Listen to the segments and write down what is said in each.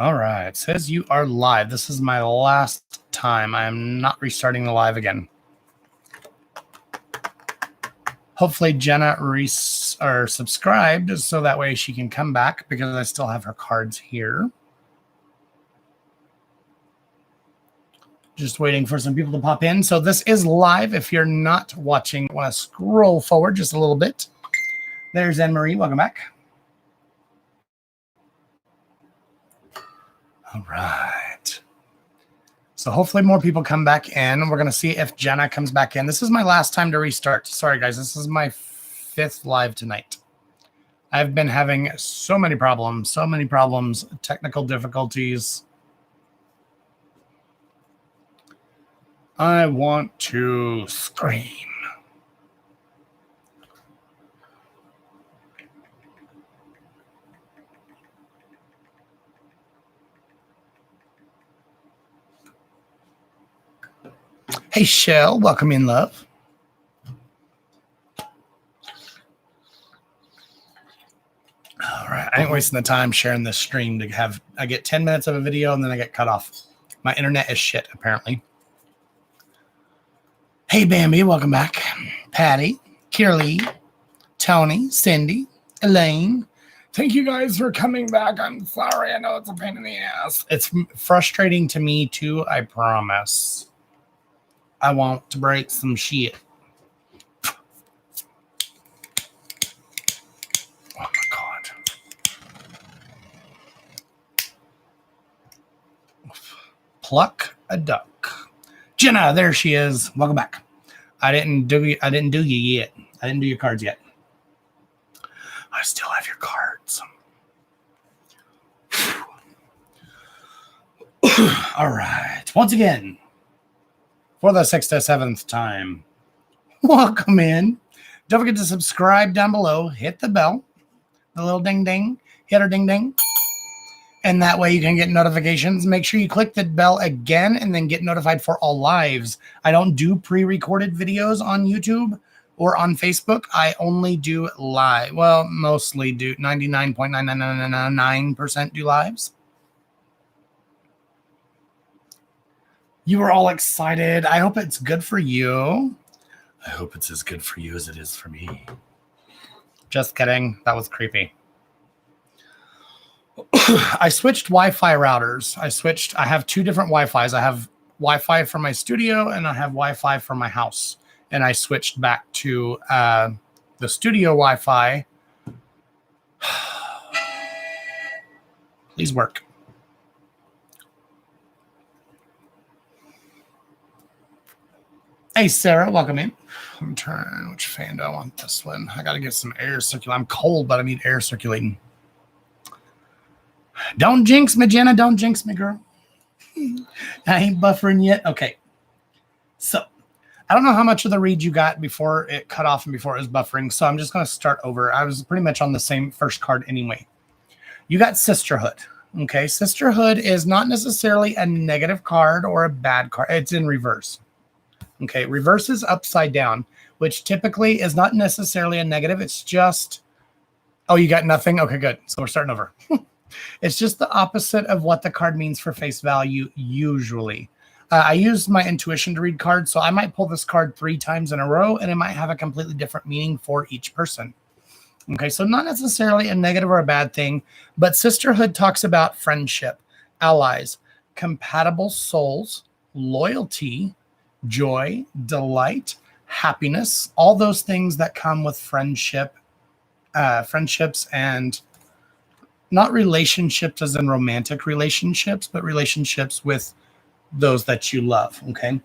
All right. It says you are live. This is my last time. I am not restarting the live again. Hopefully Jenna subscribed so that way she can come back because I still have her cards here. Just waiting for some people to pop in. So this is live. If you're not watching, I want to scroll forward just a little bit. There's Anne-Marie. Welcome back. All right. So hopefully more people come back in. We're going to see if Jenna comes back in. This is my last time to restart. Sorry, guys. This is my 5th live tonight. I've been having so many problems, technical difficulties. I want to scream. Hey, Shell, welcome in, love. All right, I ain't wasting the time sharing this stream to have. I get 10 minutes of a video and then I get cut off. My internet is shit, apparently. Hey, Bambi, welcome back. Patty, Kirly, Tony, Cindy, Elaine. Thank you guys for coming back. I'm sorry. I know it's a pain in the ass. It's frustrating to me, too, I promise. I want to break some shit. Oh my God. Pluck a duck. Jenna, there she is. Welcome back. I didn't do you yet. I didn't do your cards yet. I still have your cards. All right. Once again, for the 6th to 7th time, welcome in. Don't forget to subscribe down below. Hit the bell, the little ding ding. Hit our ding ding. And that way you can get notifications. Make sure you click the bell again and then get notified for all lives. I don't do pre-recorded videos on YouTube or on Facebook. I only do live. Well, mostly do 99.9999% do lives. You were all excited. I hope it's good for you. I hope it's as good for you as it is for me. Just kidding. That was creepy. I switched Wi-Fi routers. I have 2 different Wi-Fis. I have Wi-Fi for my studio and I have Wi-Fi for my house. And I switched back to the studio Wi-Fi. Please work. Hey, Sarah, welcome in. I'm turning. Which fan do I want? This one. I got to get some air circulating. I'm cold, but I need air circulating. Don't jinx me, Jenna. Don't jinx me, girl. I ain't buffering yet. Okay. So, I don't know how much of the read you got before it cut off and before it was buffering, so I'm just going to start over. I was pretty much on the same first card anyway. You got Sisterhood. Okay, Sisterhood is not necessarily a negative card or a bad card. It's in reverse. Okay, reverse is upside down, which typically is not necessarily a negative. It's just, oh, you got nothing? Okay, good. So we're starting over. It's just the opposite of what the card means for face value usually. I use my intuition to read cards, so I might pull this card 3 times in a row, and it might have a completely different meaning for each person. Okay, so not necessarily a negative or a bad thing, but Sisterhood talks about friendship, allies, compatible souls, loyalty, joy, delight, happiness, all those things that come with friendships and not relationships as in romantic relationships, but relationships with those that you love, okay?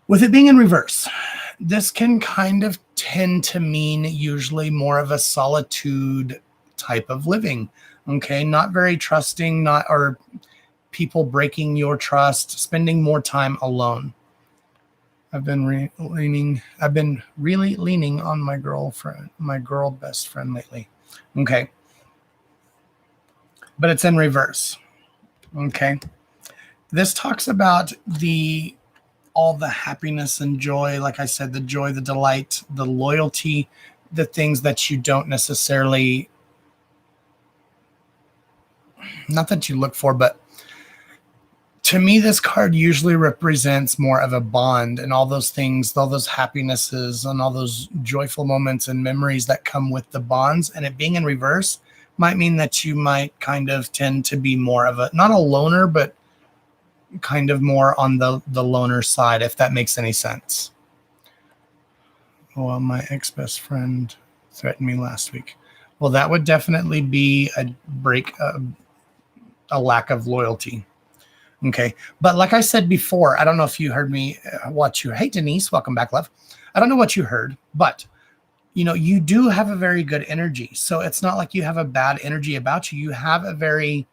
With it being in reverse, this can kind of tend to mean usually more of a solitude type of living, okay? Not very trusting, or people breaking your trust, spending more time alone. I've been really leaning on my girl best friend lately. Okay. But it's in reverse. Okay. This talks about all the happiness and joy. Like I said, the joy, the delight, the loyalty, the things that you don't necessarily not that you look for, but to me, this card usually represents more of a bond and all those things, all those happinesses and all those joyful moments and memories that come with the bonds. And it being in reverse might mean that you might kind of tend to be more of a, not a loner, but kind of more on the loner side, if that makes any sense. Well, my ex-best friend threatened me last week. Well, that would definitely be a lack of loyalty. Okay. But like I said before, I don't know if you heard me, hey, Denise, welcome back, love. I don't know what you heard, but you do have a very good energy. So it's not like you have a bad energy about you. You have a very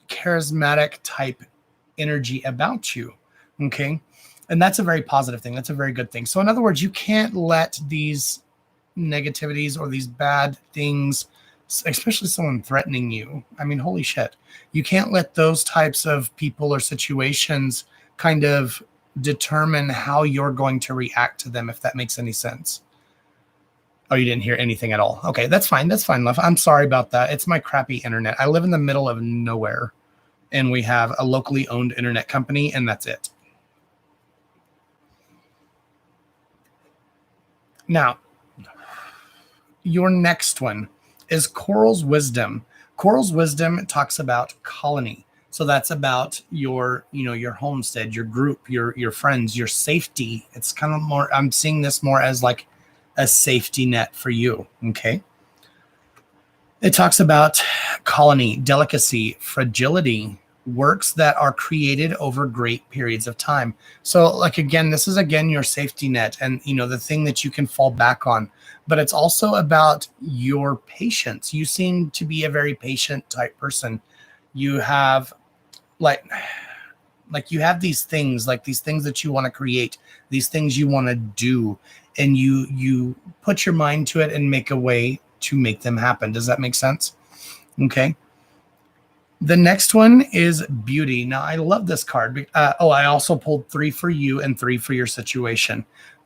charismatic type energy about you. Okay. And that's a very positive thing. That's a very good thing. So in other words, you can't let these negativities or these bad things, especially someone threatening you. I mean, holy shit. You can't let those types of people or situations kind of determine how you're going to react to them, if that makes any sense. Oh, you didn't hear anything at all. Okay, that's fine. That's fine, love. I'm sorry about that. It's my crappy internet. I live in the middle of nowhere, and we have a locally owned internet company, and that's it. Now, your next one is Coral's Wisdom. Coral's Wisdom talks about colony. So that's about your homestead, your group, your friends, your safety. It's kind of more, I'm seeing this more as like a safety net for you. Okay. It talks about colony, delicacy, fragility, works that are created over great periods of time. So like, again, this is your safety net and, the thing that you can fall back on, but it's also about your patience. You seem to be a very patient type person. You have like you have these things that you want to create, these things you want to do, and you put your mind to it and make a way to make them happen. Does that make sense? Okay. The next one is beauty. Now, I love this card. I also pulled 3 for you and 3 for your situation.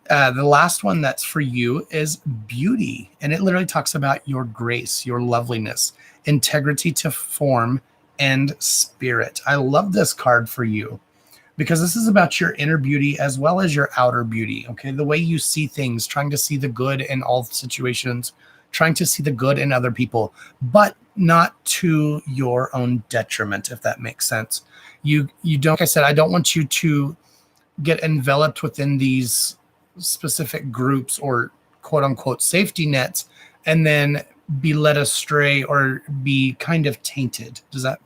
The last one that's for you is beauty. And it literally talks about your grace, your loveliness, integrity to form, and spirit. I love this card for you because this is about your inner beauty as well as your outer beauty. Okay. The way you see things, trying to see the good in all situations, trying to see the good in other people, but not to your own detriment, if that makes sense. You don't, like I said, I don't want you to get enveloped within these specific groups or quote unquote safety nets and then be led astray or be kind of tainted. Does that,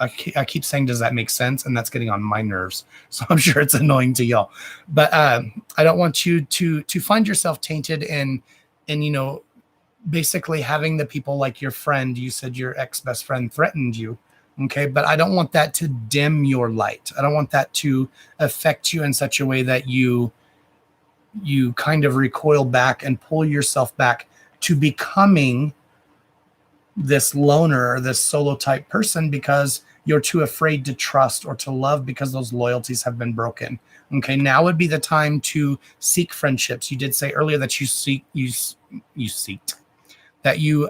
I keep saying, does that make sense? And that's getting on my nerves. So I'm sure it's annoying to y'all, but I don't want you to find yourself tainted and basically having the people like your friend, you said your ex-best friend threatened you. Okay. But I don't want that to dim your light. I don't want that to affect you in such a way that you kind of recoil back and pull yourself back to becoming this loner or this solo type person because you're too afraid to trust or to love because those loyalties have been broken. Okay. Now would be the time to seek friendships. You did say earlier that that you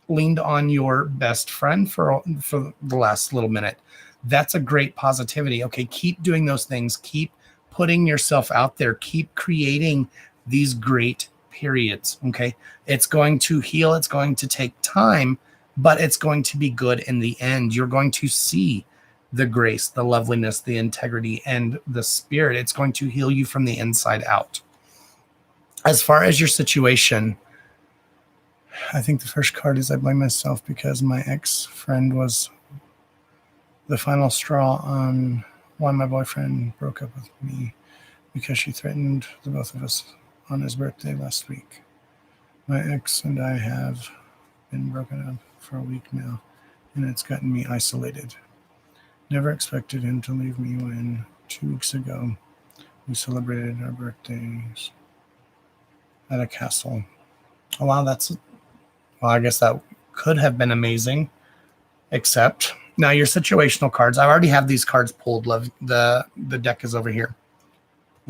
leaned on your best friend for the last little minute. That's a great positivity. Okay, keep doing those things. Keep putting yourself out there. Keep creating these great periods. Okay, it's going to heal. It's going to take time, but it's going to be good in the end. You're going to see the grace, the loveliness, the integrity, and the spirit. It's going to heal you from the inside out. As far as your situation, I think the first card is I blame myself because my ex-friend was the final straw on why my boyfriend broke up with me because she threatened the both of us on his birthday last week. My ex and I have been broken up for a week now, and it's gotten me isolated. Never expected him to leave me when 2 weeks ago we celebrated our birthdays at a castle. Oh, wow, well, I guess that could have been amazing, except now your situational cards. I already have these cards pulled, love. The deck is over here.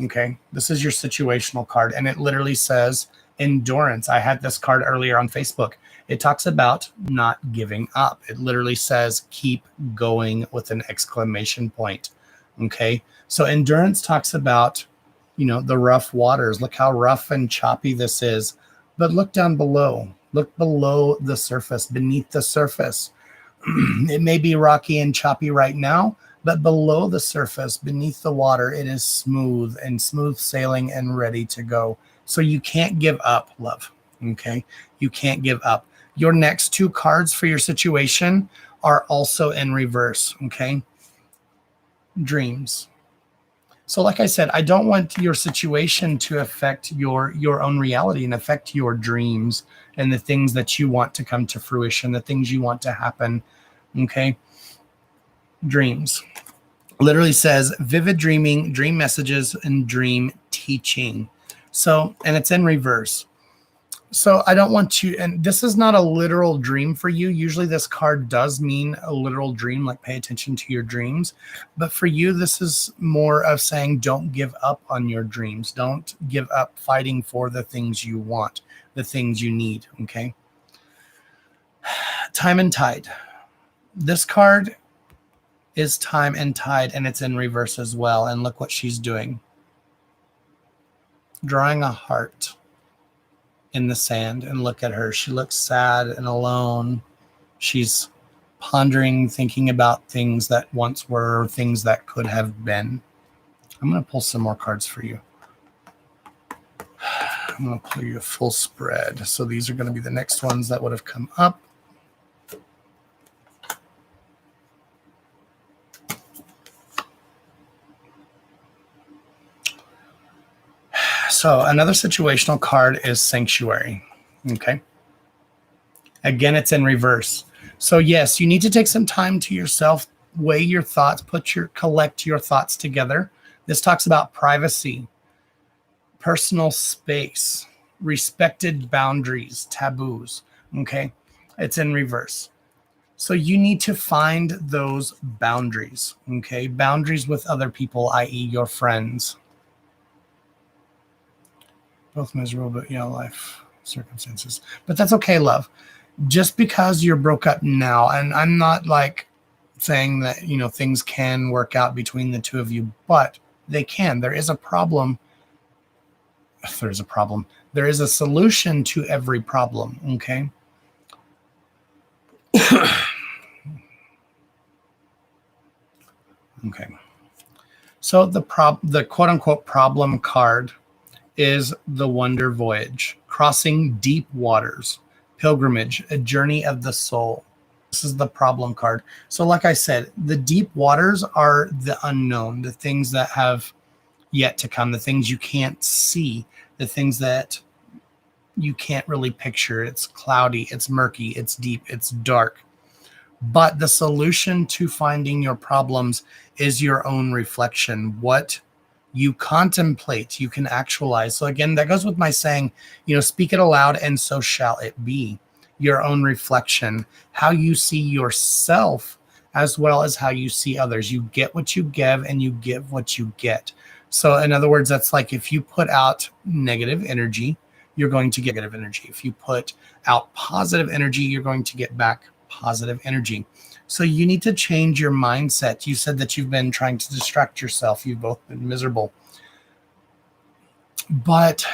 Okay, this is your situational card, and it literally says endurance. I had this card earlier on Facebook. It talks about not giving up. It literally says keep going with an exclamation point. Okay. So endurance talks about, the rough waters. Look how rough and choppy this is. But look down below. Look below the surface, beneath the surface. It may be rocky and choppy right now, but below the surface, beneath the water, it is smooth and smooth sailing and ready to go. So you can't give up, love. Okay. You can't give up. Your next two cards for your situation are also in reverse. Okay. Dreams. So like I said, I don't want your situation to affect your own reality and affect your dreams and the things that you want to come to fruition, the things you want to happen. Okay. Dreams. Literally says vivid dreaming, dream messages, and dream teaching. So, and it's in reverse. So I don't want you, and this is not a literal dream for you. Usually this card does mean a literal dream, like pay attention to your dreams. But for you, this is more of saying don't give up on your dreams. Don't give up fighting for the things you want, the things you need, okay? Time and Tide. This card is Time and Tide, and it's in reverse as well. And look what she's doing. Drawing a heart in the sand, and look at her. She looks sad and alone. She's pondering, thinking about things that once were, things that could have been. I'm going to pull some more cards for you. I'm going to pull you a full spread. So these are going to be the next ones that would have come up. So another situational card is Sanctuary. Okay. Again, it's in reverse. So yes, you need to take some time to yourself, weigh your thoughts, collect your thoughts together. This talks about privacy, personal space, respected boundaries, taboos. Okay. It's in reverse. So you need to find those boundaries. Okay. Boundaries with other people, i.e. your friends. Both miserable, but life circumstances. But that's okay, love. Just because you're broke up now, and I'm not like saying that, things can work out between the two of you, but they can. There is a problem. If there's a problem, there is a solution to every problem, okay? Okay. So the quote-unquote problem card is the Wonder Voyage, crossing deep waters, pilgrimage, a journey of the soul. This is the problem card. So like I said, the deep waters are the unknown, the things that have yet to come, the things you can't see, the things that you can't really picture. It's cloudy, it's murky, it's deep, it's dark. But the solution to finding your problems is your own reflection. What you contemplate, you can actualize. So again, that goes with my saying, speak it aloud and so shall it be. Your own reflection, how you see yourself as well as how you see others. You get what you give and you give what you get. So in other words, that's like if you put out negative energy, you're going to get negative energy. If you put out positive energy, you're going to get back positive energy. So you need to change your mindset. You said that you've been trying to distract yourself. You've both been miserable. But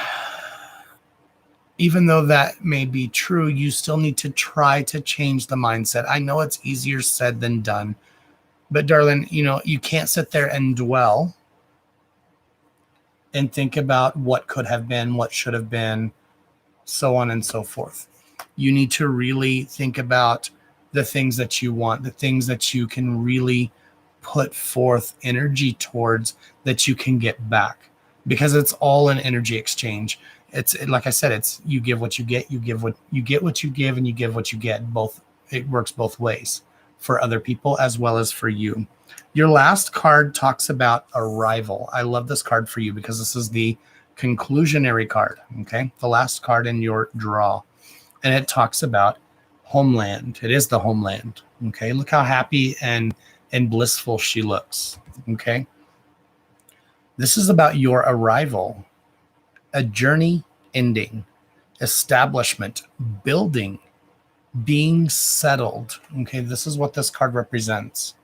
even though that may be true, you still need to try to change the mindset. I know it's easier said than done. But darling, you can't sit there and dwell and think about what could have been, what should have been, so on and so forth. You need to really think about the things that you want, the things that you can really put forth energy towards that you can get back, because it's all an energy exchange. It's like I said, it's you give what you get, you get what you give, and you give what you get. Both, it works both ways for other people as well as for you. Your last card talks about arrival. I love this card for you because this is the conclusionary card. Okay, the last card in your draw, and it talks about homeland. It is the homeland. Okay, look how happy and blissful she looks. Okay, this is about your arrival, a journey ending, establishment, building, being settled. Okay, this is what this card represents.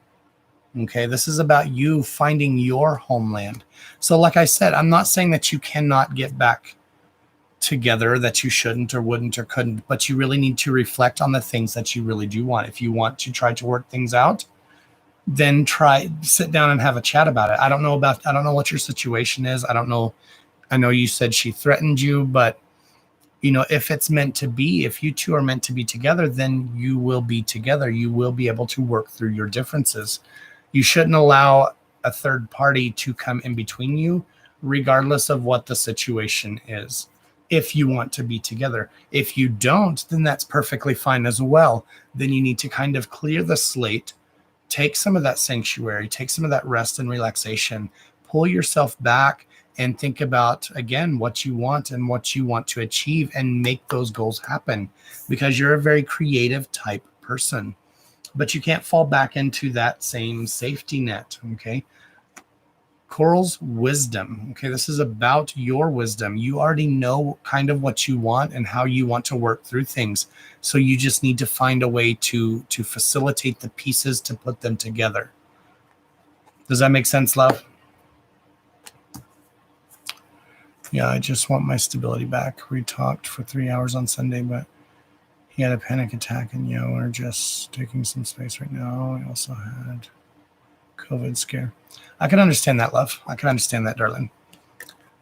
Okay, this is about you finding your homeland. So like I said, I'm not saying that you cannot get back together, that you shouldn't or wouldn't or couldn't, but you really need to reflect on the things that you really do want. If you want to try to work things out, then sit down and have a chat about it. I don't know what your situation is. I don't know. I know you said she threatened you, but if it's meant to be, if you two are meant to be together, then you will be together. You will be able to work through your differences. You shouldn't allow a third party to come in between you, regardless of what the situation is, if you want to be together. If you don't, then that's perfectly fine as well. Then you need to kind of clear the slate, take some of that sanctuary, take some of that rest and relaxation, pull yourself back, and think about, again, what you want and what you want to achieve, and make those goals happen, because you're a very creative type person. But you can't fall back into that same safety net, okay? Coral's wisdom, okay? This is about your wisdom. You already know kind of what you want and how you want to work through things. So you just need to find a way to facilitate the pieces to put them together. Does that make sense, love? Yeah, I just want my stability back. We talked for 3 hours on Sunday, but he had a panic attack, and we're just taking some space right now. I also had COVID scare. I can understand that, love. I can understand that, darling.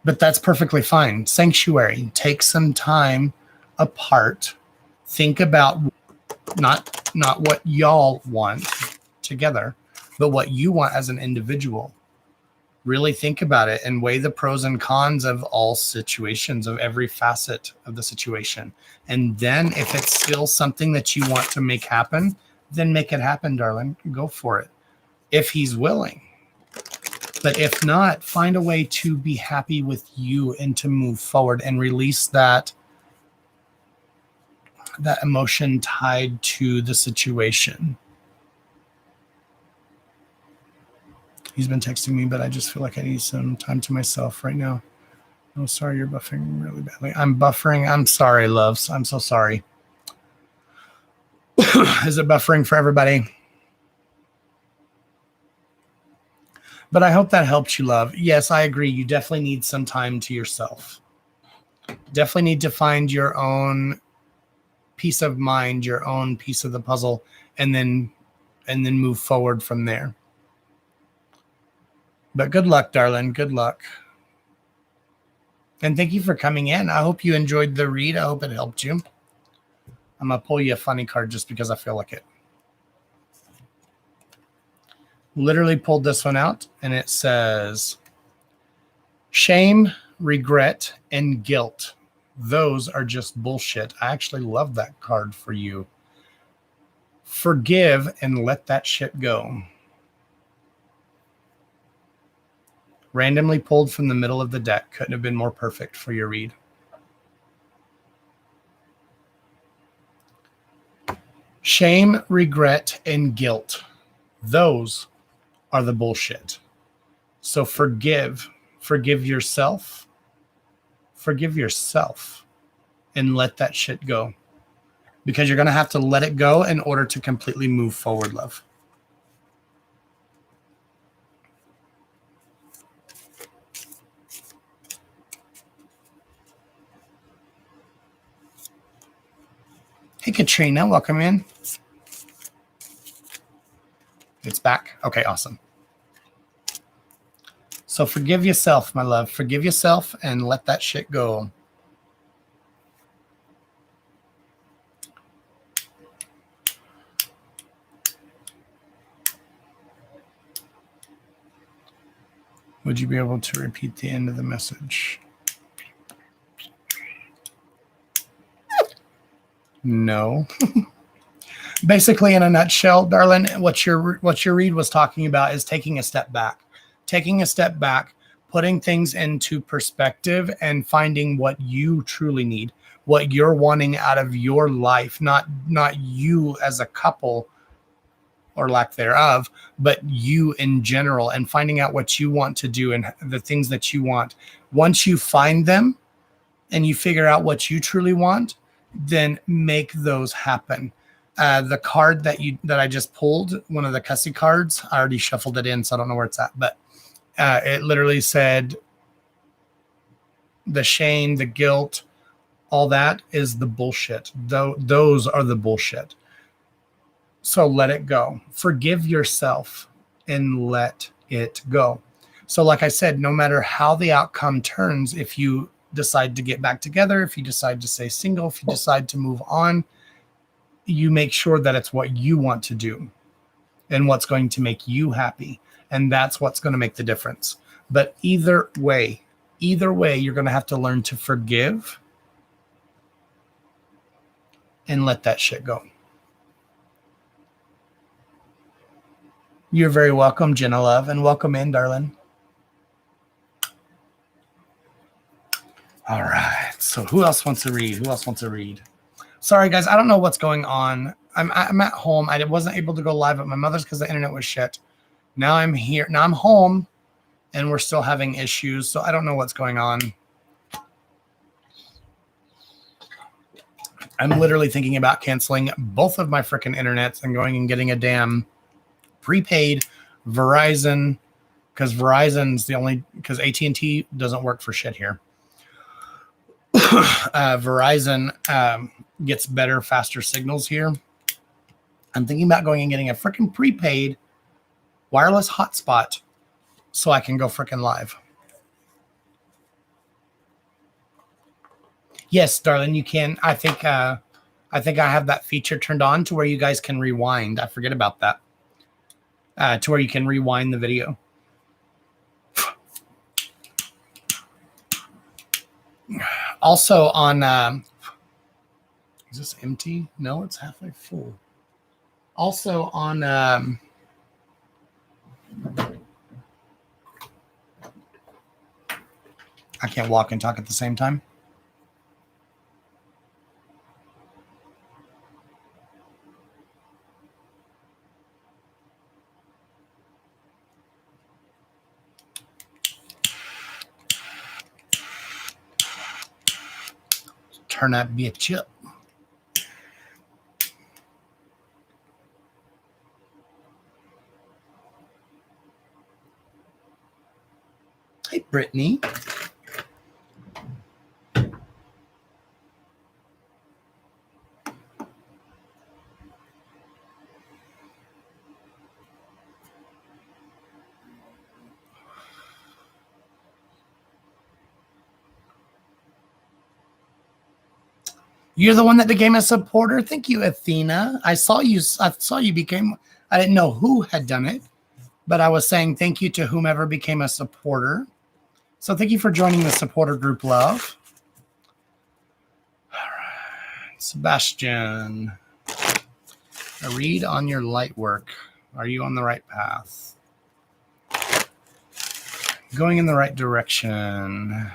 But that's perfectly fine. Sanctuary. Take some time apart. Think about not what y'all want together, but what you want as an individual. Really think about it and weigh the pros and cons of all situations, of every facet of the situation. And then if it's still something that you want to make happen, then make it happen, darling. Go for it, if he's willing. But if not, find a way to be happy with you and to move forward and release that emotion tied to the situation. He's been texting me, but I just feel like I need some time to myself right now. Oh, sorry, you're buffering really badly. I'm buffering. I'm sorry, loves. I'm so sorry. Is it buffering for everybody? But I hope that helped you, love. Yes, I agree. You definitely need some time to yourself. Definitely need to find your own peace of mind, your own piece of the puzzle, and then move forward from there. But good luck, darling. Good luck. And thank you for coming in. I hope you enjoyed the read. I hope it helped you. I'm going to pull you a funny card just because I feel like it. Literally pulled this one out, and it says, shame, regret, and guilt. Those are just bullshit. I actually love that card for you. Forgive and let that shit go. Randomly pulled from the middle of the deck. Couldn't have been more perfect for your read. Shame, regret, and guilt. Those are the bullshit. So forgive. Forgive yourself. Forgive yourself. And let that shit go. Because you're going to have to let it go in order to completely move forward, love. Hey, Katrina, welcome in. It's back. Okay, awesome. So forgive yourself, my love. Forgive yourself and let that shit go. Would you be able to repeat the end of the message? No. Basically, in a nutshell, darling, what your read was talking about is taking a step back. Taking a step back, putting things into perspective, and finding what you truly need, what you're wanting out of your life, not you as a couple or lack thereof, but you in general, and finding out what you want to do and the things that you want. Once you find them and you figure out what you truly want, then make those happen. The card that I just pulled, one of the cussy cards, I already shuffled it in, so I don't know where it's at, but it literally said the shame, the guilt, all that is the bullshit. Those are the bullshit. So let it go. Forgive yourself and let it go. So like I said, no matter how the outcome turns, if you decide to get back together, if you decide to stay single, if you decide to move on, you make sure that it's what you want to do and what's going to make you happy. And that's what's going to make the difference. But either way, you're going to have to learn to forgive and let that shit go. You're very welcome, Jenna Love, and welcome in, darling. All right. So who else wants to read? Sorry, guys. I don't know what's going on. I'm at home. I wasn't able to go live at my mother's because the internet was shit. Now I'm here. Now I'm home, and we're still having issues. So I don't know what's going on. I'm literally thinking about canceling both of my freaking internets and going and getting a damn prepaid Verizon, because Verizon's the only, because AT&T doesn't work for shit here. Verizon gets better, faster signals here. I'm thinking about going and getting a freaking prepaid wireless hotspot so I can go freaking live. Yes, darling, you can. I think I have that feature turned on to where you guys can rewind. I forget about that. To where you can rewind the video. Also on, is this empty? No, it's halfway full. Also on, I can't walk and talk at the same time. Turn that bitch up. Hey, Brittany. You're the one that became a supporter. Thank you, Athena. I saw you became, I didn't know who had done it, but I was saying thank you to whomever became a supporter. So thank you for joining the supporter group, love. All right. Sebastian, a read on your light work. Are you on the right path? Going in the right direction.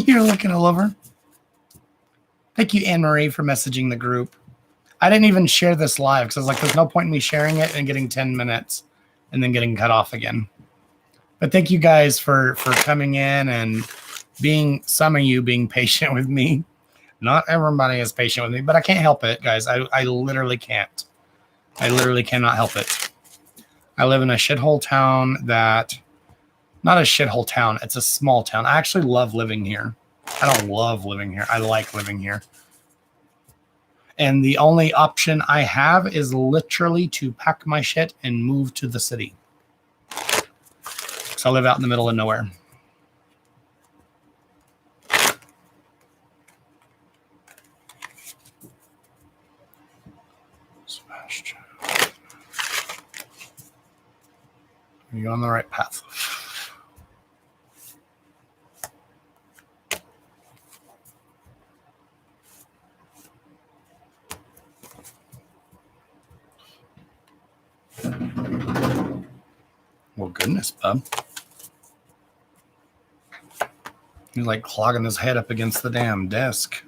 You're looking all over. Thank you, Anne-Marie, for messaging the group. I didn't even share this live because I was like, there's no point in me sharing it and getting 10 minutes and then getting cut off again. But thank you guys for coming in and being, some of you being patient with me. Not everybody is patient with me, but I can't help it, guys. I literally can't. I literally cannot help it. I live in a shithole town that, not a shithole town, it's a small town. I actually love living here. I don't love living here. I like living here. And the only option I have is literally to pack my shit and move to the city. So I live out in the middle of nowhere. Sebastian. You're on the right path. Well, goodness, bub. He's like clogging his head up against the damn desk.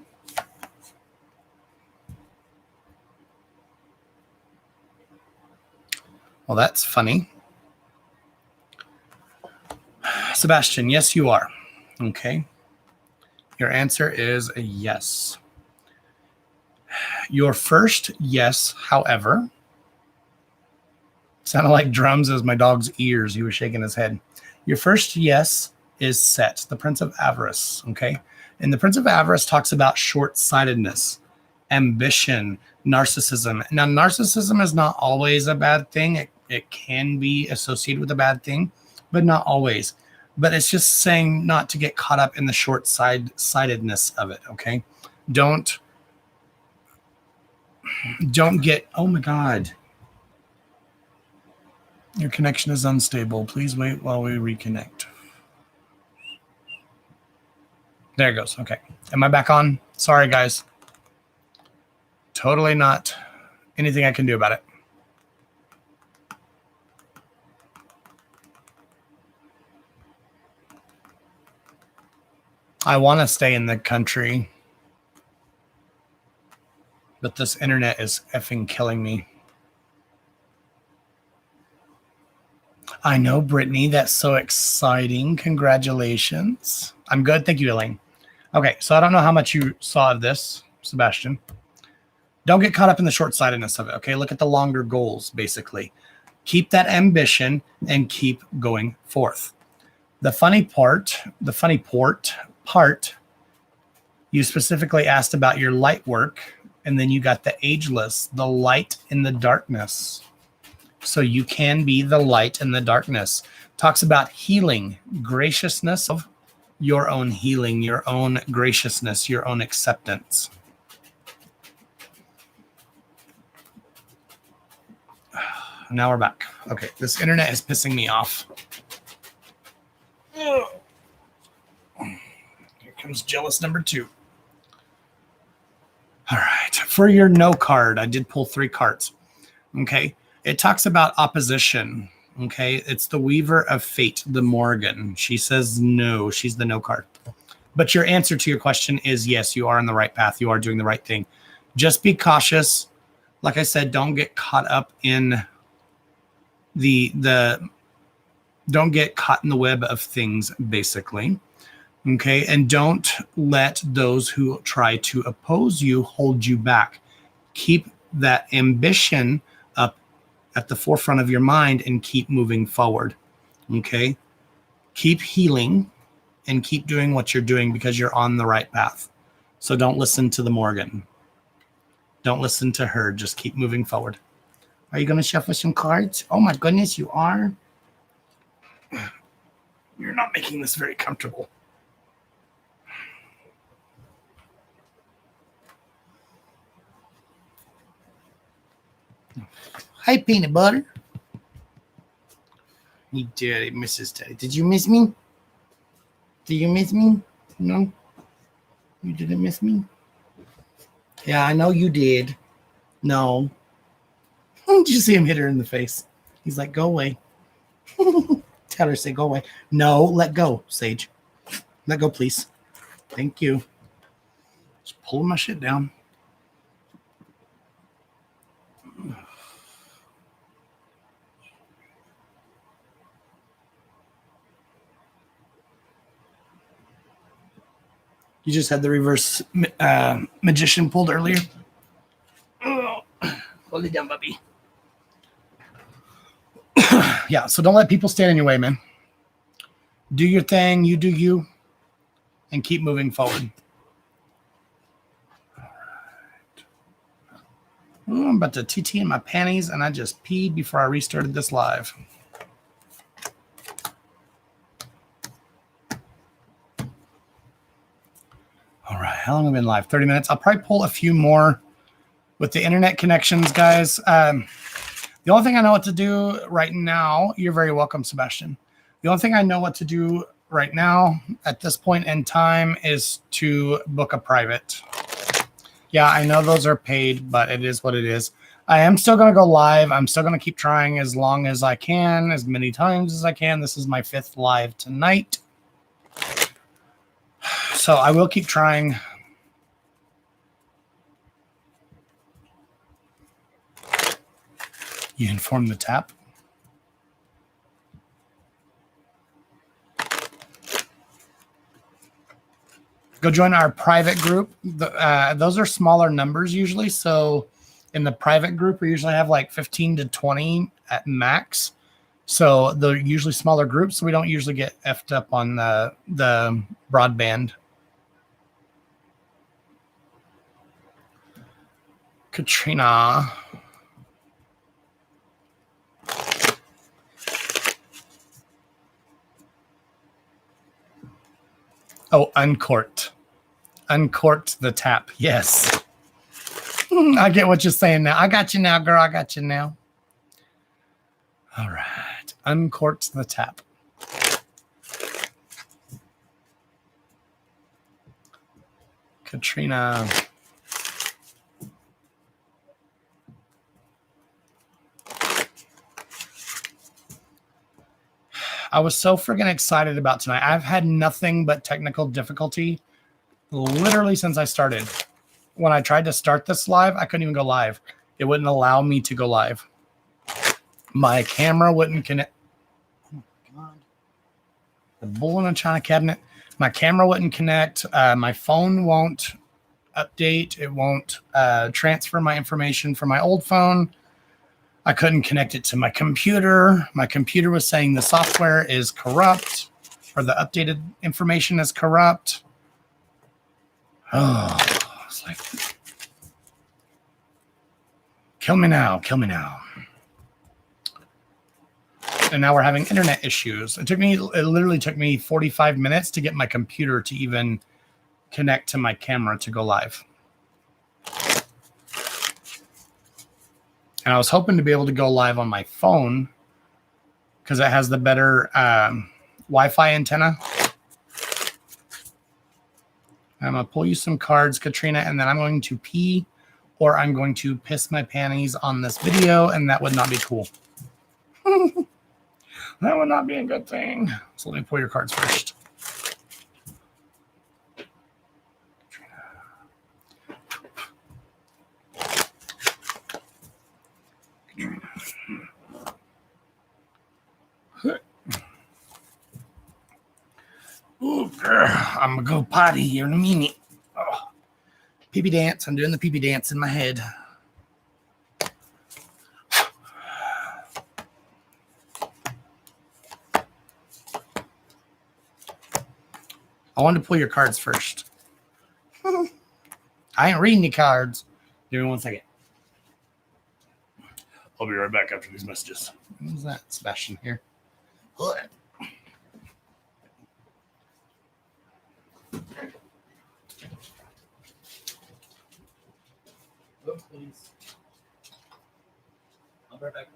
Well, that's funny. Sebastian, yes, you are. Okay. Your answer is a yes. Your first yes, however, sounded like drums as my dog's ears. He was shaking his head. Your first yes is Set, the Prince of Avarice. Okay. And the Prince of Avarice talks about short-sightedness, ambition, narcissism. Now, narcissism is not always a bad thing. It can be associated with a bad thing, but not always. But it's just saying not to get caught up in the short-sightedness of it, okay? Don't get, oh my God. Your connection is unstable. Please wait while we reconnect. There it goes. Okay. Am I back on? Sorry, guys. Totally not anything I can do about it. I want to stay in the country, but this internet is effing killing me. I know, Brittany. That's so exciting. Congratulations. I'm good. Thank you, Elaine. Okay, so I don't know how much you saw of this, Sebastian. Don't get caught up in the short-sightedness of it, okay? Look at the longer goals, basically. Keep that ambition and keep going forth. The funny part, you specifically asked about your light work, and then you got the ageless, the light in the darkness. So you can be the light in the darkness. Talks about healing, graciousness of your own healing, your own graciousness, your own acceptance. Now we're back. Okay, this internet is pissing me off. Here comes jealous number 2. All right, for your no card, I did pull 3 cards. Okay, it talks about opposition. Okay, it's the Weaver of Fate, the Morgan. She says no, she's the no card. But your answer to your question is yes, you are on the right path. You are doing the right thing. Just be cautious. Like I said, don't get caught up in don't get caught in the web of things, basically. Okay, and don't let those who try to oppose you hold you back. Keep that ambition up at the forefront of your mind and keep moving forward. Okay, keep healing and keep doing what you're doing because you're on the right path. So don't listen to the Morgan. Don't listen to her. Just keep moving forward. Are you going to shuffle some cards? Oh my goodness, you are. You're not making this very comfortable. Hi, peanut butter. You did, Mrs. Teddy. Did you miss me? Did you miss me? No? You didn't miss me? Yeah, I know you did. No. Did you see him hit her in the face? He's like, go away. Tell her, say, go away. No, let go, Sage. Let go, please. Thank you. Just pulling my shit down. You just had the reverse magician pulled earlier. Oh, hold it down, puppy. Yeah, so don't let people stand in your way, man. Do your thing, you do you, and keep moving forward. All right. Ooh, I'm about to TT in my panties, and I just peed before I restarted this live. All right, how long have I been live? 30 minutes. I'll probably pull a few more with the internet connections, guys. The only thing I know what to do right now, you're very welcome, Sebastian. The only thing I know what to do right now at this point in time is to book a private. Yeah, I know those are paid, but it is what it is. I am still going to go live. I'm still going to keep trying as long as I can, as many times as I can. This is my 5th live tonight. So I will keep trying. You inform the tap. Go join our private group. Those are smaller numbers usually. So in the private group, we usually have like 15 to 20 at max. So they're usually smaller groups. So we don't usually get effed up on the broadband. Katrina. Oh, uncorked. Uncorked the tap. Yes. I get what you're saying now. I got you now, girl. I got you now. All right. Uncorked the tap. Katrina. I was so friggin' excited about tonight. I've had nothing but technical difficulty literally since I started. When I tried to start this live, I couldn't even go live. It wouldn't allow me to go live. My camera wouldn't connect. Oh my God. The bull in a china cabinet. My camera wouldn't connect. My phone won't update. It won't transfer my information from my old phone. I couldn't connect it to my computer. My computer was saying the software is corrupt or the updated information is corrupt. Oh, it's like, kill me now, kill me now. And now we're having internet issues. It literally took me 45 minutes to get my computer to even connect to my camera to go live. And I was hoping to be able to go live on my phone because it has the better Wi-Fi antenna. I'm going to pull you some cards, Katrina, and then I'm going to pee or I'm going to piss my panties on this video, and that would not be cool. That would not be a good thing. So let me pull your cards first. Ooh, girl, I'm going to go potty here in a minute. Oh. Pee-pee dance. I'm doing the pee-pee dance in my head. I wanted to pull your cards first. I ain't reading the cards. Give me 1 second. I'll be right back after these messages. Who's that? Sebastian here. What? Oh, please. I'll be right back.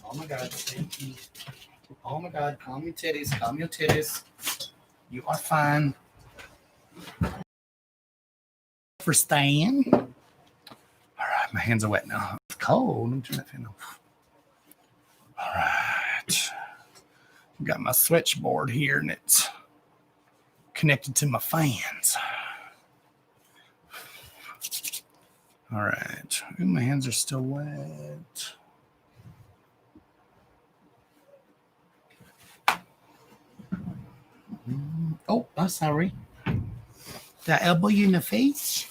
Oh my God, thank you. Oh my God, calm your titties, calm your titties. You are fine. For staying. All right, my hands are wet now. It's cold. Let me turn that fan off. All right. Got my switchboard here and it's connected to my fans. All right. Ooh, my hands are still wet. Oh, I'm sorry. Did I elbow you in the face?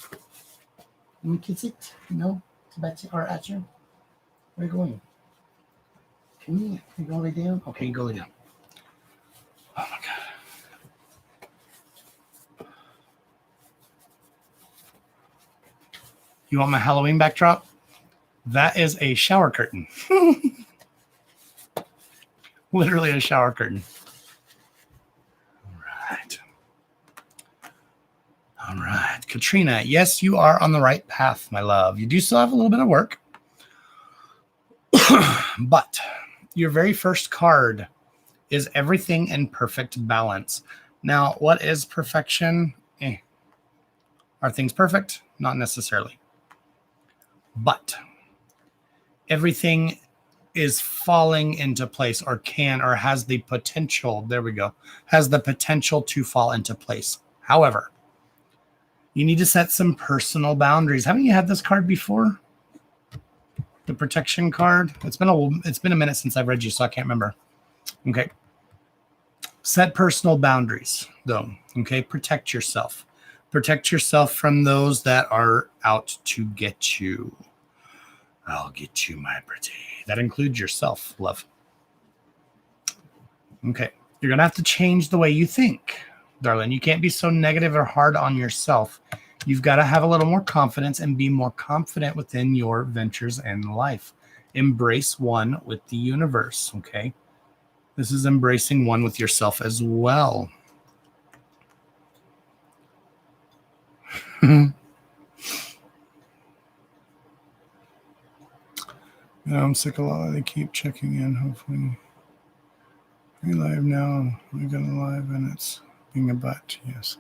Let me kiss it. No? It's about to, or at you? Where are you going? Can you go lay down? Okay, go lay down. Oh my God. You want my Halloween backdrop? That is a shower curtain. Literally a shower curtain. All right. Katrina, yes, you are on the right path, my love. You do still have a little bit of work. But your very first card is everything in perfect balance. Now, what is perfection? Are things perfect? Not necessarily. But everything is falling into place, or can, or has the potential. There we go. Has the potential to fall into place. However, you need to set some personal boundaries. Haven't you had this card before? The protection card. It's been a minute since I've read you, so I can't remember. Okay. Set personal boundaries, though. Okay. Protect yourself. Protect yourself from those that are out to get you. I'll get you, my pretty. That includes yourself, love. Okay. You're going to have to change the way you think, darling. You can't be so negative or hard on yourself. You've got to have a little more confidence and be more confident within your ventures in life. Embrace one with the universe, okay? This is embracing one with yourself as well. Yeah, I'm sick a lot. They keep checking in. Hopefully, we live now. We got a live, and it's being a butt. Yes.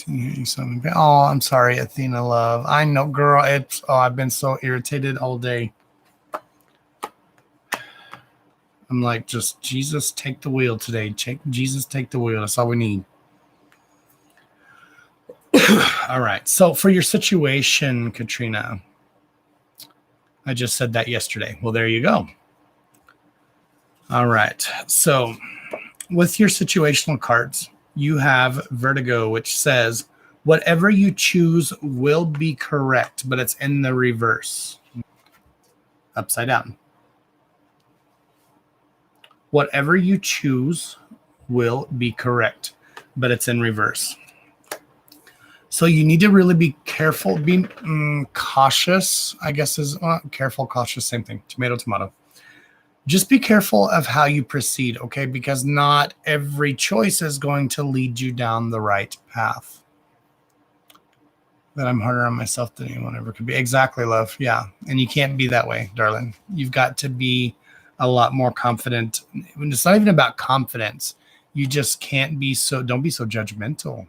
You something. Oh, I'm sorry, Athena, love. I know, girl. I've been so irritated all day. I'm like, just Jesus, take the wheel today. Jesus, take the wheel. That's all we need. All right. So for your situation, Katrina, I just said that yesterday. Well, there you go. All right. So with your situational cards, you have Vertigo, which says, whatever you choose will be correct, but it's in the reverse. Upside down. Whatever you choose will be correct, but it's in reverse. So you need to really be careful, be cautious, I guess is careful, cautious, same thing. Tomato, tomato. Just be careful of how you proceed, okay? Because not every choice is going to lead you down the right path. That I'm harder on myself than anyone ever could be. Exactly, love. Yeah. And you can't be that way, darling. You've got to be a lot more confident. It's not even about confidence. You just can't be don't be so judgmental.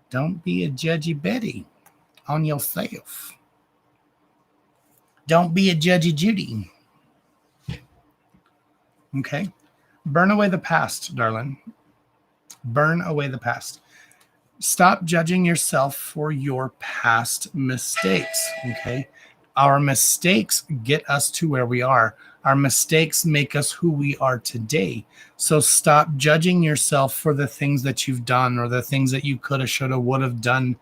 Don't be a judgy Betty on yourself. Don't be a judgy Judy. Okay. Burn away the past, darling. Burn away the past. Stop judging yourself for your past mistakes. Okay. Our mistakes get us to where we are. Our mistakes make us who we are today. So stop judging yourself for the things that you've done or the things that you could have, should have, would have done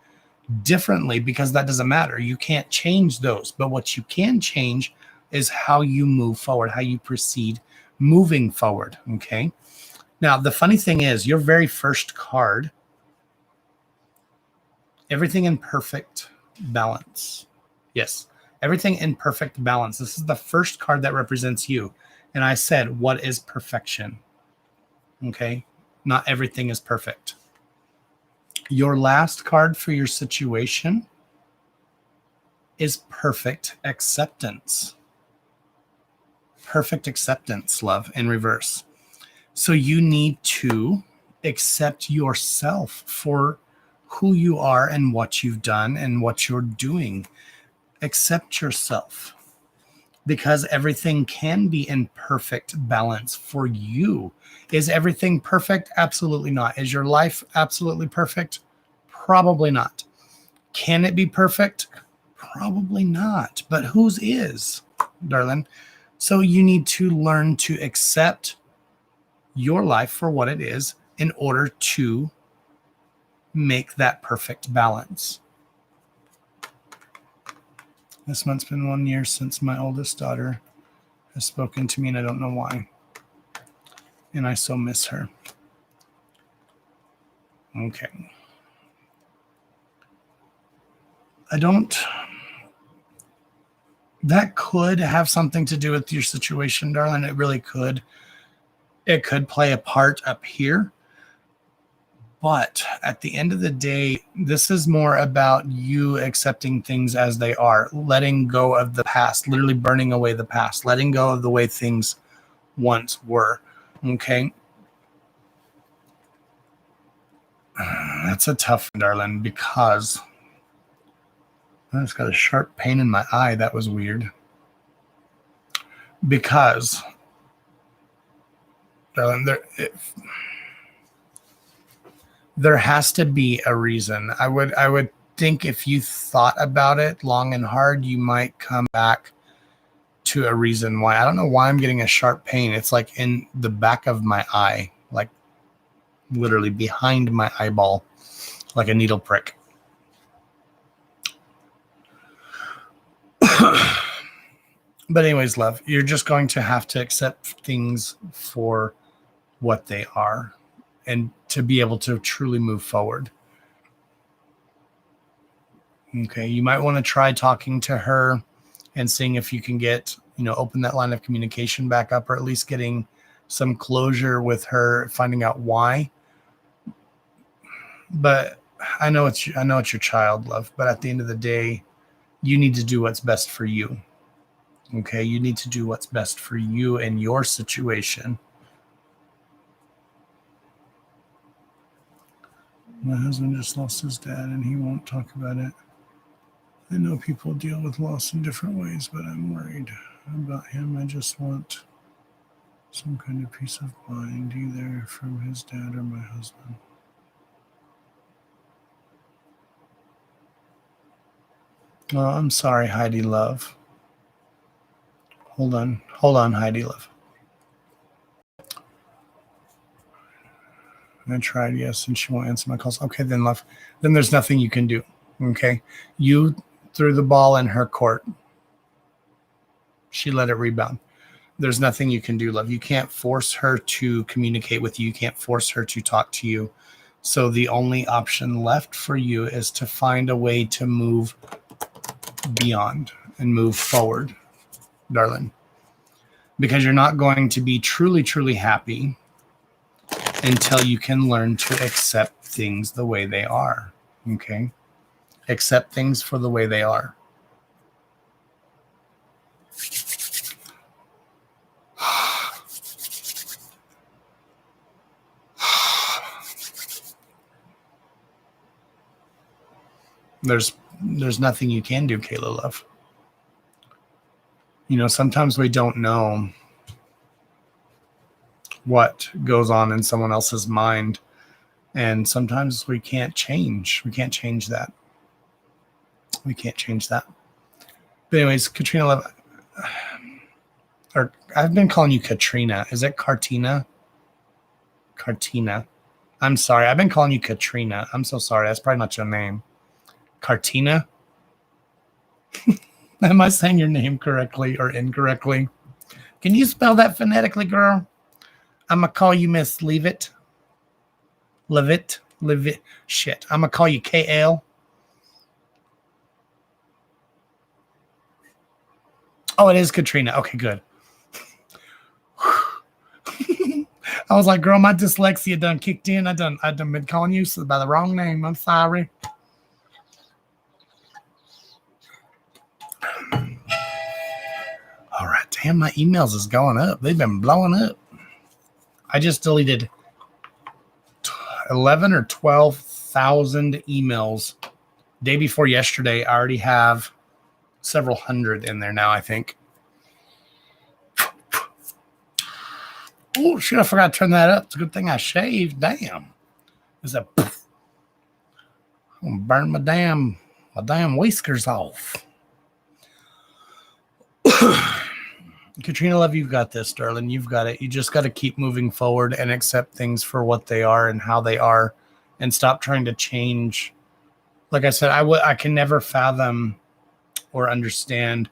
differently, because that doesn't matter. You can't change those. But what you can change is how you move forward, how you proceed moving forward. Okay. Now, the funny thing is, your very first card, everything in perfect balance. Yes. Everything in perfect balance. This is the first card that represents you. And I said, what is perfection? Okay. Not everything is perfect. Your last card for your situation is perfect acceptance. Perfect acceptance, love, in reverse. So you need to accept yourself for who you are and what you've done and what you're doing. Accept yourself. because everything can be in perfect balance for you. Is everything perfect? Absolutely not. Is your life absolutely perfect? Probably not. Can it be perfect? Probably not. But whose is, darling? So you need to learn to accept your life for what it is in order to make that perfect balance. This month's been 1 year since my oldest daughter has spoken to me, and I don't know why. And I so miss her. Okay. That could have something to do with your situation, darling. It really could. It could play a part up here. But at the end of the day, this is more about you accepting things as they are, letting go of the past, literally burning away the past, letting go of the way things once were. Okay. That's a tough one, darling, because I just got a sharp pain in my eye. That was weird. Because, darling, there has to be a reason. I would think if you thought about it long and hard, you might come back to a reason why. I don't know why I'm getting a sharp pain. It's like in the back of my eye, like literally behind my eyeball, like a needle prick. But anyways, love, you're just going to have to accept things for what they are and to be able to truly move forward. Okay, you might want to try talking to her and seeing if you can get, open that line of communication back up, or at least getting some closure with her, finding out why. But I know it's your child, love, but at the end of the day, you need to do what's best for you. Okay, you need to do what's best for you and your situation. My husband just lost his dad and he won't talk about it. I know people deal with loss in different ways, but I'm worried about him. I just want some kind of peace of mind, either from his dad or my husband. Oh, I'm sorry, Heidi love. Hold on, Heidi love. I tried, yes, and she won't answer my calls. Okay, then love. Then there's nothing you can do. Okay, you threw the ball in her court. She let it rebound. There's nothing you can do, love. You can't force her to communicate with you. You can't force her to talk to you. So the only option left for you is to find a way to move beyond and move forward, darling. Because you're not going to be truly, truly happy until you can learn to accept things the way they are. Okay? Accept things for the way they are. There's nothing you can do, Kayla love. Sometimes we don't know what goes on in someone else's mind, and sometimes we can't change that. We can't change that. But anyways, Katrina love, or I've been calling you Katrina. Is it Cartina? I'm sorry. I've been calling you Katrina. I'm so sorry. That's probably not your name. Cartina? Am I saying your name correctly or incorrectly? Can you spell that phonetically, girl? I'm going to call you Miss Leavitt. Levitt. Shit. I'm going to call you KL. Oh, it is Katrina. Okay, good. I was like, girl, my dyslexia done kicked in. I done been calling you by the wrong name. I'm sorry. All right, damn, my emails is going up. They've been blowing up. I just deleted 11 or 12,000 emails day before yesterday. I already have several hundred in there now, I think. Oh, shit, I forgot to turn that up. It's a good thing I shaved. Damn. It's a poof. I'm going to burn my damn whiskers off. Katrina Love, you've got this, darling. You've got it. You just got to keep moving forward and accept things for what they are and how they are and stop trying to change. Like I said, I can never fathom or understand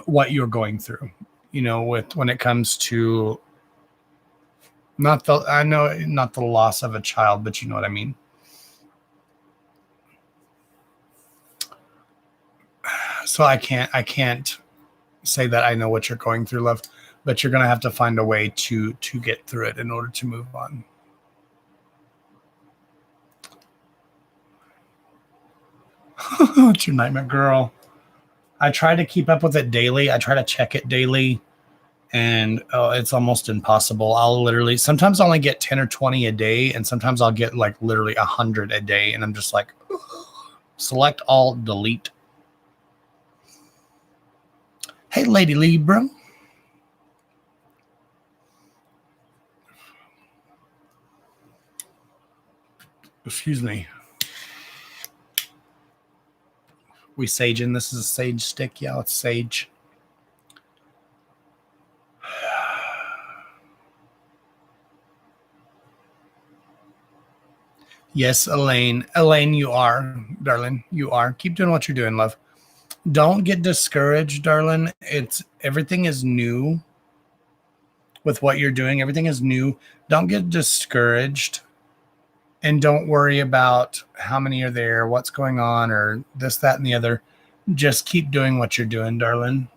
what you're going through, when it comes to not the loss of a child, but you know what I mean. So I can't say that I know what you're going through, love, but you're going to have to find a way to get through it in order to move on. What's your nightmare, girl? I try to keep up with it daily. I try to check it daily, and it's almost impossible. Sometimes I'll only get 10 or 20 a day, and sometimes I'll get like literally 100 a day, and I'm just like, select all, delete. Hey, Lady Libra. Excuse me. We saging. This is a sage stick. Yeah, it's sage. Yes, Elaine. Elaine, you are, darling. You are. Keep doing what you're doing, love. Don't get discouraged, darling. Everything is new with what you're doing. Everything is new. Don't get discouraged. And don't worry about how many are there, what's going on, or this, that, and the other. Just keep doing what you're doing, darling.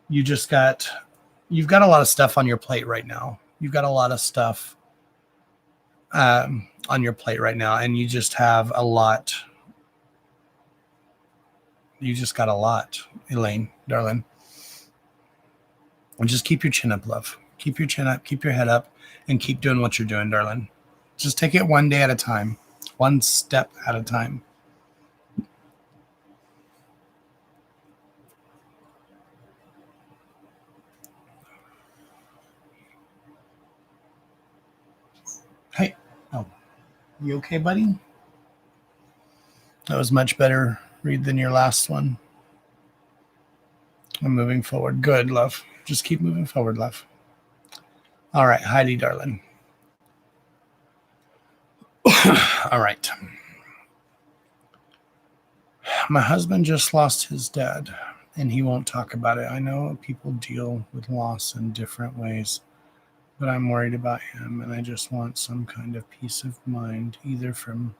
You've got a lot of stuff on your plate right now. You've got a lot of stuff on your plate right now, and you just have a lot. You just got a lot, Elaine, darling. And just keep your chin up, love. Keep your chin up, keep your head up, and keep doing what you're doing, darling. Just take it one day at a time, one step at a time. Hey, you okay, buddy? That was much better read than your last one. I'm moving forward. Good, love. Just keep moving forward, love. All right, Heidi, darling. All right. My husband just lost his dad, and he won't talk about it. I know people deal with loss in different ways, but I'm worried about him, and I just want some kind of peace of mind, either from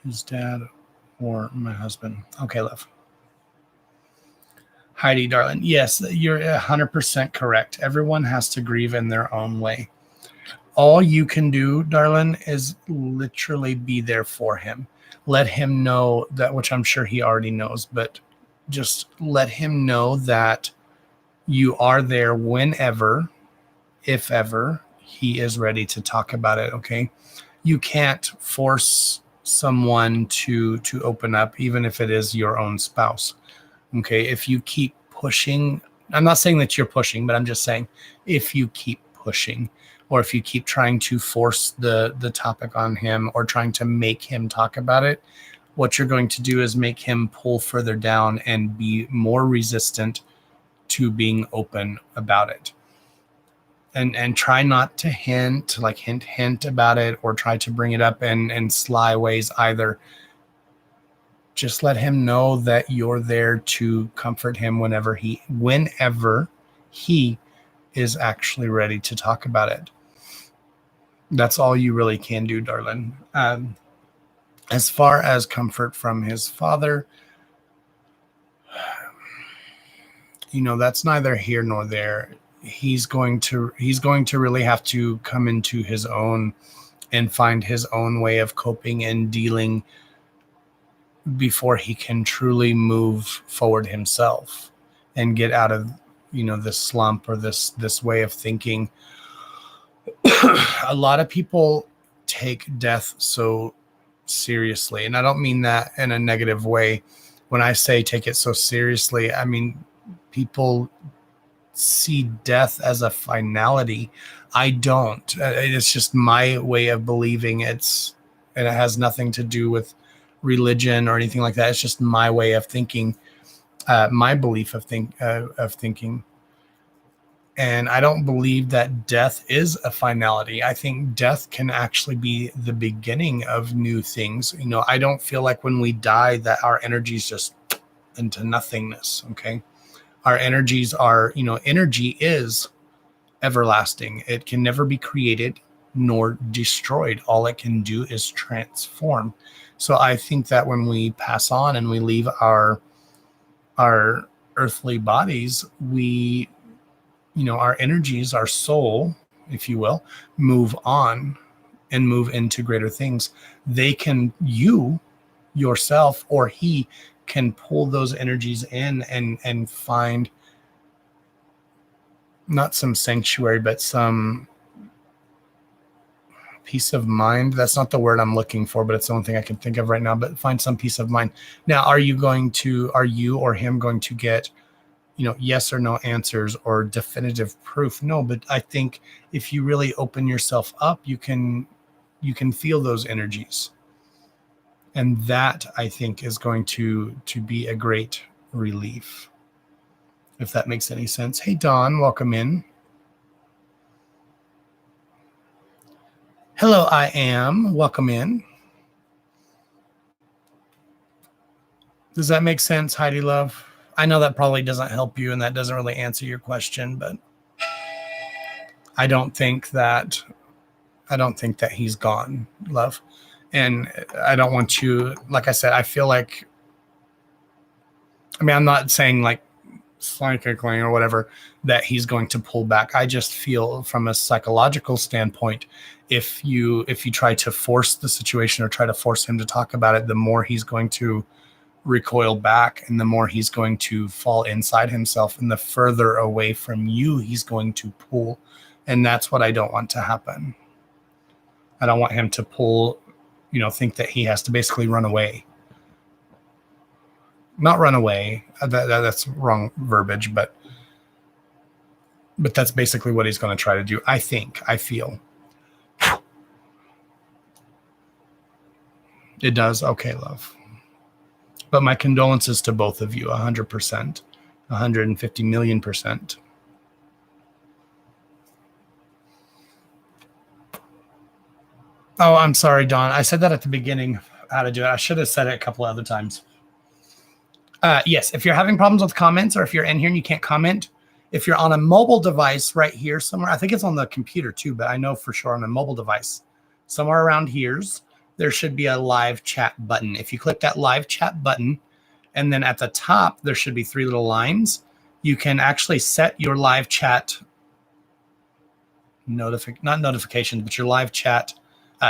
his dad or my husband. Okay, love. Heidi, darling. Yes, you're 100% correct. Everyone has to grieve in their own way. All you can do, darling, is literally be there for him. Let him know that, which I'm sure he already knows, but just let him know that you are there whenever, if ever, he is ready to talk about it, okay? You can't force someone to open up, even if it is your own spouse. Okay, if you keep pushing, I'm not saying that you're pushing, but I'm just saying if you keep pushing, or if you keep trying to force the topic on him or trying to make him talk about it, what you're going to do is make him pull further down and be more resistant to being open about it. And try not to hint about it or try to bring it up in sly ways either. Just let him know that you're there to comfort him whenever he is actually ready to talk about it. That's all you really can do, darling. As far as comfort from his father, that's neither here nor there. He's going to really have to come into his own and find his own way of coping and dealing before he can truly move forward himself and get out of this slump or this way of thinking. A lot of people take death so seriously, and I don't mean that in a negative way, when I say take it so seriously, I mean, people see death as a finality. I don't. It's just my way of believing. And it has nothing to do with religion or anything like that. It's just my way of thinking, my belief of thinking. And I don't believe that death is a finality. I think death can actually be the beginning of new things. You know, I don't feel like when we die that our energies just into nothingness. Okay. Our energies are, you know, energy is everlasting. It can never be created nor destroyed. All it can do is transform. So I think that when we pass on and we leave our earthly bodies, we, you know, our energies, our soul, if you will, move on and move into greater things. They can, you yourself or he can pull those energies in and find not some sanctuary, but some peace of mind. That's not the word I'm looking for, but it's the only thing I can think of right now. But find some peace of mind. Now, are you or him going to get, you know, yes or no answers or definitive proof? No, but I think if you really open yourself up, you can feel those energies. And that, I think, is going to be a great relief. If that makes any sense. Hey, Dawn, welcome in. Hello, I am. Welcome in. Does that make sense, Heidi Love? I know that probably doesn't help you and that doesn't really answer your question, but I don't think that he's gone, love. And I don't want you, like I said, I feel like, I mean, I'm not saying like psychically or whatever that he's going to pull back. I just feel from a psychological standpoint, if you try to force the situation or try to force him to talk about it, the more he's going to recoil back and the more he's going to fall inside himself and the further away from you he's going to pull. And that's what I don't want to happen. I don't want him to pull, you know, think that he has to basically run away. Not run away. That's wrong verbiage, but that's basically what he's going to try to do. I feel. It does. Okay, love. But my condolences to both of you, 100%, 150 million%. Oh, I'm sorry, Dawn. I said that at the beginning, how to do it. I should have said it a couple other times. Yes, if you're having problems with comments or if you're in here and you can't comment, if you're on a mobile device right here somewhere, I think it's on the computer too, but I know for sure on a mobile device, somewhere around here's, there should be a live chat button. If you click that live chat button, and then at the top, there should be 3 little lines. You can actually set your live chat not notifications, but your live chat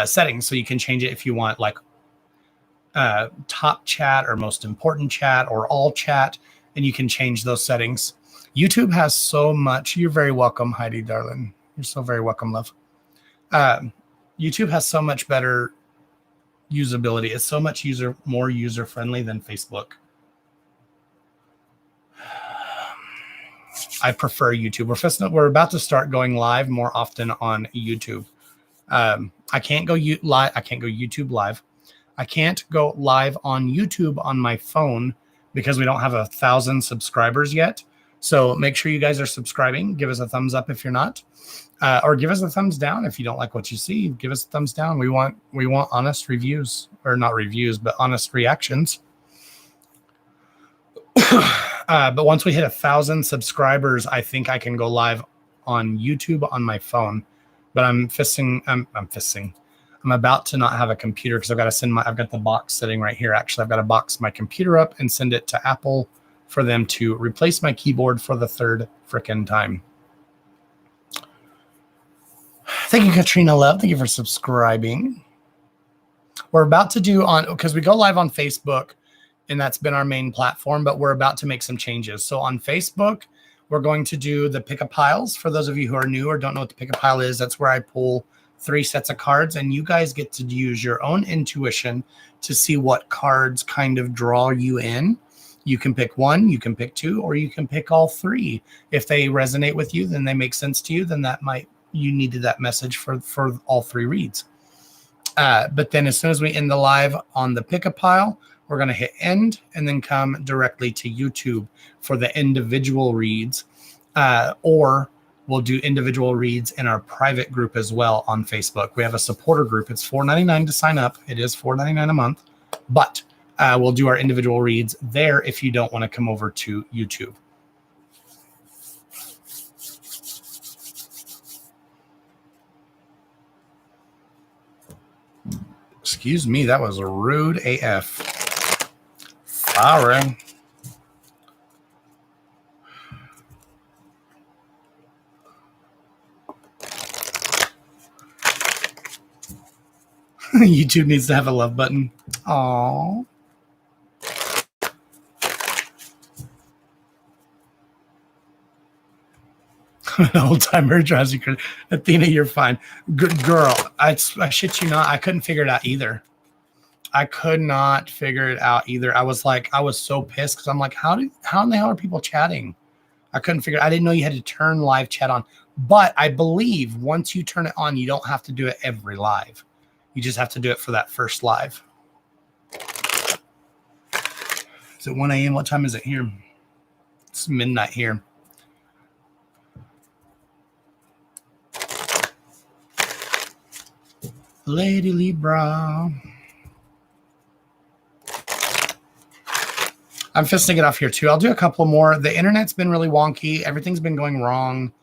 settings. So you can change it if you want like top chat or most important chat or all chat, and you can change those settings. YouTube has so much. You're very welcome, Heidi, darling. You're so very welcome, love. YouTube has so much better usability. It's so much more user friendly than Facebook. I prefer YouTube. We're about to start going live more often on YouTube. I can't go live. I can't go YouTube live. I can't go live on YouTube on my phone because we don't have 1,000 subscribers yet. So make sure you guys are subscribing. Give us a thumbs up if you're not, or give us a thumbs down if you don't like what you see. Give us a thumbs down. We want honest reviews, or not reviews, but honest reactions. But once we hit 1,000 subscribers, I think I can go live on YouTube on my phone. But I'm about to not have a computer because I've got the box sitting right here. Actually, I've got to box my computer up and send it to Apple for them to replace my keyboard for the 3rd frickin' time. Thank you, Katrina Love. Thank you for subscribing. We're about to do because we go live on Facebook, and that's been our main platform, but we're about to make some changes. So on Facebook, we're going to do the pick a piles. For those of you who are new or don't know what the pick a pile is, that's where I pull 3 sets of cards, and you guys get to use your own intuition to see what cards kind of draw you in. You can pick one, you can pick two, or you can pick all three. If they resonate with you, then they make sense to you, then you needed that message for all three reads. But then as soon as we end the live on the pick a pile, we're going to hit end and then come directly to YouTube for the individual reads, or we'll do individual reads in our private group as well on Facebook. We have a supporter group. It's $4.99 to sign up. It is $4.99 a month, but we'll do our individual reads there if you don't want to come over to YouTube. Excuse me, that was a rude AF. Sorry. YouTube needs to have a love button. Aww. Old timer drives you crazy. Athena, you're fine. Good girl. I shit you not. I couldn't figure it out either. I could not figure it out either. I was so pissed because I'm like, how in the hell are people chatting? I couldn't figure it. I didn't know you had to turn live chat on. But I believe once you turn it on, you don't have to do it every live. You just have to do it for that first live. Is it 1 a.m.? What time is it here? It's midnight here. Lady Libra. I'm fisting to get off here too. I'll do a couple more. The internet's been really wonky. Everything's been going wrong.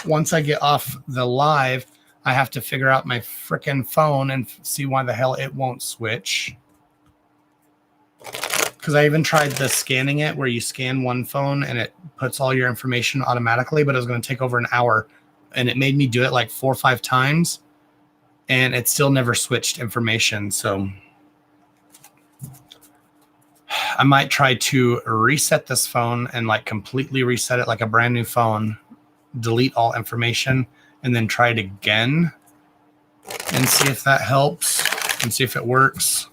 Once I get off the live, I have to figure out my freaking phone and see why the hell it won't switch. Because I even tried the scanning it where you scan one phone and it puts all your information automatically, but it was going to take over an hour. And it made me do it like 4 or 5 times. And it still never switched information. So I might try to reset this phone and like completely reset it like a brand new phone, delete all information, and then try it again and see if that helps and see if it works.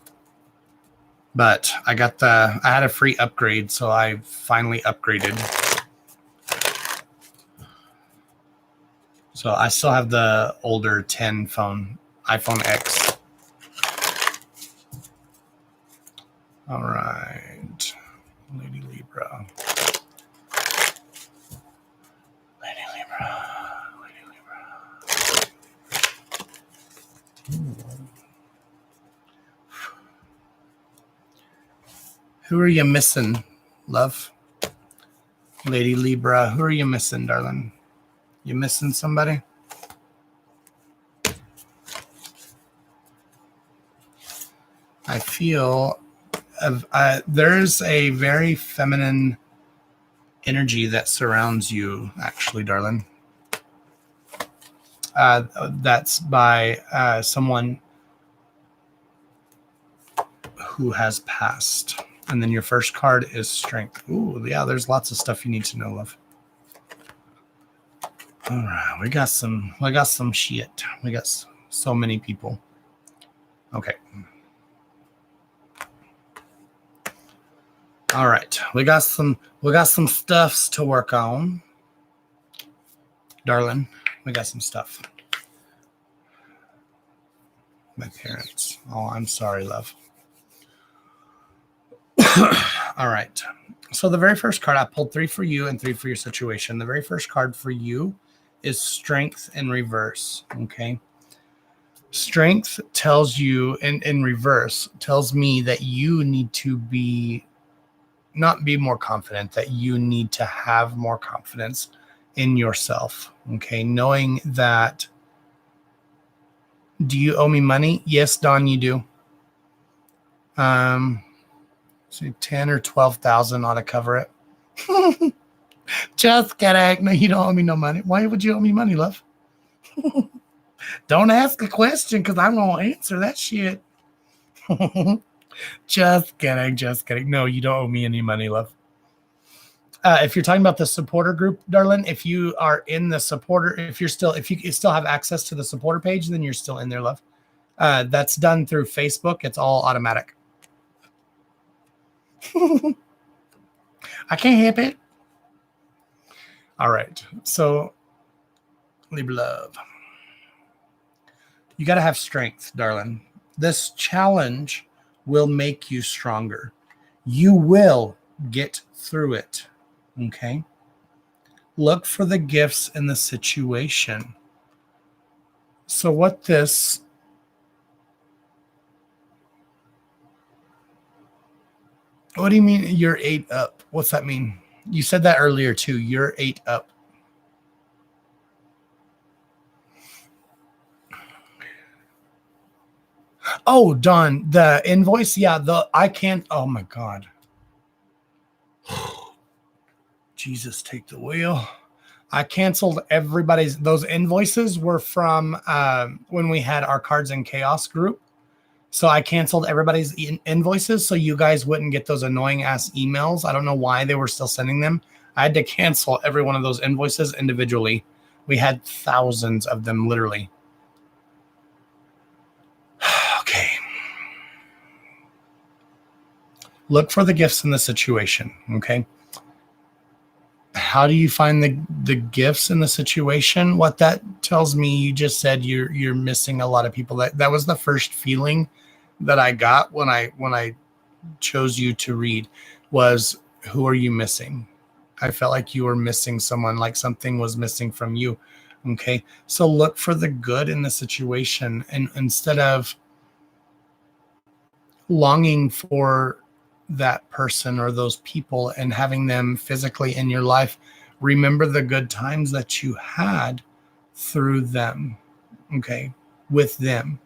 But I had a free upgrade, so I finally upgraded. So I still have the older 10 phone, iPhone X. All right, Lady Libra. Lady Libra. Lady Libra. Ooh. Who are you missing, love? Lady Libra, who are you missing, darling? You missing somebody? I feel there's a very feminine energy that surrounds you, actually, darling. That's by someone who has passed. And then your first card is strength. Ooh, yeah, there's lots of stuff you need to know, love. All right, we got some shit. We got so many people. Okay. All right, we got some stuffs to work on, darling. We got some stuff. My parents. Oh, I'm sorry, love. All right. So the very first card, I pulled 3 for you and 3 for your situation. The very first card for you is strength in reverse. Okay. Strength tells you in reverse, tells me that you need to not be more confident, that you need to have more confidence in yourself. Okay. Knowing that, do you owe me money? Yes, Don, you do. So 10 or 12,000 ought to cover it. Just kidding. No, you don't owe me no money. Why would you owe me money, love? Don't ask a question because I won't answer that shit. Just kidding. No, you don't owe me any money, love. If you're talking about the supporter group, darling, if you are in the supporter, if you still have access to the supporter page, then you're still in there, love. That's done through Facebook. It's all automatic. I can't help it. All right. So, Libra love. You got to have strength, darling. This challenge will make you stronger. You will get through it. Okay? Look for the gifts in the situation. So what do you mean you're 8 up? What's that mean? You said that earlier too. You're 8 up. Oh, Don, the invoice. Yeah, I can't. Oh my God. Jesus, take the wheel. I canceled everybody's. Those invoices were from when we had our Cards and Chaos group. So I canceled everybody's invoices so you guys wouldn't get those annoying ass emails. I don't know why they were still sending them. I had to cancel every one of those invoices individually. We had thousands of them, literally. Okay. Look for the gifts in the situation, okay? How do you find the gifts in the situation? What that tells me, you just said you're missing a lot of people. That was the first feeling that I got when I chose you to read was, who are you missing? I felt like you were missing someone, like something was missing from you. Okay. So look for the good in the situation, and instead of longing for that person or those people and having them physically in your life, remember the good times that you had through them. Okay. With them.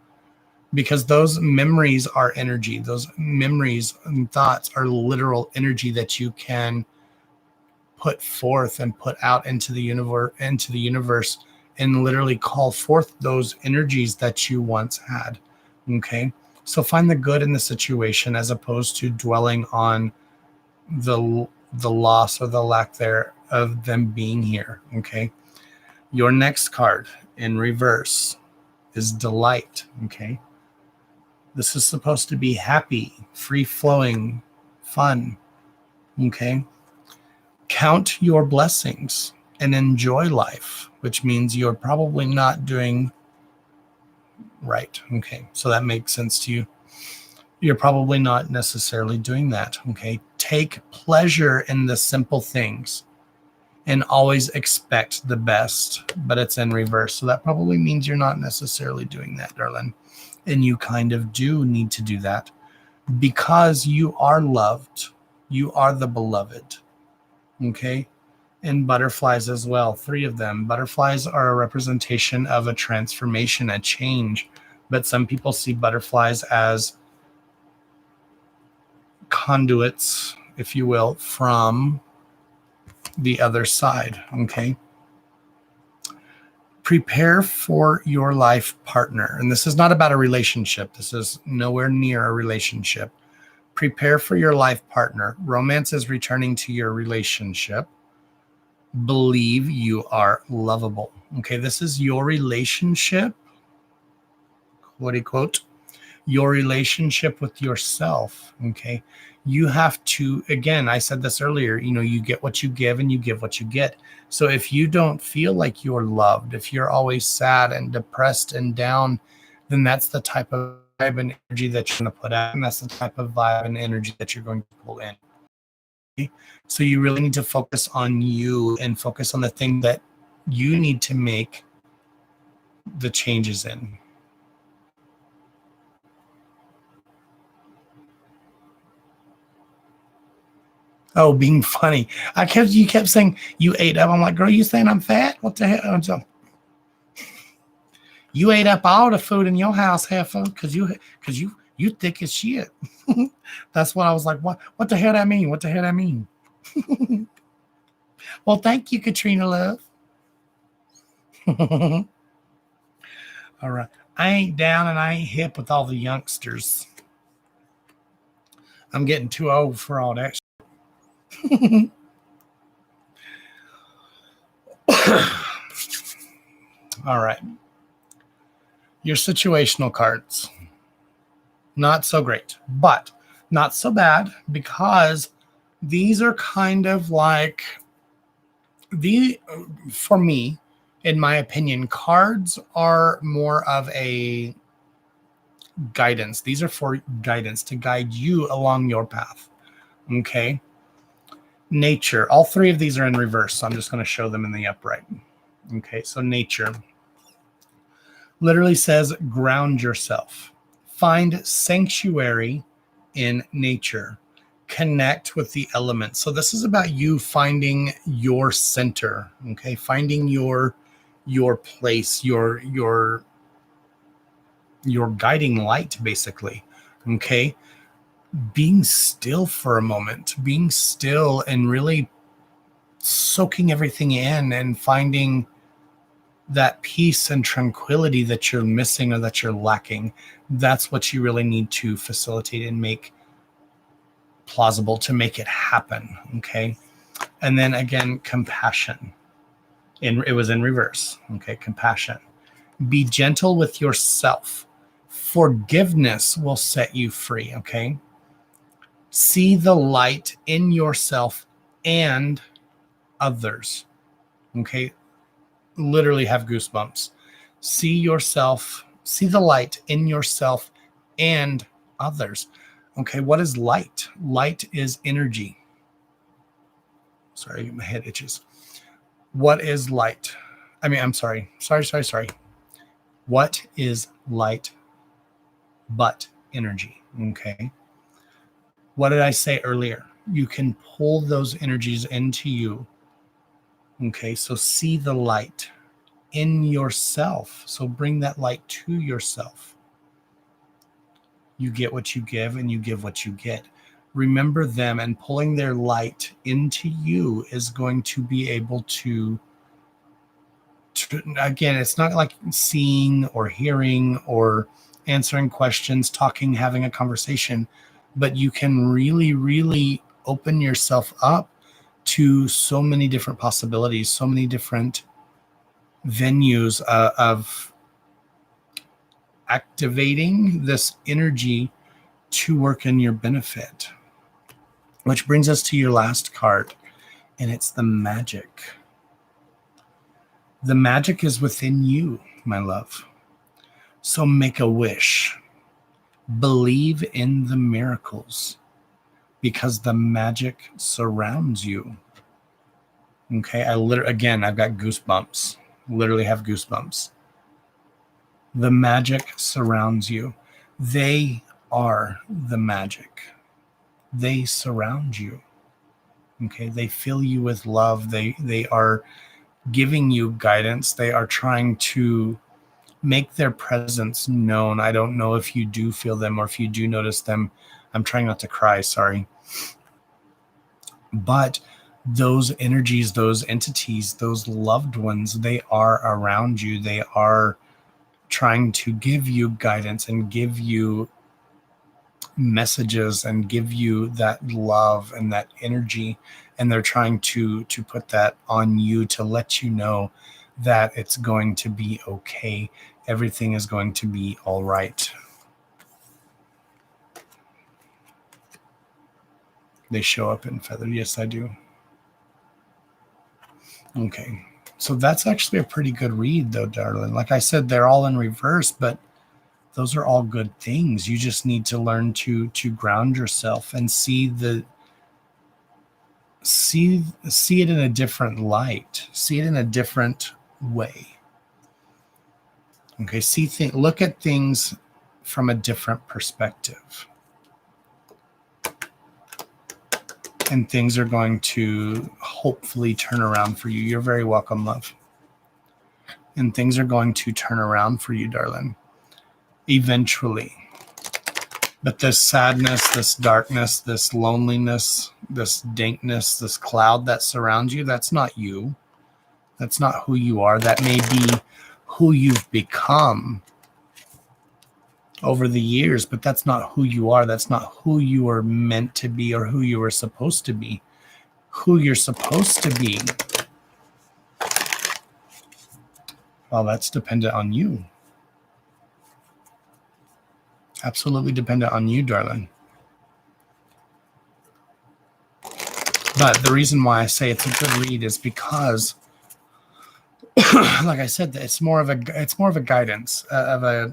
Because those memories are energy. Those memories and thoughts are literal energy that you can put forth and put out into the universe and literally call forth those energies that you once had. Okay. So find the good in the situation as opposed to dwelling on the loss or the lack there of them being here. Okay. Your next card in reverse is delight. Okay. This is supposed to be happy, free-flowing, fun. Okay? Count your blessings and enjoy life, which means you're probably not doing right. Okay? So that makes sense to you. You're probably not necessarily doing that. Okay? Take pleasure in the simple things and always expect the best, but it's in reverse. So that probably means you're not necessarily doing that, darling. And you kind of do need to do that because you are loved. You are the beloved. Okay. And butterflies as well. 3 of them. Butterflies are a representation of a transformation, a change. But some people see butterflies as conduits, if you will, from the other side. Okay. Prepare for your life partner. And this is not about a relationship. This is nowhere near a relationship. Prepare for your life partner. Romance is returning to your relationship. Believe you are lovable. Okay, this is your relationship, quote unquote, your relationship with yourself. Okay, you have to, again, I said this earlier, you get what you give and you give what you get. So if you don't feel like you're loved, if you're always sad and depressed and down, then that's the type of vibe and energy that you're going to put out. And that's the type of vibe and energy that you're going to pull in. Okay? So you really need to focus on you and focus on the thing that you need to make the changes in. Oh, being funny. You kept saying you ate up. I'm like, girl, you saying I'm fat? What the hell? So, you ate up all the food in your house, heifer, because you thick as shit. That's what I was like. What the hell that mean? What the hell that mean? Well, thank you, Katrina love. All right. I ain't down and I ain't hip with all the youngsters. I'm getting too old for all that. All right. Your situational cards. Not so great. But Not so bad, because these are kind of like for me, in my opinion, cards are more of a guidance. These are for guidance to guide you along your path. Okay. Nature. All three of these are in reverse, so I'm just going to show them in the upright. Okay. So nature literally says ground yourself. Find sanctuary in nature. Connect with the elements. So this is about you finding your center. Okay. Finding your place, your guiding light, basically. Okay. Being still for a moment, being still and really soaking everything in and finding that peace and tranquility that you're missing or that you're lacking. That's what you really need to facilitate and make plausible, to make it happen. Okay. And then again, compassion. It was in reverse. Okay. Compassion. Be gentle with yourself. Forgiveness will set you free. Okay. See the light in yourself and others. Okay. Literally have goosebumps. See yourself, see the light in yourself and others. Okay. What is light? Light is energy. Sorry, my head itches. What is light? I'm sorry. Sorry. What is light but energy? Okay. What did I say earlier? You can pull those energies into you. Okay. So see the light in yourself. So bring that light to yourself. You get what you give and you give what you get. Remember them, and pulling their light into you is going to be able to again, it's not like seeing or hearing or answering questions, talking, having a conversation, but you can really, really open yourself up to so many different possibilities, so many different venues of activating this energy to work in your benefit. Which brings us to your last card, and it's the magic. The magic is within you, my love. So make a wish. Believe in the miracles, because the magic surrounds you. Okay, again, I've got goosebumps. Literally have goosebumps. The magic surrounds you. They are the magic. They surround you. Okay, they fill you with love. They are giving you guidance. They are trying to make their presence known. I don't know if you do feel them or if you do notice them. I'm trying not to cry, sorry. But those energies, those entities, those loved ones, they are around you. They are trying to give you guidance and give you messages and give you that love and that energy, and they're trying to put that on you to let you know that it's going to be okay. Everything is going to be all right. They show up in feather. Yes, I do. Okay. So that's actually a pretty good read though, darling. Like I said, they're all in reverse, but those are all good things. You just need to learn to ground yourself and see it in a different light. See it in a different way. Okay, look at things from a different perspective. And things are going to hopefully turn around for you. You're very welcome, love. And things are going to turn around for you, darling. Eventually. But this sadness, this darkness, this loneliness, this dankness, this cloud that surrounds you, that's not you. That's not who you are. That may be who you've become over the years, but that's not who you are. That's not who you are meant to be or who you were supposed to be. Who you're supposed to be, well, that's dependent on you. Absolutely dependent on you, darling. But the reason why I say it's a good read is because, like I said, it's more of a guidance of a,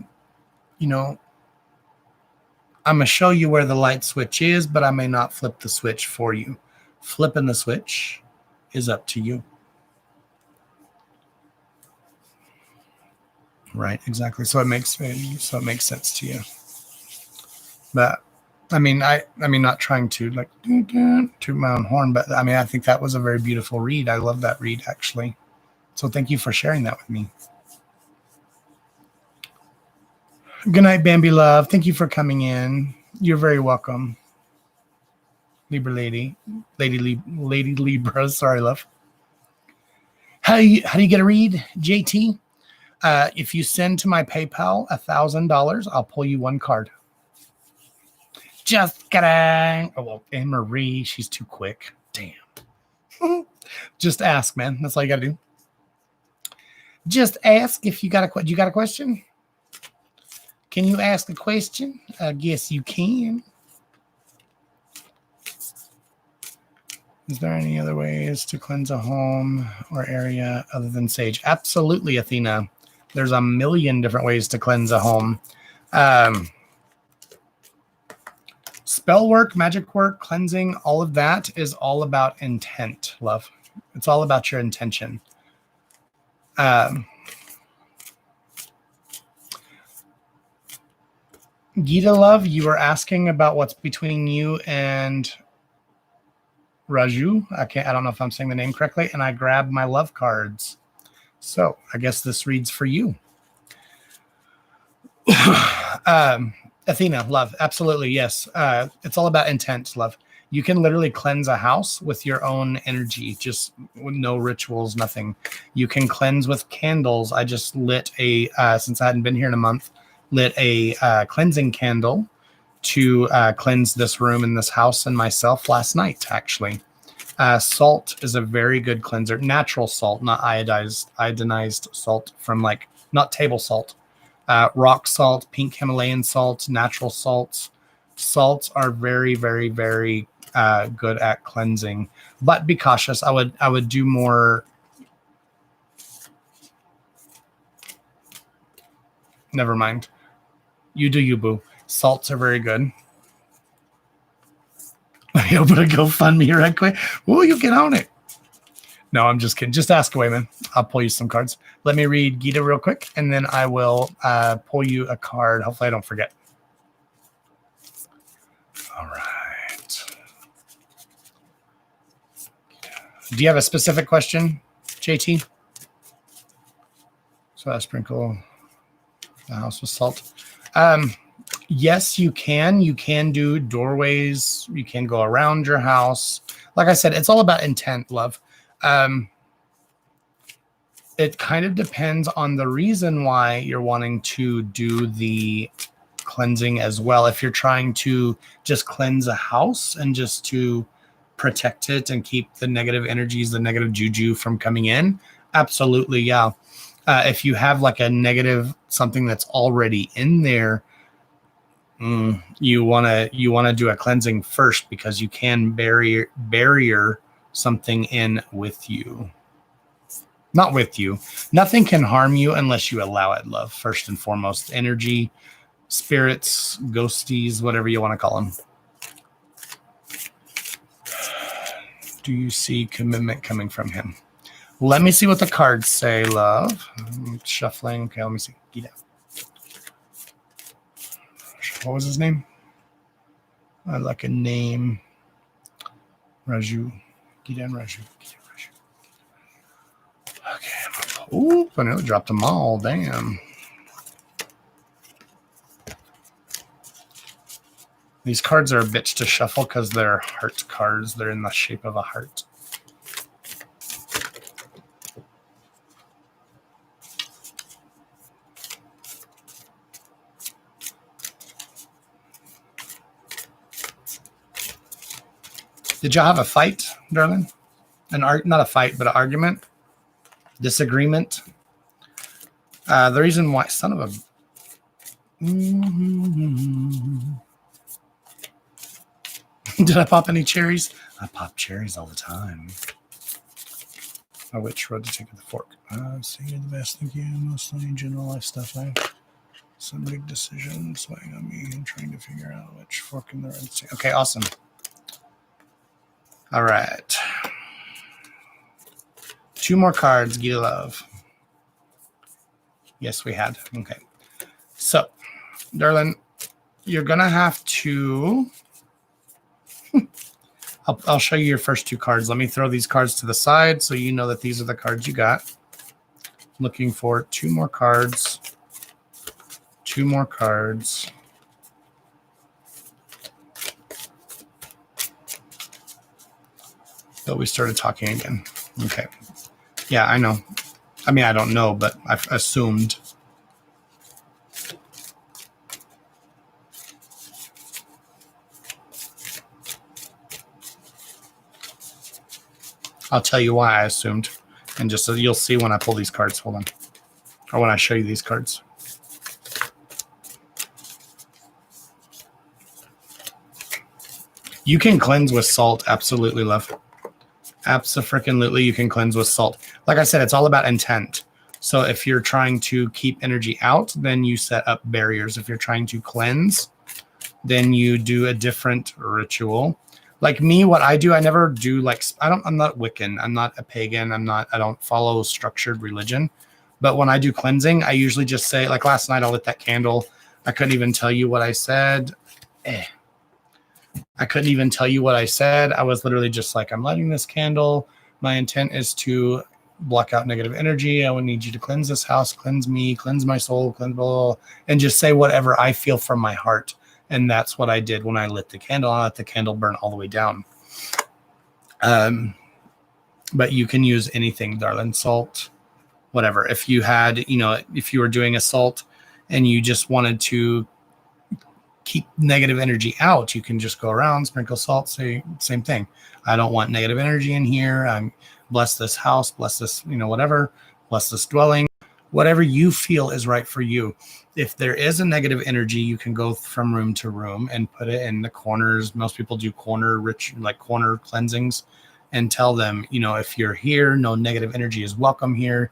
you know, I'm gonna show you where the light switch is, but I may not flip the switch for you. Flipping the switch is up to you. Right, exactly. So it makes sense to you. But I mean, not trying to like toot my own horn, but I mean, I think that was a very beautiful read. I love that read, actually. So thank you for sharing that with me. Good night, Bambi Love. Thank you for coming in. You're very welcome. Libra Lady Libra. Sorry, love. How do you get a read, JT? If you send to my PayPal $1,000, I'll pull you one card. Just kidding. Oh, well, Anne Marie, she's too quick. Damn. Just ask, man. That's all you got to do. Just ask if you got a question. Can you ask a question? I guess you can. Is there any other ways to cleanse a home or area other than sage? Absolutely, Athena. There's a million different ways to cleanse a home. Spell work, magic work, cleansing, all of that is all about intent, love. It's all about your intention. Gita, love, you were asking about what's between you and Raju. I don't know if I'm saying the name correctly, and I grabbed my love cards. So I guess this reads for you. Athena, love, absolutely, yes. It's all about intent, love. You can literally cleanse a house with your own energy, just with no rituals, nothing. You can cleanse with candles. I just lit since I hadn't been here in a month, lit a cleansing candle to cleanse this room and this house and myself last night, actually. Salt is a very good cleanser. Natural salt, not iodinized salt from not table salt. Rock salt, pink Himalayan salt, natural salts. Salts are very, very, very good at cleansing. But be cautious. I would do more. Never mind. You do you, boo. Salts are very good. I open a GoFundMe right quick. Oh, you get on it. No, I'm just kidding. Just ask away, man. I'll pull you some cards. Let me read Gita real quick, and then I will pull you a card. Hopefully I don't forget. All right. Do you have a specific question, JT? So I sprinkle the house with salt. Yes, you can. You can do doorways. You can go around your house. Like I said, it's all about intent, love. It kind of depends on the reason why you're wanting to do the cleansing as well. If you're trying to just cleanse a house and just to protect it and keep the negative energies, the negative juju from coming in, absolutely, yeah. If you have like a negative something that's already in there, you want to do a cleansing first, because you can barrier something in with you. Not with you. Nothing can harm you unless you allow it, love. First and foremost, energy, spirits, ghosties, whatever you want to call them. Do you see commitment coming from him? Let me see what the cards say, love. I'm shuffling. Okay, let me see. Gita. What was his name? I like a name. Raju. Gita and Raju. Okay. Ooh, I nearly dropped them all. Damn. These cards are a bitch to shuffle because they're heart cards. They're in the shape of a heart. Did y'all have a fight, darling? Not a fight, but an argument? Disagreement? The reason why, son of a... Did I pop any cherries? I pop cherries all the time. Oh, which road to take with the fork? So you're the best. Thank you. Mostly general life stuff. Some big decisions weighing on me and trying to figure out which fork in the road to take. Okay, awesome. All right. 2 more cards, Gita Love. Yes, we had. Okay. So, darling, you're going to have to... I'll show you your first 2 cards. Let me throw these cards to the side so you know that these are the cards you got. Looking for 2 more cards. 2 more cards. But we started talking again. Okay. Yeah, I know. I mean, I don't know, but I've assumed. I'll tell you why I assumed. And just so you'll see when I pull these cards. Hold on. Or when I show you these cards. You can cleanse with salt. Absolutely, love. Abso-freaking-lutely, you can cleanse with salt. Like I said, it's all about intent. So if you're trying to keep energy out, then you set up barriers. If you're trying to cleanse, then you do a different ritual. Like me, what I do, I never do like, I'm not Wiccan. I'm not a pagan. I don't follow structured religion. But when I do cleansing, I usually just say, like last night, I lit that candle. I couldn't even tell you what I said. I couldn't even tell you what I said. I was literally just like, I'm lighting this candle. My intent is to block out negative energy. I would need you to cleanse this house, cleanse me, cleanse my soul, cleanse blah, blah, blah, and just say whatever I feel from my heart. And that's what I did when I lit the candle. I let the candle burn all the way down. But you can use anything, darling. Salt, whatever. If you had, if you were doing a salt and you just wanted to keep negative energy out, you can just go around, sprinkle salt, say same thing. I don't want negative energy in here. I'm bless this house, bless this, whatever, bless this dwelling, whatever you feel is right for you. If there is a negative energy, you can go from room to room and put it in the corners. Most people do corner cleansings and tell them, if you're here, no negative energy is welcome here.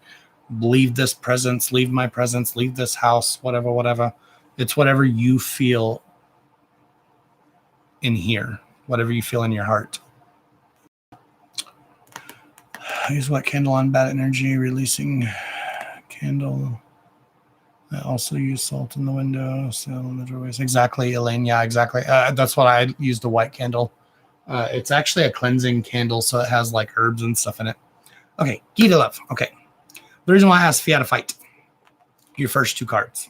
Leave this presence, leave my presence, leave this house, whatever. It's whatever you feel in here, whatever you feel in your heart. Use wet candle on bad energy, releasing candle. I also use salt in the window, so in the doorways. Exactly, Elaine. Yeah, exactly. That's what I used, a white candle. It's actually a cleansing candle, so it has like herbs and stuff in it. Okay, Gita Love. Okay. The reason why I asked Fiat to fight, your first 2 cards.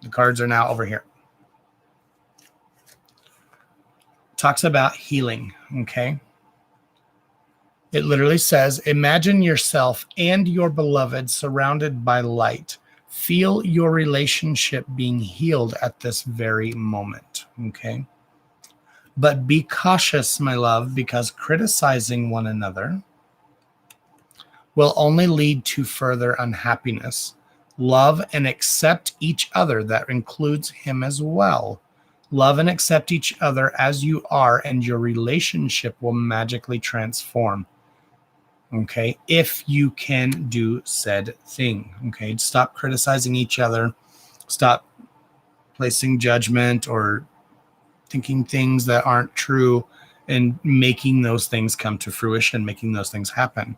The cards are now over here. Talks about healing, okay? It literally says, imagine yourself and your beloved surrounded by light. Feel your relationship being healed at this very moment, okay? But be cautious, my love, because criticizing one another will only lead to further unhappiness. Love and accept each other. That includes him as well. Love and accept each other as you are, and your relationship will magically transform. Okay, if you can do said thing. Okay, stop criticizing each other. Stop placing judgment or thinking things that aren't true and making those things come to fruition, making those things happen.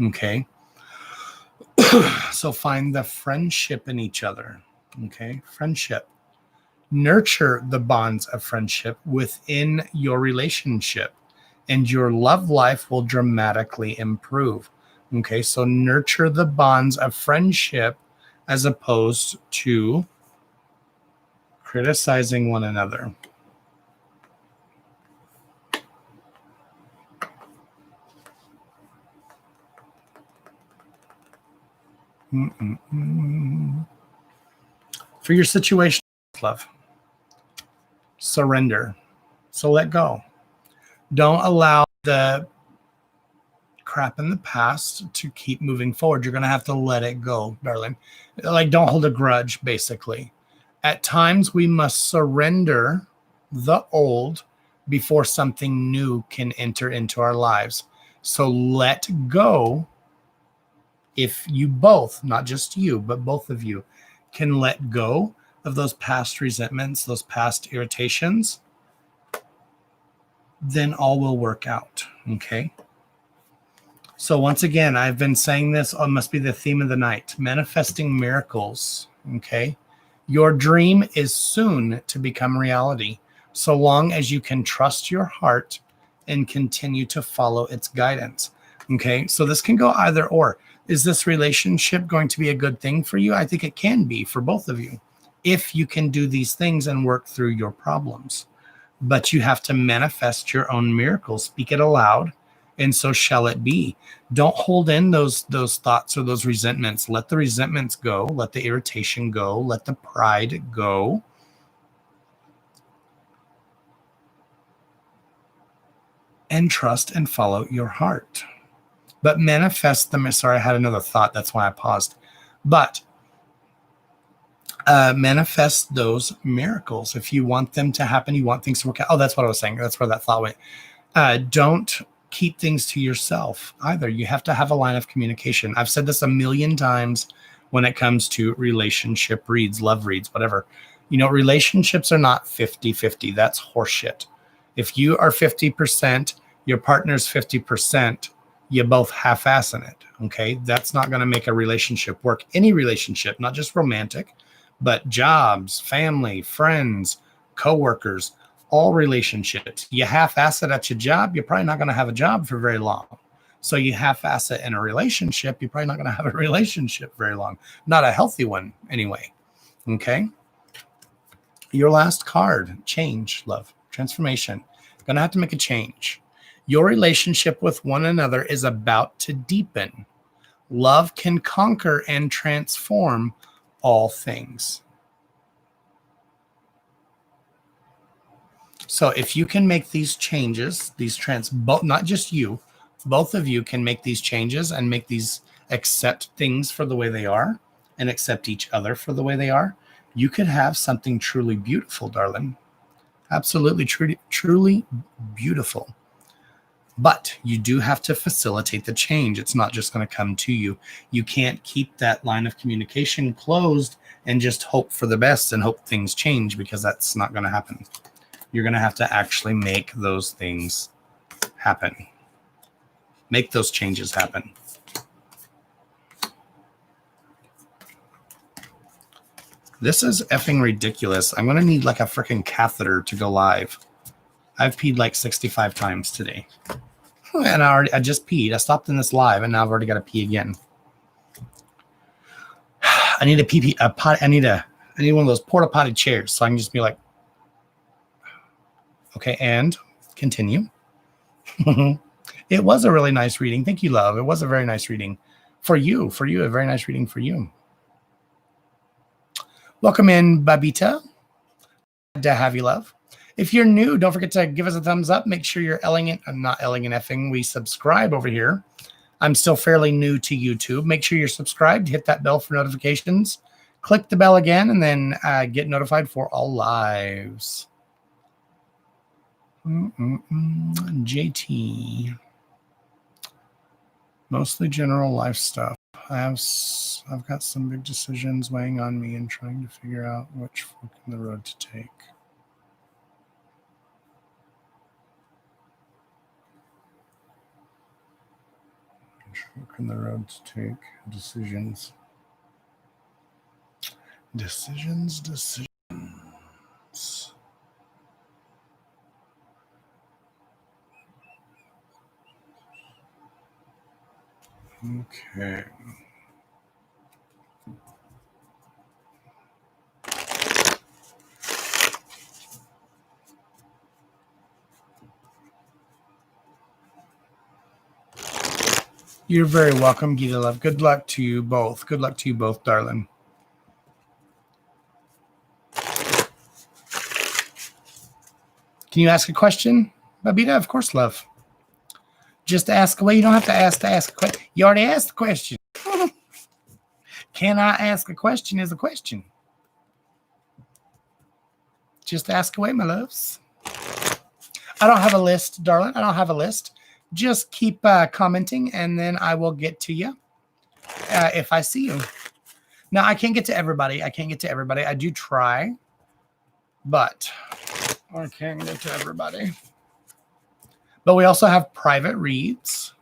Okay. So find the friendship in each other. Okay, friendship. Nurture the bonds of friendship within your relationship, and your love life will dramatically improve. Okay, so nurture the bonds of friendship as opposed to criticizing one another. For your situation, love, surrender. So let go. Don't allow the crap in the past to keep moving forward. You're going to have to let it go, darling. Like, don't hold a grudge, basically. At times, we must surrender the old before something new can enter into our lives. So let go. If you both, not just you, but both of you, can let go of those past resentments, those past irritations, then all will work out. Okay. So once again, I've been saying this, must be the theme of the night, manifesting miracles. Okay. Your dream is soon to become reality, so long as you can trust your heart and continue to follow its guidance. Okay. So this can go either or. Is this relationship going to be a good thing for you? I think it can be for both of you if you can do these things and work through your problems. But you have to manifest your own miracles. Speak it aloud, and so shall it be. Don't hold in those thoughts or those resentments. Let the resentments go. Let the irritation go. Let the pride go. And trust and follow your heart. But manifest them. Sorry, I had another thought. That's why I paused. But manifest those miracles. If you want them to happen, you want things to work out. Oh, that's what I was saying. That's where that thought went. Don't keep things to yourself either. You have to have a line of communication. I've said this a million times when it comes to relationship reads, love reads, whatever. You know, relationships are not 50-50. That's horseshit. If you are 50%, your partner's 50%, you both half-ass in it. Okay. That's not going to make a relationship work. Any relationship, not just romantic, but jobs, family, friends, coworkers, all relationships. You half-ass it at your job, you're probably not going to have a job for very long. So you half-ass it in a relationship, you're probably not going to have a relationship very long. Not a healthy one, anyway. Okay. Your last card, change, love, transformation. Going to have to make a change. Your relationship with one another is about to deepen. Love can conquer and transform all things. So if you can make these changes, not just you, both of you can make these changes and make these, accept things for the way they are and accept each other for the way they are, you could have something truly beautiful, darling. Absolutely, truly beautiful. But you do have to facilitate the change. It's not just going to come to you. You can't keep that line of communication closed and just hope for the best and hope things change, because that's not going to happen. You're going to have to actually make those things happen. Make those changes happen. This is effing ridiculous. I'm going to need like a freaking catheter to go live. I've peed like 65 times today. And I just peed. I stopped in this live, and now I've already got to pee again. I need a pot. I need one of those porta potty chairs, so I can just be like, okay, and continue. It was a really nice reading. Thank you, love. It was a very nice reading for you. A very nice reading for you. Welcome in, Babita. Glad to have you, love. If you're new, don't forget to give us a thumbs up. Make sure you're not effing. We subscribe over here. I'm still fairly new to YouTube. Make sure you're subscribed. Hit that bell for notifications. Click the bell again, and then get notified for all lives. JT. Mostly general life stuff. I've got some big decisions weighing on me and trying to figure out which fork in the road to take. Fork in the road to take. Decisions. Okay. You're very welcome, Gita love. Good luck to you both. Good luck to you both, darling. Can you ask a question, Babita? Of course, love. Just ask away. You don't have to ask a question. You already asked the question. Can I ask a question is a question. Just ask away, my loves. I don't have a list, darling. I don't have a list. Just keep commenting, and then I will get to you if I see you. Now, I can't get to everybody. I do try, but I can't get to everybody. But we also have private reads.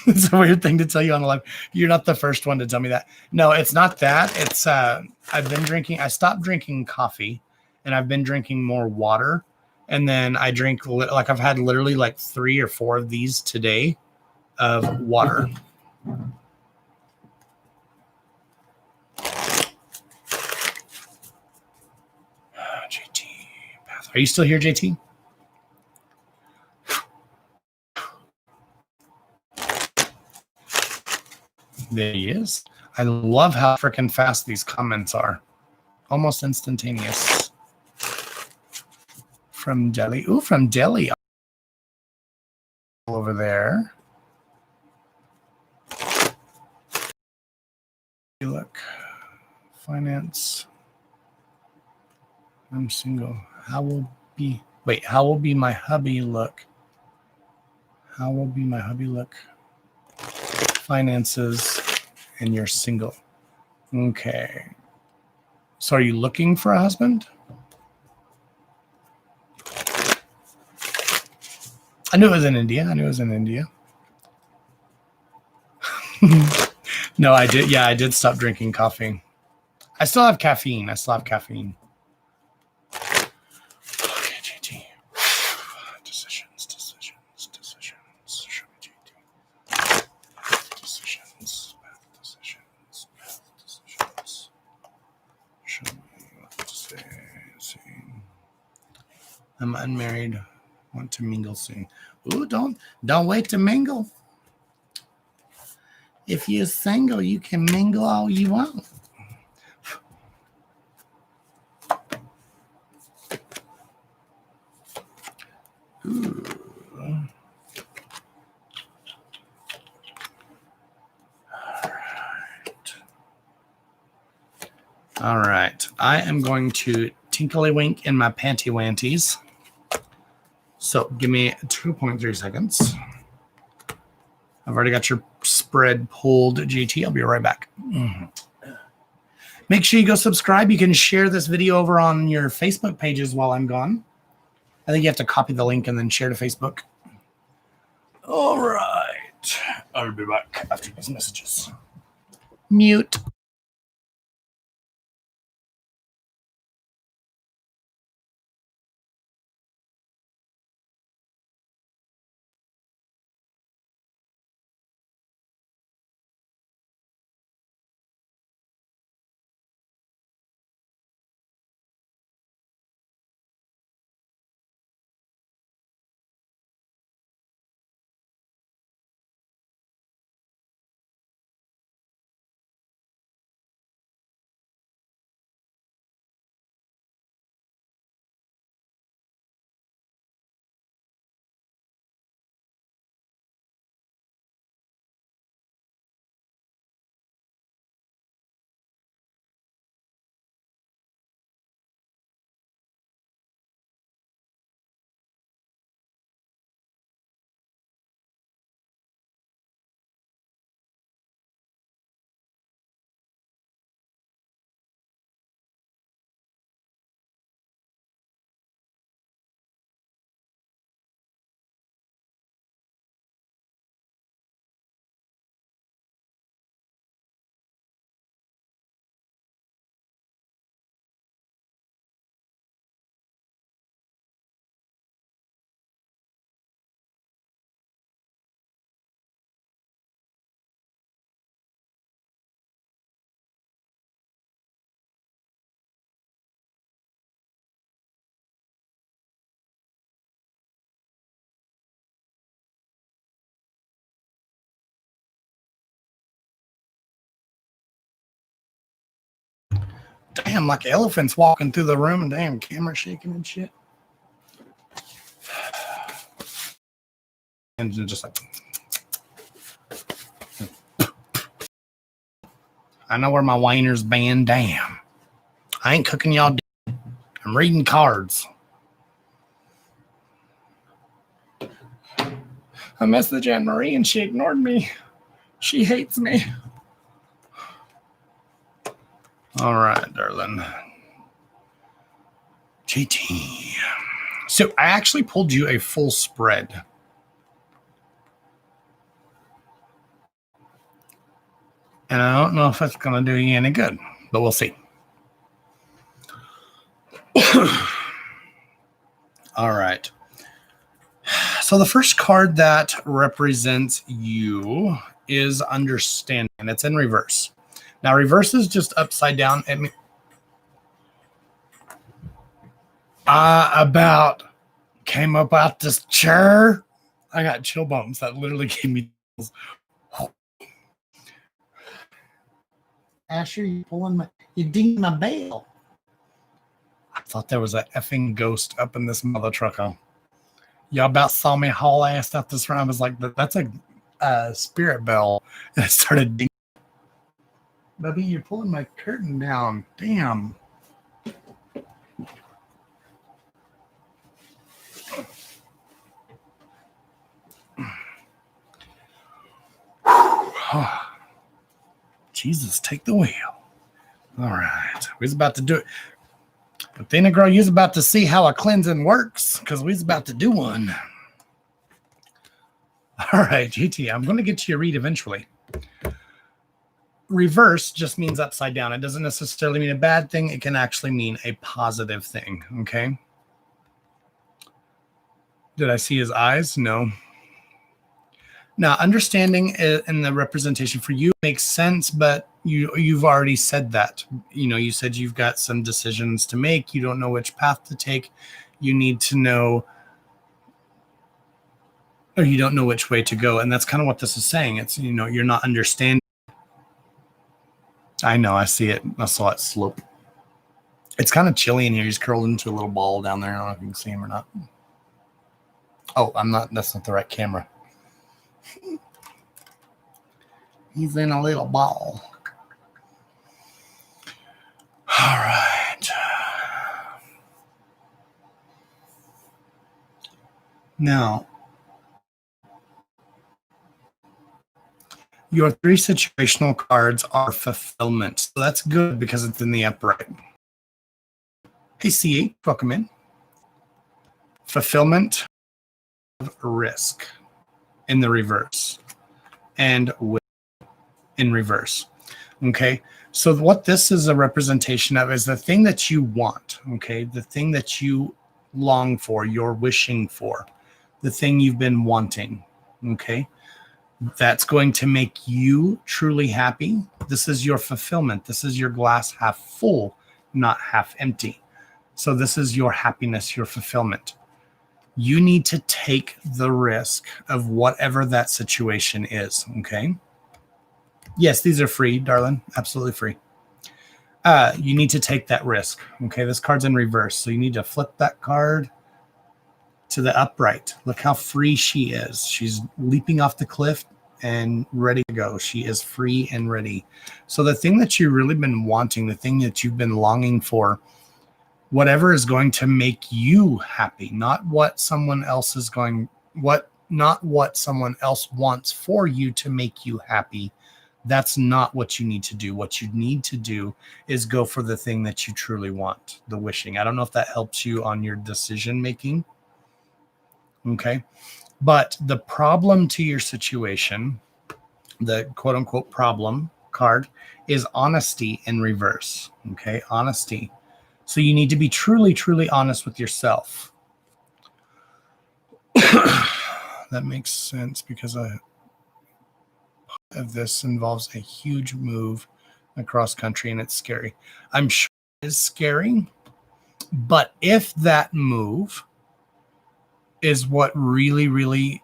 It's a weird thing to tell you on the live. You're not the first one to tell me that. No, it's not that. It's I stopped drinking coffee, and I've been drinking more water. And then I drink, like I've had literally like 3 or 4 of these today of water. JT, are you still here, JT? There he is. I love how freaking fast these comments are. Almost instantaneous. From Delhi. Ooh, from Delhi. Over there. Look. Finance. I'm single. How will be my hubby look? How will be my hubby look? Finances, and you're single. Okay. So are you looking for a husband? I knew it was in India. No, I did. Yeah, I did stop drinking coffee. I still have caffeine. Okay, JT. Decisions. Show me JT. Decisions. Show me what to say. I'm unmarried. Want to mingle soon. Ooh, don't wait to mingle. If you're single, you can mingle all you want. Ooh. All right. I am going to tinkly wink in my panty wanties. So give me 2.3 seconds. I've already got your spread pulled, GT. I'll be right back. Make sure you go subscribe. You can share this video over on your Facebook pages while I'm gone. I think you have to copy the link and then share to Facebook. All right. I'll be back after these messages. Mute. Damn, like elephants walking through the room and damn camera shaking and shit. And just like, I know where my winer's band. Damn. I ain't cooking y'all dinner. I'm reading cards. I messaged Anne Marie and she ignored me. She hates me. All right, darling. JT. So I actually pulled you a full spread. And I don't know if that's going to do you any good, but we'll see. All right. So the first card that represents you is understanding, and it's in reverse. Now, reverse is just upside down. Came up out this chair. I got chill bumps. That literally gave me chills. Asher, you dinged my bell. I thought there was an effing ghost up in this mother trucker. Y'all about saw me haul ass out this round. I was like, that's a spirit bell. And I started dinging. Baby, you're pulling my curtain down. Damn. Jesus, take the wheel. All right. We're about to do it. But then, girl, you're about to see how a cleansing works because we're about to do one. All right, GT, I'm going to get to your read eventually. Reverse just means upside down. It doesn't necessarily mean a bad thing. It can actually mean a positive thing, okay? Did I see his eyes? No. Now, understanding in the representation for you makes sense, but you've already said that. You know, you said you've got some decisions to make. You don't know which path to take. You need to know, or you don't know which way to go. And that's kind of what this is saying. It's, you know, you're not understanding. I know, I see it. I saw it slope. It's kind of chilly in here. He's curled into a little ball down there. I don't know if you can see him or not. Oh, that's not the right camera. He's in a little ball. All right. Now, your 3 situational cards are fulfillment. So that's good because it's in the upright. Hey, CA, welcome in. Fulfillment of risk in the reverse and in reverse. Okay. So what this is a representation of is the thing that you want. Okay. The thing that you long for, you're wishing for, the thing you've been wanting. Okay. That's going to make you truly happy. This is your fulfillment. This is your glass half full, not half empty. So this is your happiness, your fulfillment. You need to take the risk of whatever that situation is. Okay. Yes, these are free, darling. Absolutely free. You need to take that risk. Okay. This card's in reverse. So you need to flip that card to the upright. Look how free she is. She's leaping off the cliff and ready to go. She is free and ready. So the thing that you've really been wanting, the thing that you've been longing for, whatever is going to make you happy, not what someone else is not what someone else wants for you to make you happy. That's not what you need to do. What you need to do is go for the thing that you truly want, the wishing. I don't know if that helps you on your decision making. Okay. But the problem to your situation, the quote unquote problem card, is honesty in reverse. Okay. Honesty. So you need to be truly, truly honest with yourself. That makes sense because this involves a huge move across country and it's scary. I'm sure it is scary, but if that move is what really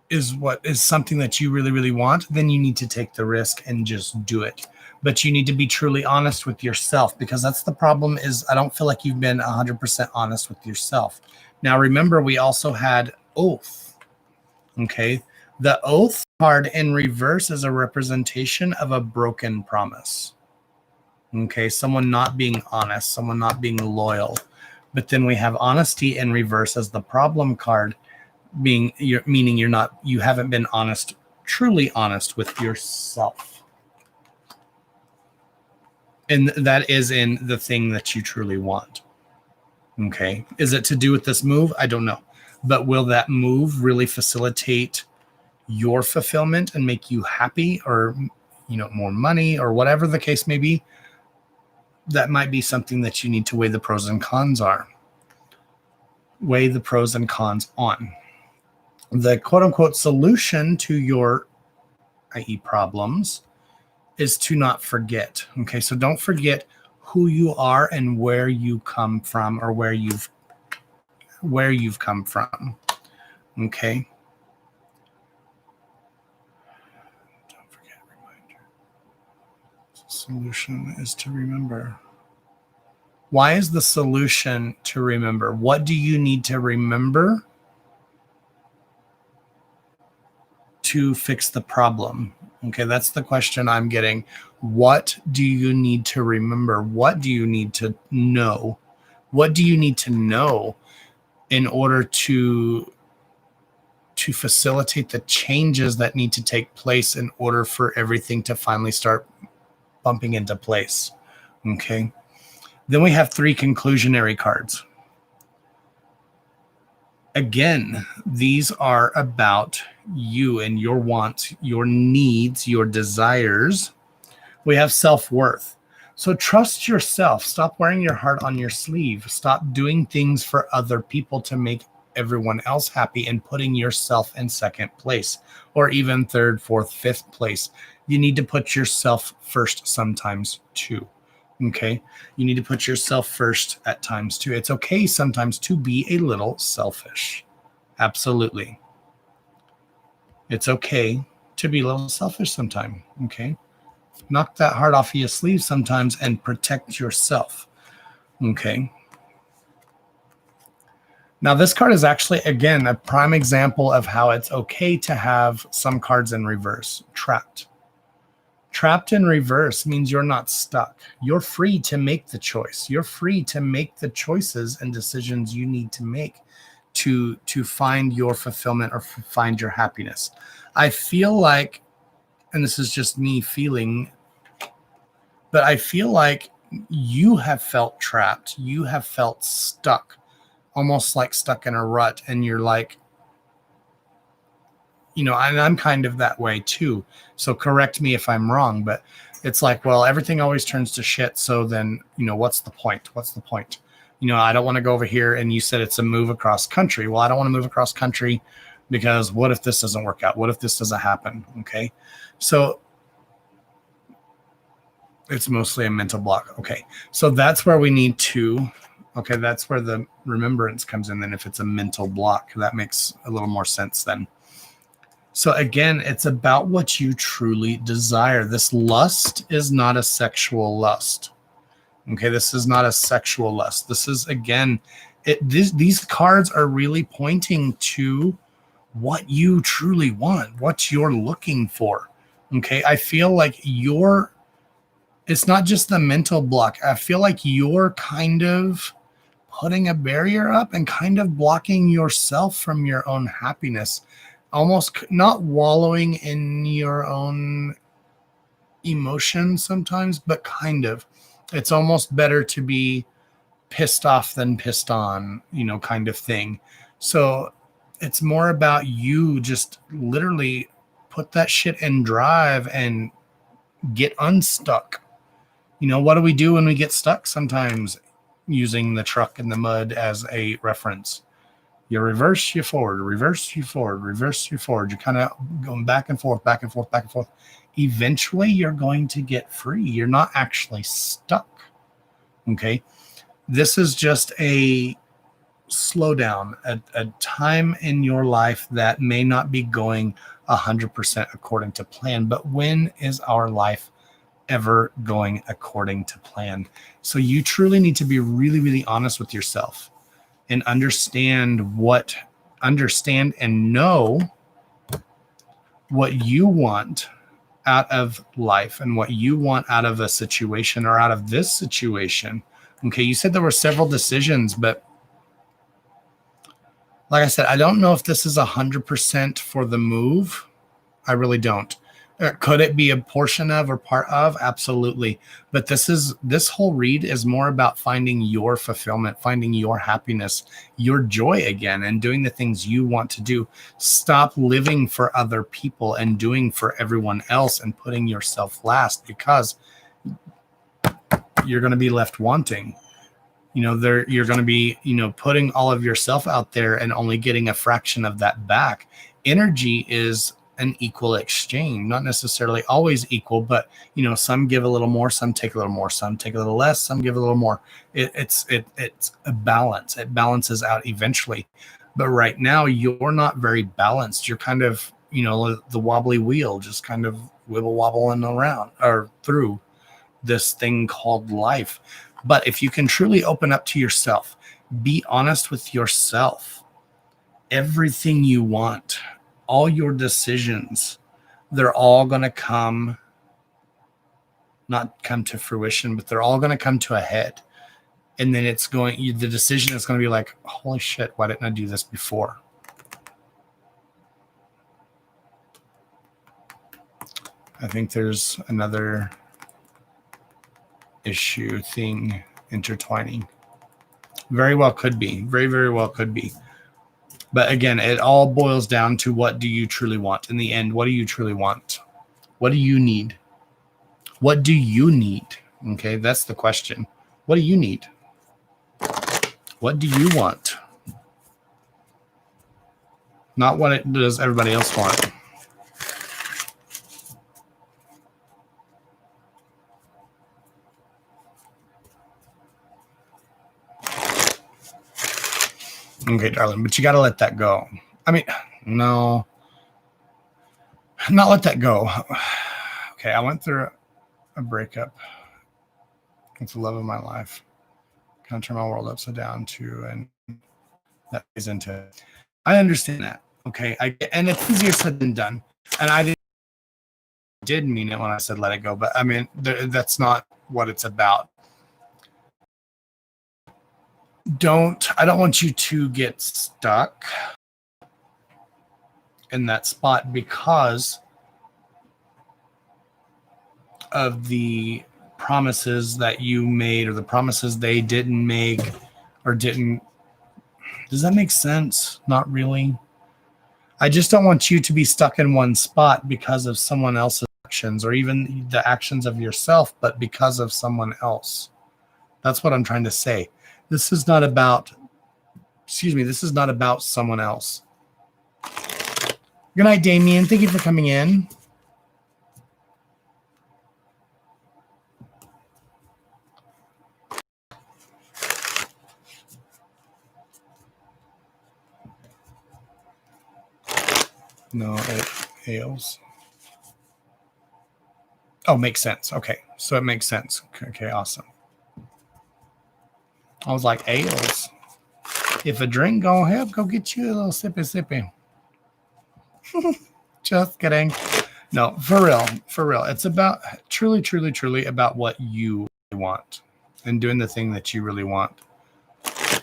is something that you really want, then you need to take the risk and just do it. But you need to be truly honest with yourself, because that's the problem. Is I don't feel like you've been 100% honest with yourself. Now, remember, we also had oath. Okay. The oath card in reverse is a representation of a broken promise. Okay, someone not being honest, someone not being loyal. But then we have honesty in reverse as the problem card, meaning you haven't been honest, truly honest with yourself. And that is in the thing that you truly want. Okay. Is it to do with this move? I don't know. But will that move really facilitate your fulfillment and make you happy, or, more money, or whatever the case may be? That might be something that you need to weigh the pros and cons are. Weigh the pros and cons on. The quote unquote solution to your, i.e. problems, is to not forget. Okay. So don't forget who you are and where you come from, or where you've come from. Okay. Don't forget, reminder. The solution is to remember. Why is the solution to remember? What do you need to remember to fix the problem? Okay, that's the question I'm getting. What do you need to remember? What do you need to know? What do you need to know in order to facilitate the changes that need to take place in order for everything to finally start bumping into place? Okay. Then we have 3 conclusionary cards. Again, these are about you and your wants, your needs, your desires. We have self-worth. So trust yourself. Stop wearing your heart on your sleeve. Stop doing things for other people to make everyone else happy and putting yourself in second place, or even third, fourth, fifth place. You need to put yourself first sometimes too. Okay. You need to put yourself first at times too. It's okay sometimes to be a little selfish. Absolutely. It's okay to be a little selfish sometime. Okay. Knock that heart off of your sleeve sometimes and protect yourself. Okay. Now, this card is actually, again, a prime example of how it's okay to have some cards in reverse. Trapped. Trapped in reverse means you're not stuck. You're free to make the choice. You're free to make the choices and decisions you need to make to find your fulfillment or find your happiness. I feel like, and this is just me feeling, but I feel like you have felt trapped. You have felt stuck, almost like stuck in a rut. And you're like, and I'm kind of that way too. So correct me if I'm wrong, but it's like, well, everything always turns to shit. So then, what's the point? What's the point? I don't want to go over here. And you said it's a move across country. Well, I don't want to move across country because what if this doesn't work out? What if this doesn't happen? Okay. So it's mostly a mental block. Okay. So that's where we need to, that's where the remembrance comes in. Then if it's a mental block, that makes a little more sense then. So again, it's about what you truly desire. This lust is not a sexual lust. Okay, this is not a sexual lust. This is, again, these cards are really pointing to what you truly want, what you're looking for. Okay, I feel like it's not just the mental block. I feel like you're kind of putting a barrier up and kind of blocking yourself from your own happiness. Almost not wallowing in your own emotions sometimes, but kind of. It's almost better to be pissed off than pissed on, kind of thing. So it's more about you just literally put that shit in drive and get unstuck. What do we do when we get stuck sometimes? Using the truck in the mud as a reference. You reverse, you forward, reverse, you forward, reverse, you forward. You're kind of going back and forth, back and forth, back and forth. Eventually, you're going to get free. You're not actually stuck. Okay. This is just a slowdown, a time in your life that may not be going 100% according to plan. But when is our life ever going according to plan? So you truly need to be really, really honest with yourself. And understand and know what you want out of life and what you want out of a situation or out of this situation. Okay, you said there were several decisions, but like I said, I don't know if this is 100% for the move. I really don't. Could it be a portion of or part of? Absolutely. But this whole read is more about finding your fulfillment, finding your happiness, your joy again, and doing the things you want to do. Stop living for other people and doing for everyone else and putting yourself last, because you're going to be left wanting. You're going to be, putting all of yourself out there and only getting a fraction of that back. Energy is an equal exchange, not necessarily always equal, but some give a little more, some take a little more, some take a little less, some give a little more. It's a balance. It balances out eventually. But right now you're not very balanced. You're kind of, the wobbly wheel, just kind of wibble wobbling around or through this thing called life. But if you can truly open up to yourself, be honest with yourself, everything you want, all your decisions, they're all going to not come to fruition, but they're all going to come to a head. And then the decision is going to be like, holy shit, why didn't I do this before? I think there's another issue thing intertwining. Very well could be. Very, very well could be. But again, it all boils down to, what do you truly want? In the end, what do you truly want? What do you need? What do you need? Okay, that's the question. What do you need? What do you want? Not what does everybody else want. Okay, darling, but you got to let that go. I mean, no, not let that go. Okay, I went through a breakup. It's the love of my life. Kind of turn my world upside down too, and that plays into it. I understand that. Okay, and it's easier said than done. And I did mean it when I said let it go, but I mean that's not what it's about. I don't want you to get stuck in that spot because of the promises that you made or the promises they didn't make or didn't. Does that make sense? Not really. I just don't want you to be stuck in one spot because of someone else's actions or even the actions of yourself, but because of someone else. That's what I'm trying to say. This is not about someone else. Good night, Damien. Thank you for coming in. No, it ails. Oh, makes sense. Okay, so it makes sense. Okay, awesome. I was like, ales. If a drink gonna help, go get you a little sippy. Just kidding. No, for real. It's about truly about what you want and doing the thing that you really want.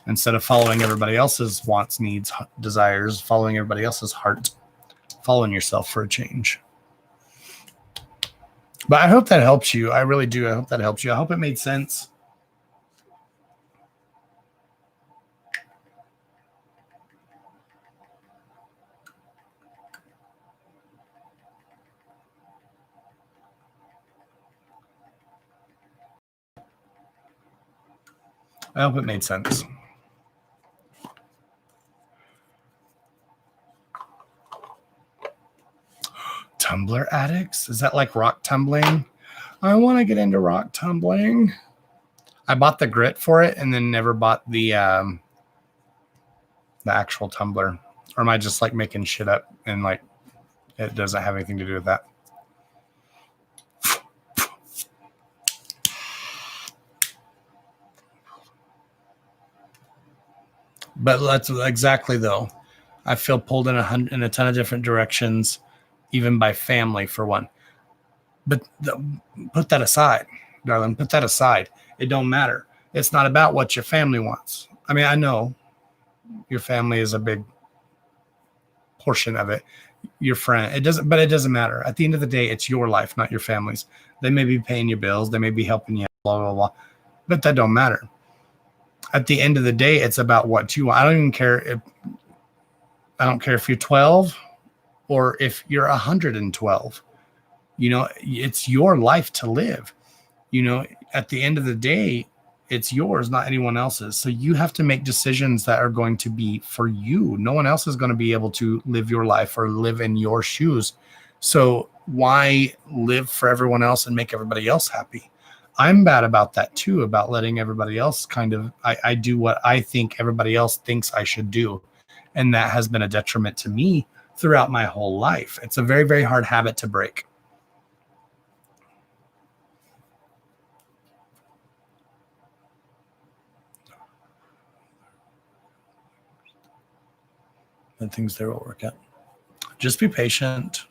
Instead of following everybody else's wants, needs, desires, following everybody else's heart, following yourself for a change. But I hope that helps you. I really do. I hope that helps you. I hope it made sense. I hope it made sense. Tumbler addicts? Is that like rock tumbling? I want to get into rock tumbling. I bought the grit for it and then never bought the actual tumbler. Or am I just like making shit up and like it doesn't have anything to do with that? But that's exactly though. I feel pulled in a ton of different directions, even by family for one. But put that aside, darling. Put that aside. It don't matter. It's not about what your family wants. I mean, I know your family is a big portion of it. Your friend, but it doesn't matter. At the end of the day, it's your life, not your family's. They may be paying your bills. They may be helping you, blah, blah, blah. But that don't matter. At the end of the day, it's about what you want. I don't care if you're 12 or if you're 112. It's your life to live. At the end of the day, it's yours, not anyone else's. So you have to make decisions that are going to be for you. No one else is going to be able to live your life or live in your shoes. So why live for everyone else and make everybody else happy? I'm bad about that too, about letting everybody else I do what I think everybody else thinks I should do. And that has been a detriment to me throughout my whole life. It's a very, very hard habit to break. And things there will work out. Just be patient.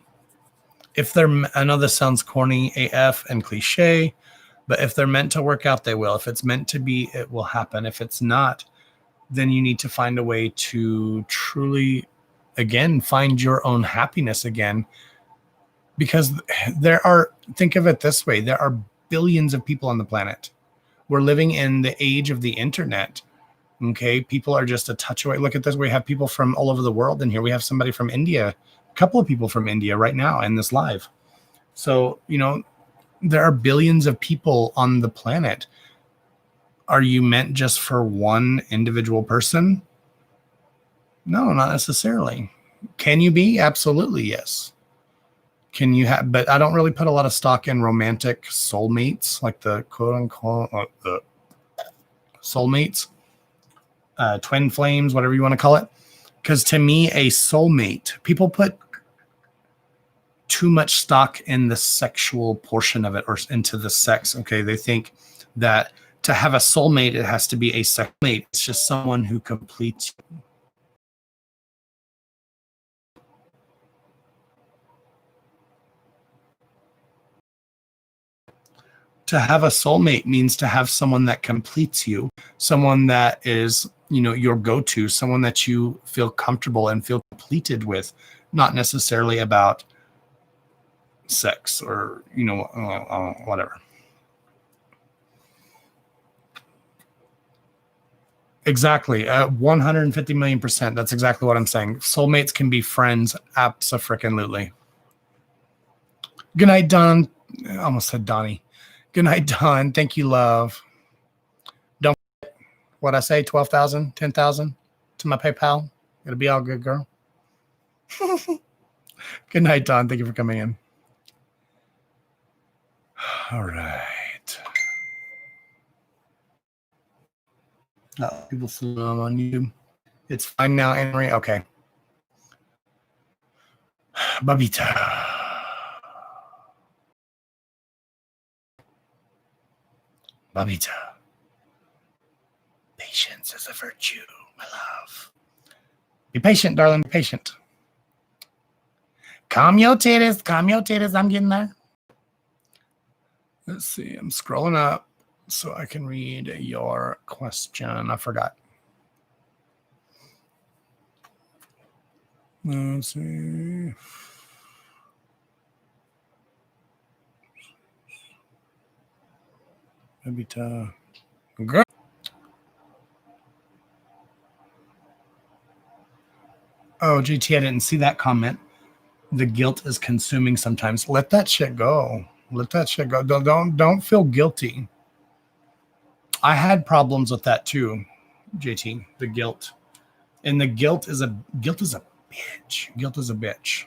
I know this sounds corny AF and cliche, but if they're meant to work out, they will. If it's meant to be, it will happen. If it's not, then you need to find a way to truly, again, find your own happiness again. Because think of it this way, there are billions of people on the planet. We're living in the age of the internet. Okay, people are just a touch away. Look at this. We have people from all over the world in here. We have somebody from India, a couple of people from India right now in this live. So, there are billions of people on the planet. Are you meant just for one individual person? No, not necessarily. Can you be? Absolutely, yes. Can you have? But I don't really put a lot of stock in romantic soulmates, like the quote unquote the soulmates. Twin flames, whatever you want to call it. Because to me, a soulmate, people put too much stock in the sexual portion of it or into the sex. Okay. They think that to have a soulmate, it has to be a sex mate. It's just someone who completes you. To have a soulmate means to have someone that completes you, someone that is, your go-to, someone that you feel comfortable and feel completed with, not necessarily about sex or, whatever. Exactly. 150 million%. That's exactly what I'm saying. Soulmates can be friends. Abso-freaking-lutely. Good night, Don. I almost said Donnie. Good night, Don. Thank you, love. Don't forget what I say, 12,000, 10,000 to my PayPal. It'll be all good, girl. Good night, Don. Thank you for coming in. All right. People see them on YouTube. It's fine now, Anne-Marie. Okay. Babita. Babita. Patience is a virtue, my love. Be patient, darling. Be patient. Calm your titties. Calm your titties. I'm getting there. Let's see. I'm scrolling up so I can read your question. I forgot. Let's see. Babita. Girl. Oh, GT, I didn't see that comment. The guilt is consuming sometimes. Let that shit go. Let that shit go. Don't feel guilty. I had problems with that too, JT. The guilt. And the guilt is a bitch. Guilt is a bitch.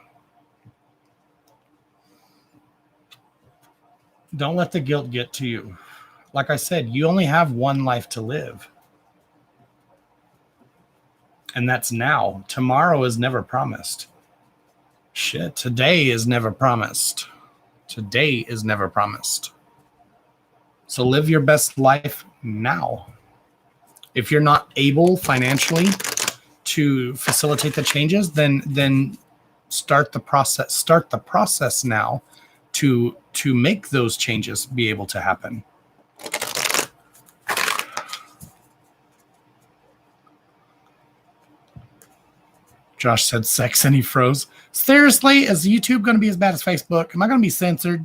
Don't let the guilt get to you. Like I said, you only have one life to live. And that's now. Tomorrow is never promised. Shit, today is never promised. Today is never promised. So live your best life now. If you're not able financially to facilitate the changes, then start the process. Start the process now to make those changes be able to happen. Josh said sex and he froze. Seriously, is YouTube going to be as bad as Facebook? Am I going to be censored?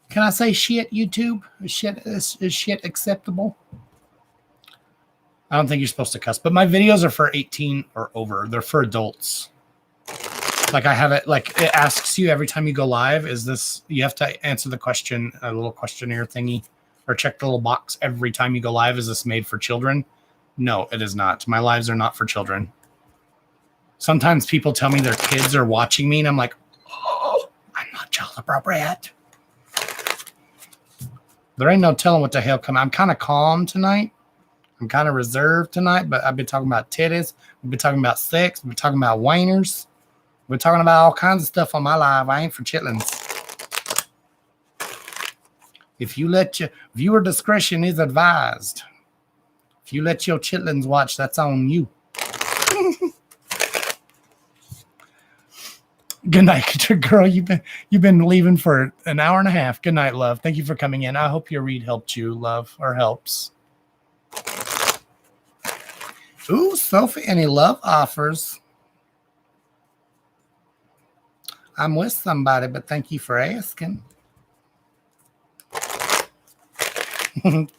Can I say shit, YouTube? Is shit acceptable? I don't think you're supposed to cuss, but my videos are for 18 or over. They're for adults. Like I have it, like it asks you every time you go live, is this, you have to answer the question, a little questionnaire thingy, or check the little box every time you go live. Is this made for children? No, it is not. My lives are not for children. Sometimes people tell me their kids are watching me and I'm like, oh, I'm not child appropriate. There ain't no telling what the hell come. I'm kind of calm tonight. I'm kind of reserved tonight, but I've been talking about titties. We've been talking about sex. We've been talking about wieners. We're talking about all kinds of stuff on my live. I ain't for chitlins. If you let your viewer discretion is advised. If you let your chitlins watch, that's on you. Good night, girl. You've been leaving for an hour and a half. Good night, love. Thank you for coming in. I hope your read helped you, love, or helps. Ooh, Sophie, any love offers? I'm with somebody, but thank you for asking.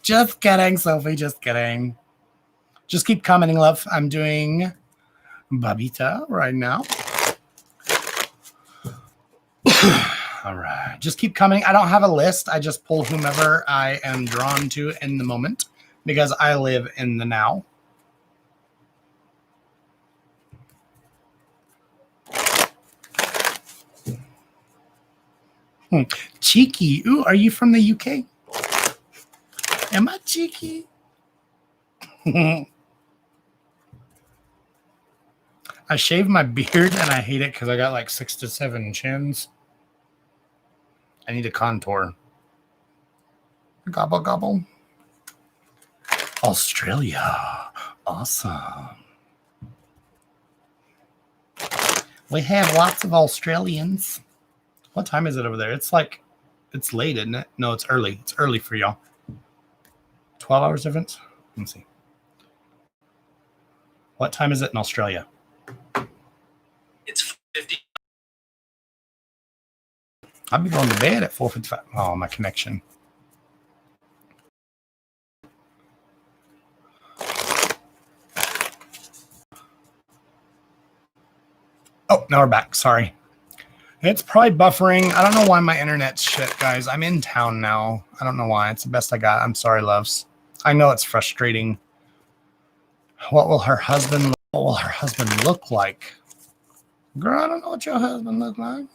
Just kidding, Sophie. Just kidding. Just keep commenting, love. I'm doing Babita right now. All right. Just keep commenting. I don't have a list. I just pull whomever I am drawn to in the moment because I live in the now. Cheeky. Ooh, are you from the UK? Am I cheeky? I shave my beard and I hate it because I got like 6 to 7 chins. I need a contour. Gobble, gobble. Australia. Awesome. We have lots of Australians. What time is it over there? It's like, it's late, isn't it? No, it's early. It's early for y'all. 12 hours difference? Let me see. What time is it in Australia? It's 50. I'll be going to bed at 4:55. Oh, my connection. Oh, now we're back. Sorry. It's probably buffering. I don't know why my internet's shit, guys. I'm in town now. I don't know why. It's the best I got. I'm sorry, loves. I know it's frustrating. What will her husband look like? Girl, I don't know what your husband look like.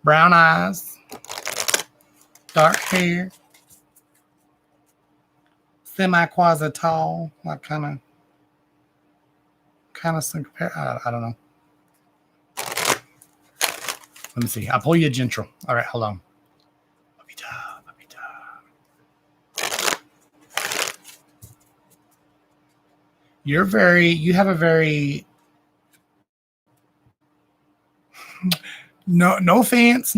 Brown eyes, dark hair, semi-quasi tall, like kind of compare. I don't know. Let me see. I'll pull you a gentle. All right, hold on. You have a very no offense.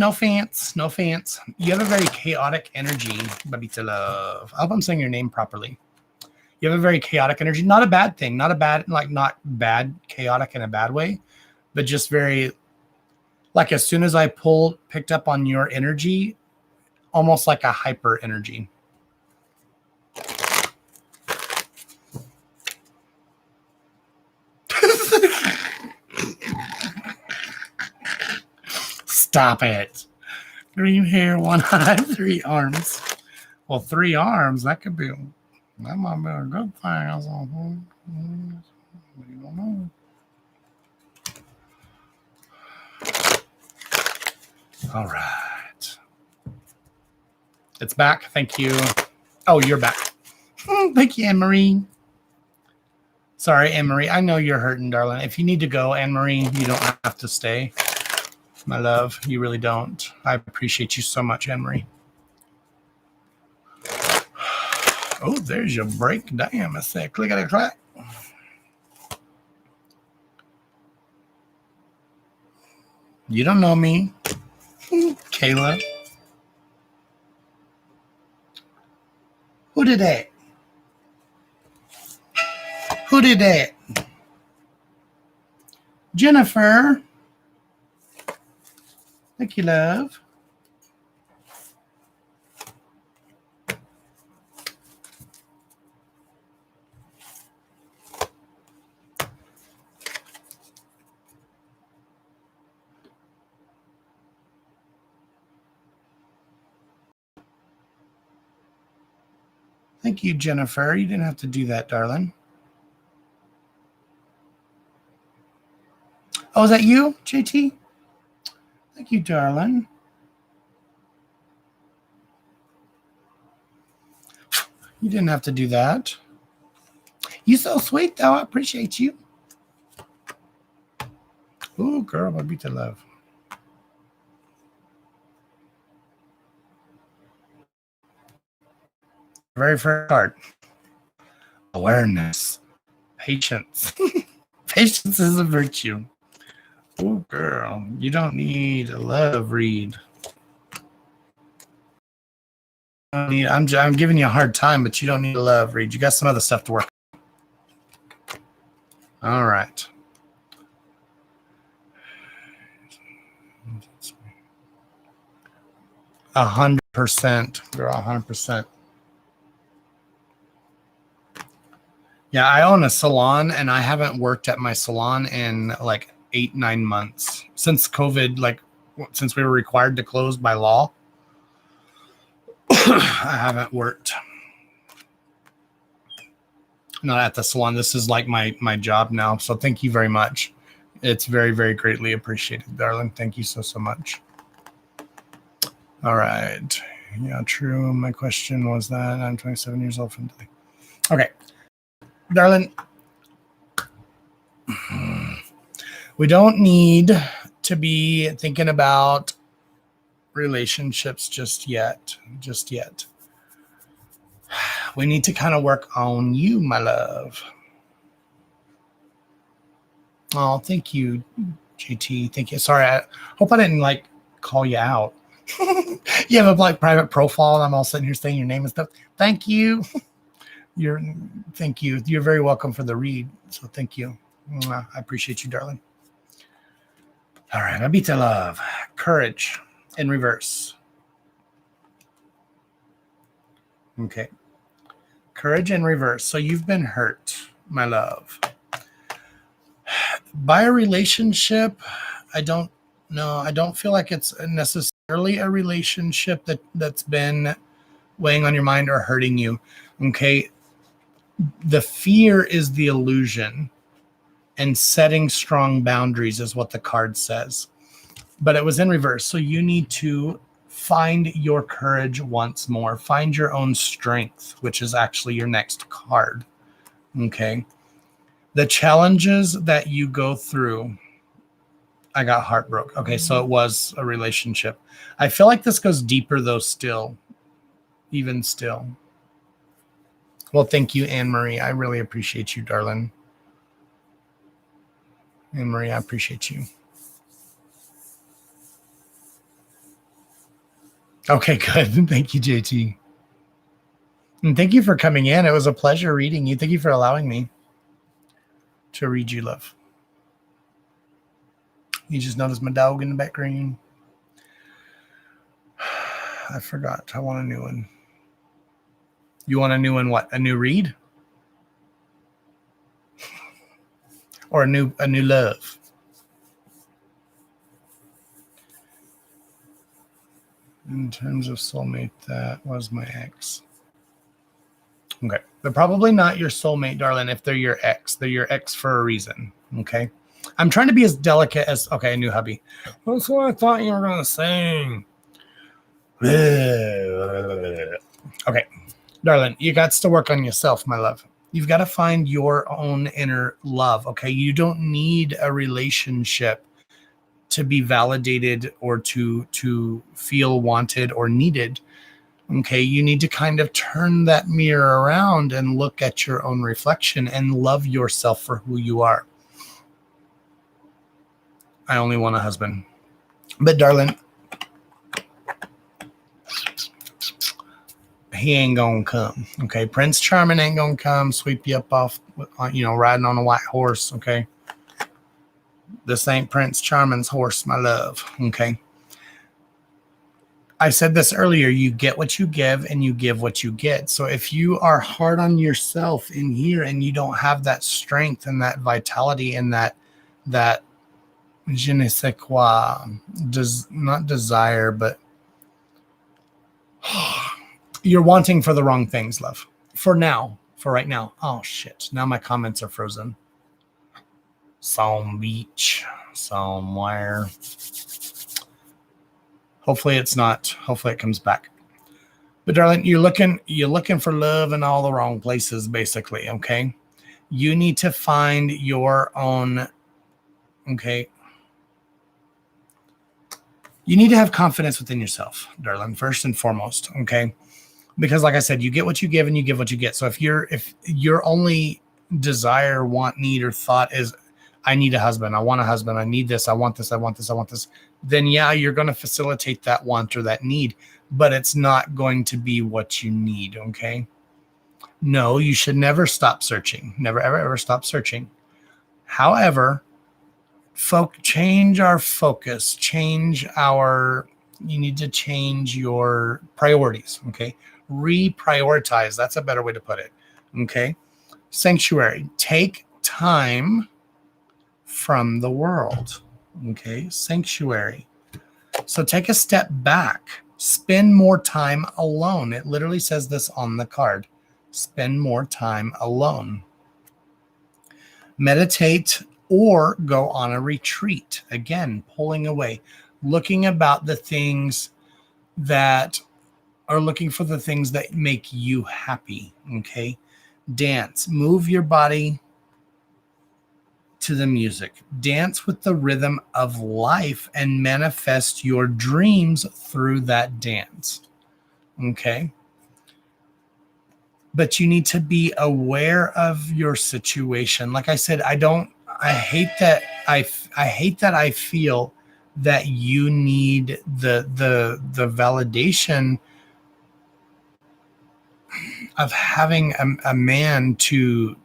You have a very chaotic energy, Babita Love. I hope I'm saying your name properly. You have a very chaotic energy. Not a bad thing. Not bad, chaotic in a bad way, but just very, like as soon as I picked up on your energy, almost like a hyper energy. Stop it. Green hair, one eye, 3 arms. Well, 3 arms, that might be a good thing. You don't know. All right. It's back. Thank you. Oh, you're back. Thank you, Anne-Marie. Sorry, Anne-Marie. I know you're hurting, darling. If you need to go, Anne-Marie, you don't have to stay. My love, you really don't. I appreciate you so much, Anne-Marie. Oh, there's your break. Damn, I said clickety-clack. You don't know me. Kayla. Who did that? Who did that? Jennifer. Thank you, love. Thank you, Jennifer. You didn't have to do that, darling. Oh, is that you, JT? Thank you, darling. You didn't have to do that. You so sweet, though. I appreciate you. Ooh, girl, I beat the love. Very first card. Awareness. Patience. Patience is a virtue. Ooh, girl, you don't need a love read. I'm giving you a hard time, but you don't need a love read. You got some other stuff to work. All right. – 100%, girl, 100%. Yeah, I own a salon, and I haven't worked at my salon in like 8-9 months since COVID. Like, since we were required to close by law, I haven't worked. Not at the salon. This is like my job now. So thank you very much. It's very, very greatly appreciated, darling. Thank you so much. All right. Yeah, true. My question was that I'm 27 years old from today. Okay. Darling, we don't need to be thinking about relationships just yet. We need to kind of work on you, my love. Oh, thank you, JT. Thank you. Sorry, I hope I didn't like call you out. You have a like private profile, and I'm all sitting here saying your name and stuff. Thank you. Thank you. You're very welcome for the read. So thank you. I appreciate you, darling. All right, Abita love. Courage in reverse. Okay. Courage in reverse. So you've been hurt, my love. By a relationship, I don't know. I don't feel like it's necessarily a relationship that's been weighing on your mind or hurting you. Okay. The fear is the illusion, and setting strong boundaries is what the card says. But it was in reverse. So you need to find your courage once more. Find your own strength, which is actually your next card. Okay. The challenges that you go through. I got heartbroken. Okay, so it was a relationship. I feel like this goes deeper, though, still. Even still. Well, thank you, Anne-Marie. I really appreciate you, darling. Anne-Marie, I appreciate you. Okay, good. Thank you, JT. And thank you for coming in. It was a pleasure reading you. Thank you for allowing me to read you, love. You just noticed my dog in the background. I forgot. I want a new one. You want a new one? What? A new read? Or a new love? In terms of soulmate, that was my ex. Okay. They're probably not your soulmate, darling, if they're your ex. They're your ex for a reason. Okay. I'm trying to be as delicate as... Okay, a new hubby. That's what I thought you were going to say. Okay. Darling, you got to work on yourself, my love. You've got to find your own inner love, okay? You don't need a relationship to be validated or to feel wanted or needed, okay? You need to kind of turn that mirror around and look at your own reflection and love yourself for who you are. I only want a husband. But darling, he ain't gonna come. Okay, Prince Charming ain't gonna come sweep you up off, riding on a white horse. Okay, this ain't Prince Charming's horse, my love. Okay, I said this earlier. You get what you give, and you give what you get. So if you are hard on yourself in here, and you don't have that strength and that vitality and that je ne sais quoi, does not desire, but you're wanting for the wrong things, love. For right now. Oh shit! Now my comments are frozen. Some beach somewhere. Hopefully it's not. Hopefully it comes back. But darling, you're looking for love in all the wrong places, basically. Okay, you need to find your own. Okay, you need to have confidence within yourself, darling. First and foremost. Okay, because like I said, you get what you give, and you give what you get. So if your only desire, want, need, or thought is, I need a husband, I want a husband, I need this, I want this, I want this, I want this, then yeah, you're going to facilitate that want or that need, but it's not going to be what you need. Okay. No, you should never stop searching. Never, ever, ever stop searching. However, change our focus, you need to change your priorities. Okay. Reprioritize. That's a better way to put it. Okay. Sanctuary. Take time from the world. Okay. Sanctuary. So take a step back. Spend more time alone. It literally says this on the card. Spend more time alone. Meditate or go on a retreat. Again, pulling away, looking about the things that are looking for the things that make you happy. Okay. Dance, move your body to the music, dance with the rhythm of life, and manifest your dreams through that dance. Okay. But you need to be aware of your situation. Like I said, I hate that I feel that you need the validation of having a man to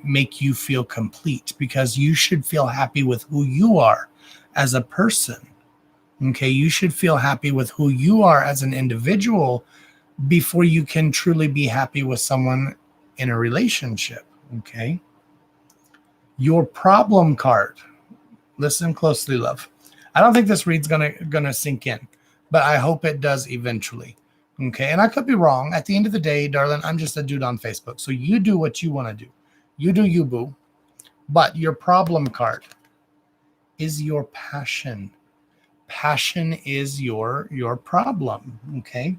make you feel complete, because you should feel happy with who you are as a person. Okay, you should feel happy with who you are as an individual before you can truly be happy with someone in a relationship. Okay. Your problem card. Listen closely, love. I don't think this read's gonna sink in, but I hope it does eventually. Okay. And I could be wrong. At the end of the day, darling, I'm just a dude on Facebook. So you do what you want to do. You do you, boo. But your problem card is your passion. Passion is your problem. Okay.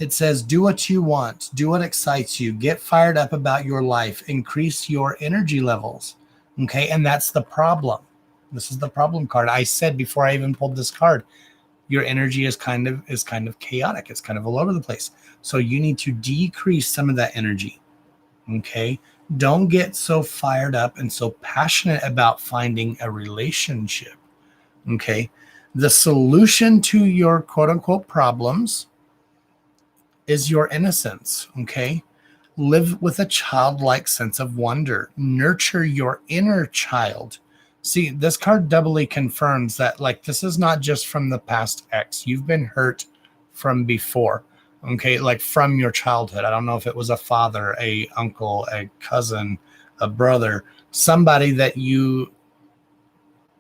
It says, do what you want, do what excites you, get fired up about your life, increase your energy levels. Okay. And that's the problem. This is the problem card. I said before I even pulled this card, your energy is kind of chaotic. It's kind of all over the place. So you need to decrease some of that energy. Okay. Don't get so fired up and so passionate about finding a relationship. Okay. The solution to your quote unquote problems is your innocence. Okay. Live with a childlike sense of wonder. Nurture your inner child. See, this card doubly confirms that, like, this is not just from the past ex. You've been hurt from before. Okay. Like from your childhood. I don't know if it was a father, a uncle, a cousin, a brother, somebody that you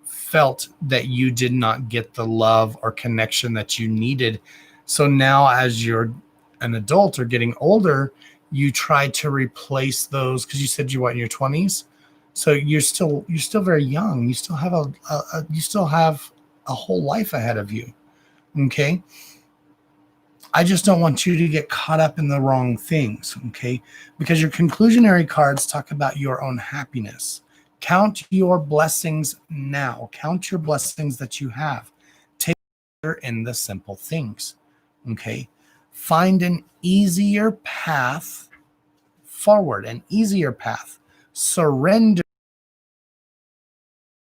felt that you did not get the love or connection that you needed. So now as you're an adult or getting older, you try to replace those, because you said you were in your 20s. So you're still very young. You still have a whole life ahead of you. Okay. I just don't want you to get caught up in the wrong things. Okay. Because your conclusionary cards talk about your own happiness. Count your blessings now. Count your blessings that you have. Take pleasure in the simple things. Okay. Find an easier path forward, an easier path. Surrender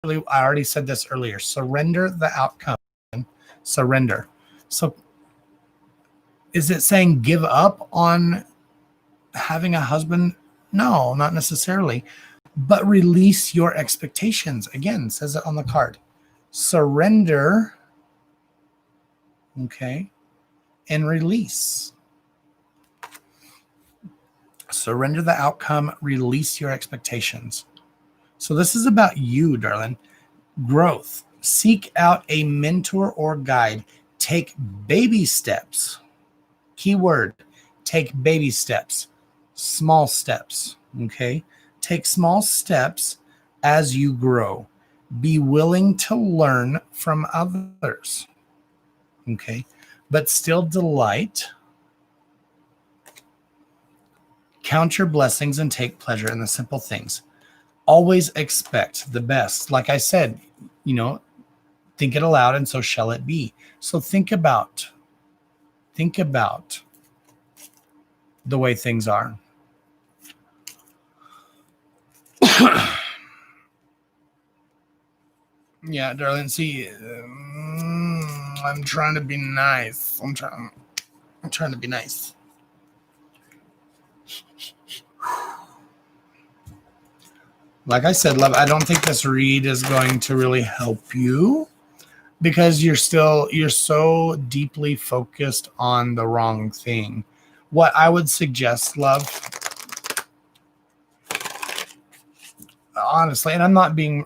I already said this earlier. Surrender the outcome. Surrender. So is it saying give up on having a husband? No, not necessarily. But release your expectations. Again, says it on the card. Surrender. Okay. And release. Surrender the outcome. Release your expectations. So this is about you, darling. Growth. Seek out a mentor or guide. Take baby steps. Keyword, take baby steps. Small steps, okay? Take small steps as you grow. Be willing to learn from others, okay? But still delight. Count your blessings and take pleasure in the simple things. Always expect the best. Like I said, think it aloud and so shall it be. So think about the way things are. Yeah, darling. See, I'm trying to be nice. I'm trying to be nice. Like I said, love, I don't think this read is going to really help you because you're so deeply focused on the wrong thing. What I would suggest, love, honestly, and I'm not being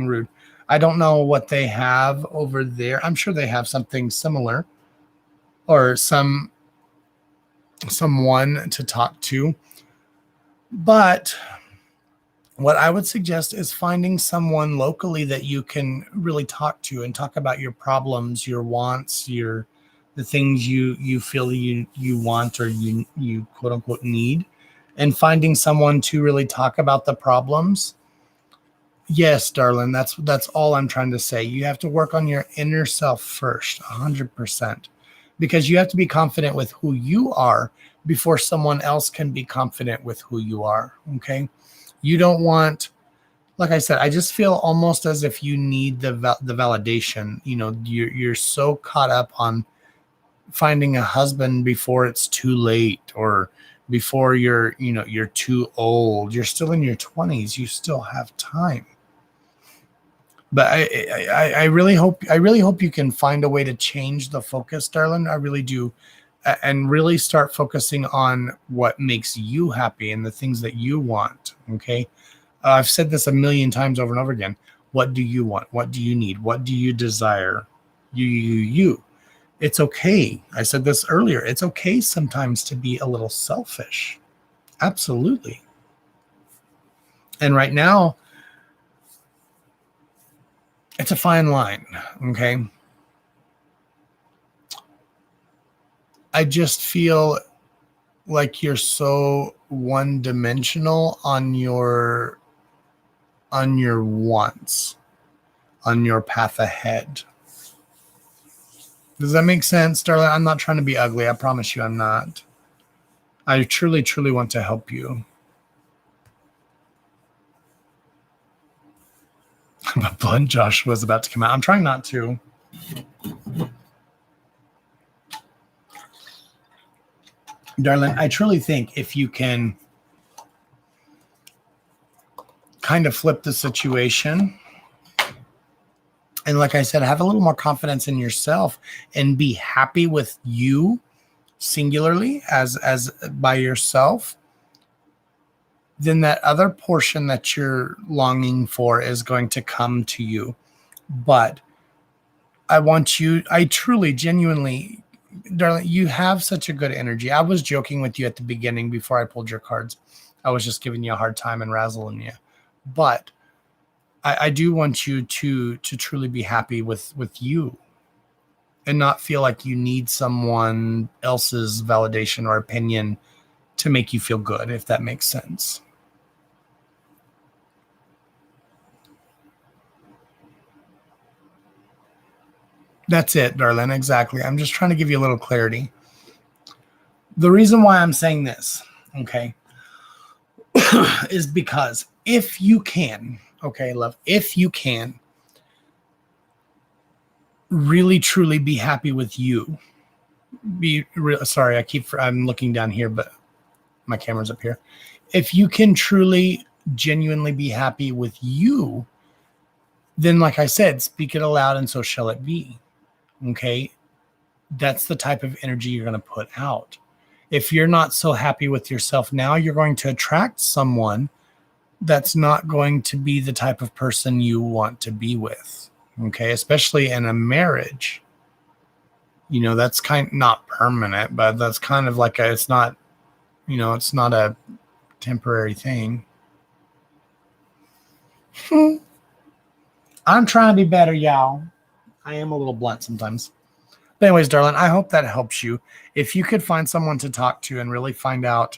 rude. I don't know what they have over there. I'm sure they have something similar or someone to talk to. But what I would suggest is finding someone locally that you can really talk to and talk about your problems, your wants, the things you feel you want or you quote unquote need, and finding someone to really talk about the problems. Yes, darling, that's all I'm trying to say. You have to work on your inner self first, 100%, because you have to be confident with who you are before someone else can be confident with who you are, okay? You don't want, like I said, I just feel almost as if you need the validation. You're so caught up on finding a husband before it's too late or before you're too old. You're still in your 20s. You still have time. But I really hope you can find a way to change the focus, darling. I really do. And really start focusing on what makes you happy and the things that you want. Okay. I've said this a million times over and over again. What do you want? What do you need? What do you desire? You. It's okay. I said this earlier. It's okay sometimes to be a little selfish. Absolutely. And right now, it's a fine line. Okay. I just feel like you're so one-dimensional on your wants, on your path ahead. Does that make sense, darling? I'm not trying to be ugly. I promise you I'm not. I truly, truly want to help you. But Blunt Joshua was about to come out. I'm trying not to. Darling, I truly think if you can kind of flip the situation and, like I said, have a little more confidence in yourself and be happy with you singularly as by yourself, then that other portion that you're longing for is going to come to you. But I truly, genuinely, darling, you have such a good energy. I was joking with you at the beginning before I pulled your cards. I was just giving you a hard time and razzling you. But I do want you to truly be happy with you and not feel like you need someone else's validation or opinion to make you feel good, if that makes sense. That's it, darling. Exactly. I'm just trying to give you a little clarity. The reason why I'm saying this, okay, is because if you can, okay, love, if you can, really truly be happy with you. Sorry, I'm looking down here, but my camera's up here. If you can truly, genuinely be happy with you, then like I said, speak it aloud and so shall it be. Okay. That's the type of energy you're going to put out. If you're not so happy with yourself now, you're going to attract someone that's not going to be the type of person you want to be with. Okay. Especially in a marriage. That's not permanent, but that's kind of like it's not a temporary thing. I'm trying to be better, y'all. I am a little blunt sometimes. But anyways, darling, I hope that helps you. If you could find someone to talk to and really find out,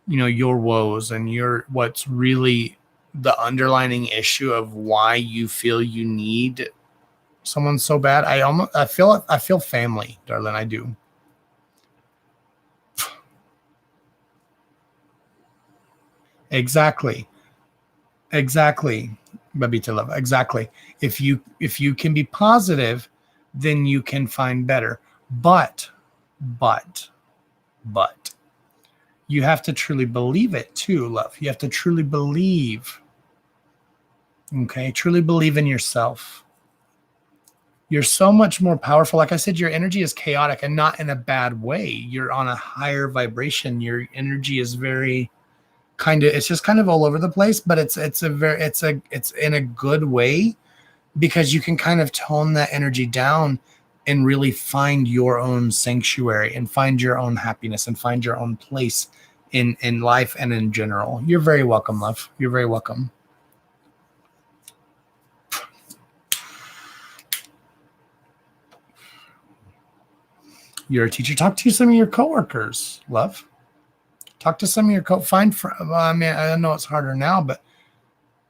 your woes and what's really the underlining issue of why you feel you need someone so bad. I feel family, darling. I do. Exactly. Babita love. Exactly. If you can be positive, then you can find better. But you have to truly believe it too, love. You have to truly believe. Okay? Truly believe in yourself. You're so much more powerful. Like I said, your energy is chaotic and not in a bad way. You're on a higher vibration. Your energy is very it's just kind of all over the place, but it's in a good way, because you can kind of tone that energy down and really find your own sanctuary and find your own happiness and find your own place in life and in general. You're very welcome, love. You're very welcome. You're a teacher. Talk to some of your coworkers, love. Talk to some of your I know it's harder now, but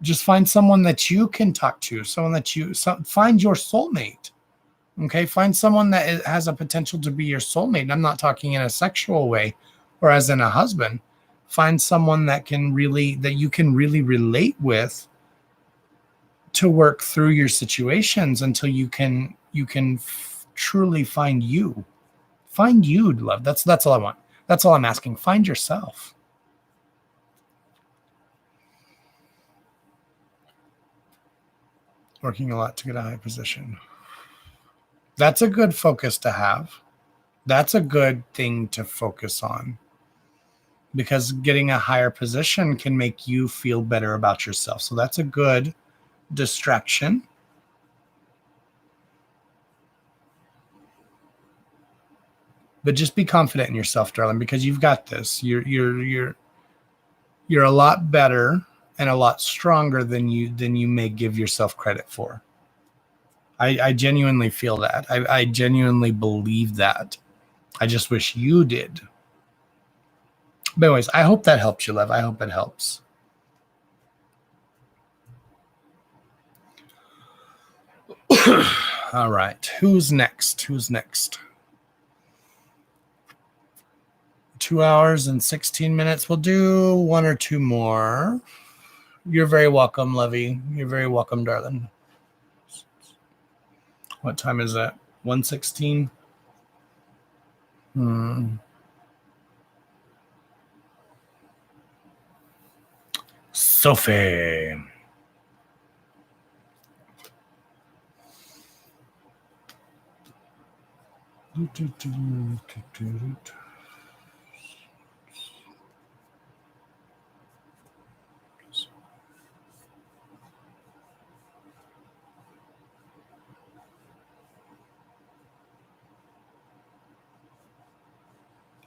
just find someone that you can talk to, find your soulmate. Okay. Find someone that has a potential to be your soulmate. I'm not talking in a sexual way or as in a husband. Find someone that you can really relate with to work through your situations until you can truly find you. Find you, love. That's all I want. That's all I'm asking. Find yourself. Working a lot to get a high position. That's a good focus to have. That's a good thing to focus on, because getting a higher position can make you feel better about yourself. So that's a good distraction. But just be confident in yourself, darling, because you've got this. You're a lot better and a lot stronger than you may give yourself credit for. I genuinely feel that. I genuinely believe that. I just wish you did. But anyways, I hope that helps you, love. I hope it helps. All right. Who's next? 2 hours and 16 minutes. We'll do one or two more. You're very welcome, Lovey. You're very welcome, darling. What time is that? 1:16? Sophie.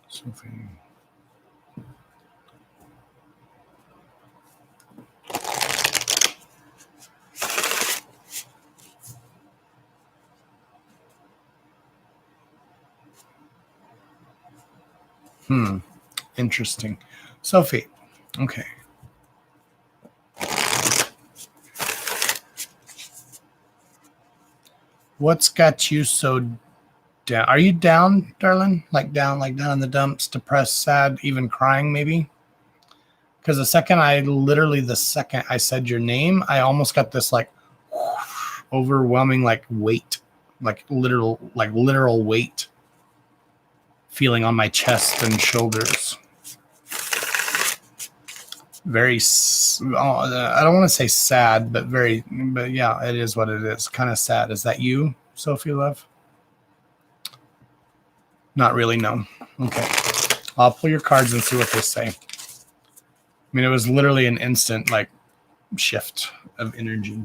Sophie. Interesting. Sophie. Okay. What's got you so down? Are you down, darling? Like down in the dumps, depressed, sad, even crying maybe? Because the second I said your name, I almost got this like overwhelming like weight like literal weight feeling on my chest and shoulders. Very, I don't want to say sad, but yeah, it is what it is. Kind of sad. Is that you, Sophie Love? Not really, no. Okay. I'll pull your cards and see what they say. I mean, it was literally an instant, like, shift of energy.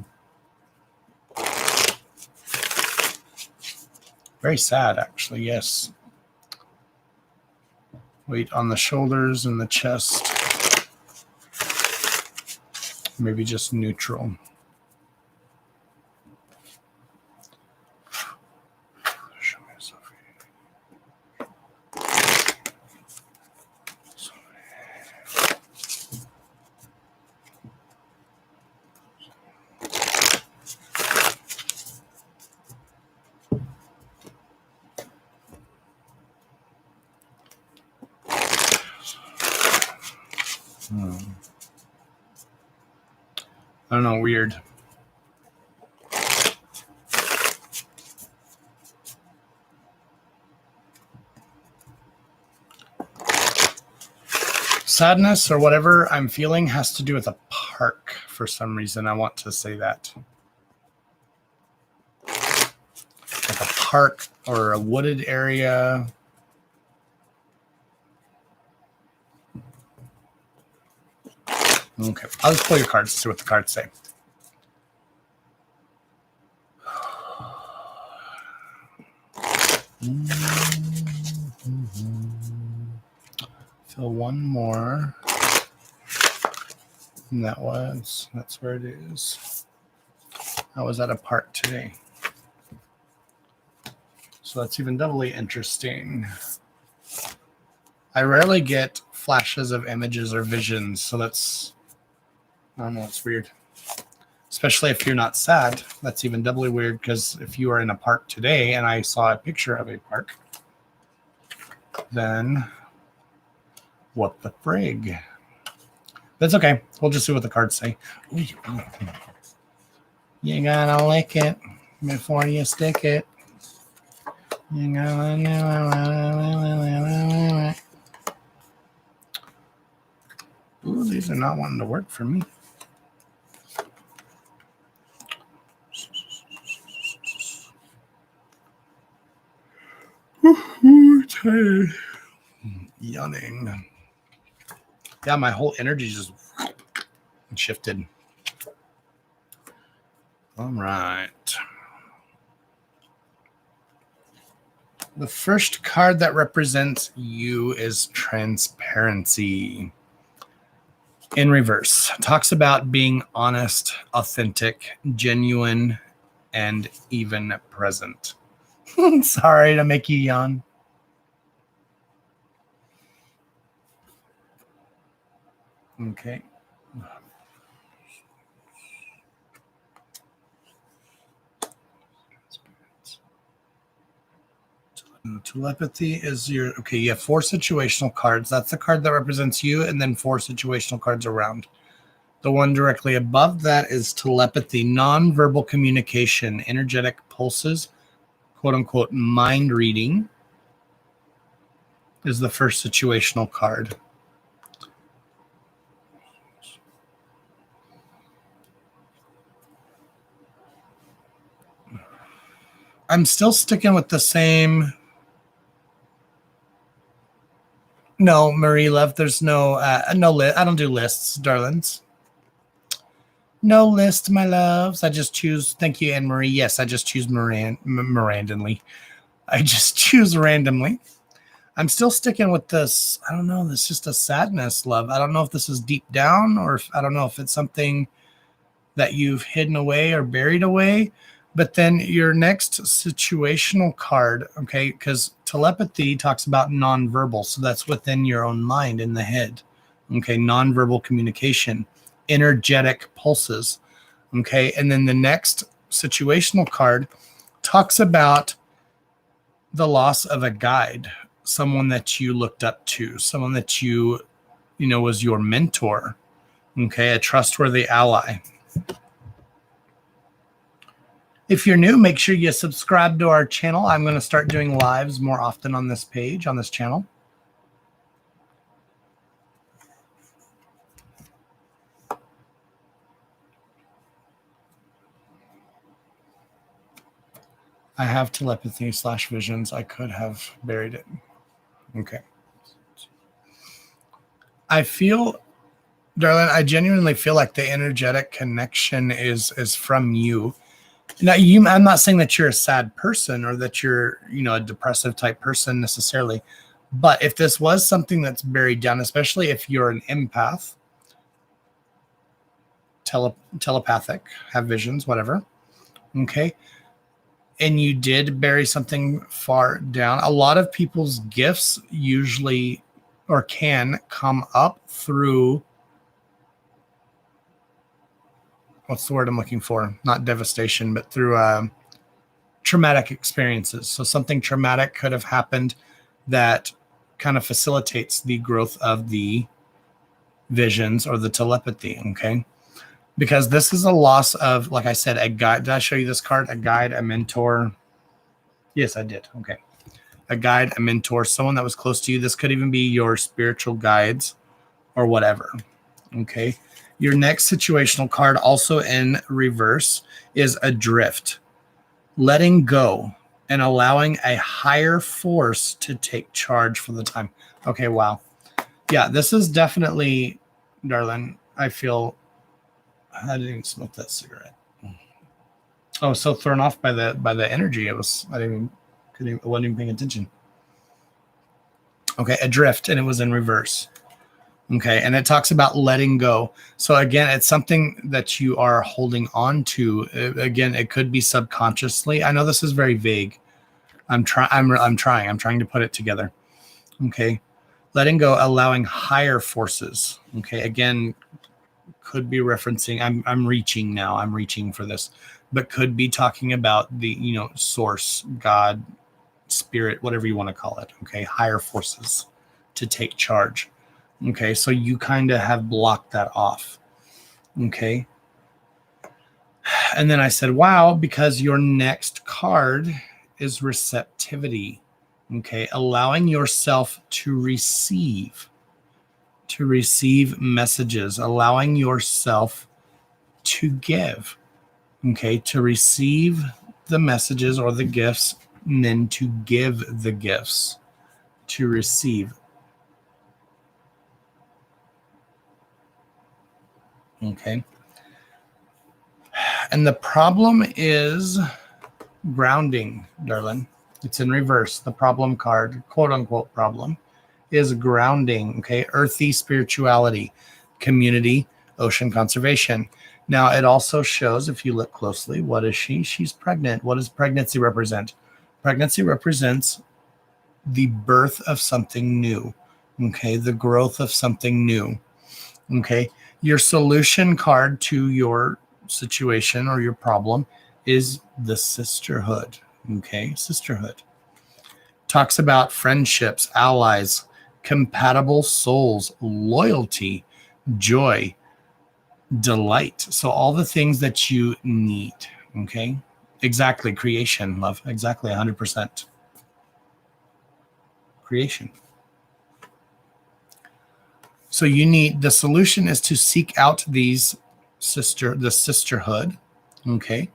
Very sad, actually, yes. Weight on the shoulders and the chest. Maybe just neutral. Show me Sophie. I don't know, weird. Sadness or whatever I'm feeling has to do with a park for some reason. I want to say that. Like a park or a wooded area. Okay, I'll just pull your cards to see what the cards say. Fill one more. And that's where it is. I was at a park today. So that's even doubly interesting. I rarely get flashes of images or visions, so that's, I don't know, it's weird. Especially if you're not sad. That's even doubly weird because if you are in a park today and I saw a picture of a park, then what the frig? That's okay. We'll just see what the cards say. Ooh. You gotta lick it before you stick it. You gotta know it. Ooh, these are not wanting to work for me. Tired. Yawning. Yeah, my whole energy just shifted. All right. The first card that represents you is transparency. In reverse, talks about being honest, authentic, genuine, and even present. Sorry to make you yawn. Okay. Telepathy is your, okay, you have 4 situational cards. That's the card that represents you, and then 4 situational cards around. The one directly above that is telepathy, nonverbal communication, energetic pulses, quote unquote, mind reading is the first situational card. I'm still sticking with the same. No, Marie Love, there's no list. I don't do lists, darlings. No list, my loves. I just choose. Thank you, Anne Marie. Yes, I just choose randomly. I just choose randomly. I'm still sticking with this. I don't know. It's just a sadness, love. I don't know if this is deep down or I don't know if it's something that you've hidden away or buried away. But then your next situational card, okay, because telepathy talks about nonverbal. So that's within your own mind in the head. Okay, nonverbal communication, energetic pulses. Okay, and then the next situational card talks about the loss of a guide, someone that you looked up to, someone that you know, was your mentor. Okay, a trustworthy ally. If you're new, make sure you subscribe to our channel. I'm going to start doing lives more often on this page, on this channel. I have telepathy / visions. I could have buried it. Okay. I feel, darling, I genuinely feel like the energetic connection is from you. Now, I'm not saying that you're a sad person or that you're, a depressive type person necessarily. But if this was something that's buried down, especially if you're an empath, telepathic, have visions, whatever, okay, and you did bury something far down, a lot of people's gifts usually or can come up through, what's the word I'm looking for? Not devastation, but through traumatic experiences. So something traumatic could have happened that kind of facilitates the growth of the visions or the telepathy, okay? Because this is a loss of, like I said, a guide. Did I show you this card? A guide, a mentor. Yes, I did. Okay. A guide, a mentor, someone that was close to you. This could even be your spiritual guides or whatever. Okay. Your next situational card, also in reverse, is adrift. Letting go and allowing a higher force to take charge for the time. Okay, wow. Yeah, this is definitely, darling, I feel, I didn't even smoke that cigarette. Oh, so thrown off by the energy. I wasn't even paying attention. Okay, adrift, and it was in reverse. Okay, and it talks about letting go. So again, it's something that you are holding on to. Again, it could be subconsciously. I know this is very vague. I'm trying to put it together. Okay, letting go, allowing higher forces. Okay, again, could be referencing. I'm reaching now. I'm reaching for this, but could be talking about the source, God, spirit, whatever you want to call it. Okay, higher forces to take charge. Okay, so you kind of have blocked that off. Okay. And then I said, wow, because your next card is receptivity. Okay, allowing yourself to receive messages, allowing yourself to give. Okay, to receive the messages or the gifts, and then to give the gifts, to receive. Okay. And the problem is grounding, darling. It's in reverse. The problem card, quote unquote problem, is grounding. Okay. Earthy spirituality, community, ocean conservation. Now, it also shows, if you look closely, what is she? She's pregnant. What does pregnancy represent? Pregnancy represents the birth of something new. Okay. The growth of something new. Okay. Your solution card to your situation or your problem is the sisterhood. Okay. Sisterhood talks about friendships, allies, compatible souls, loyalty, joy, delight. So all the things that you need. Okay. Exactly. Creation, love. Exactly. 100%. Creation. So you need, the solution is to seek out the sisterhood, okay,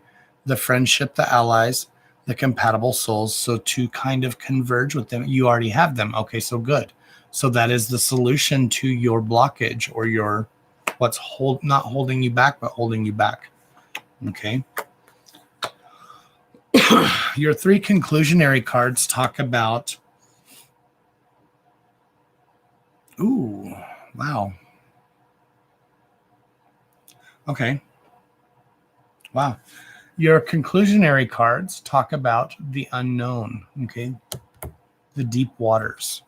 the friendship, the allies, the compatible souls. So to kind of converge with them, you already have them. Okay, so good. So that is the solution to your blockage or your what's not holding you back, but holding you back. Okay. Your 3 conclusionary cards talk about, ooh, wow. Okay. Wow. Your conclusionary cards talk about the unknown, okay? The deep waters.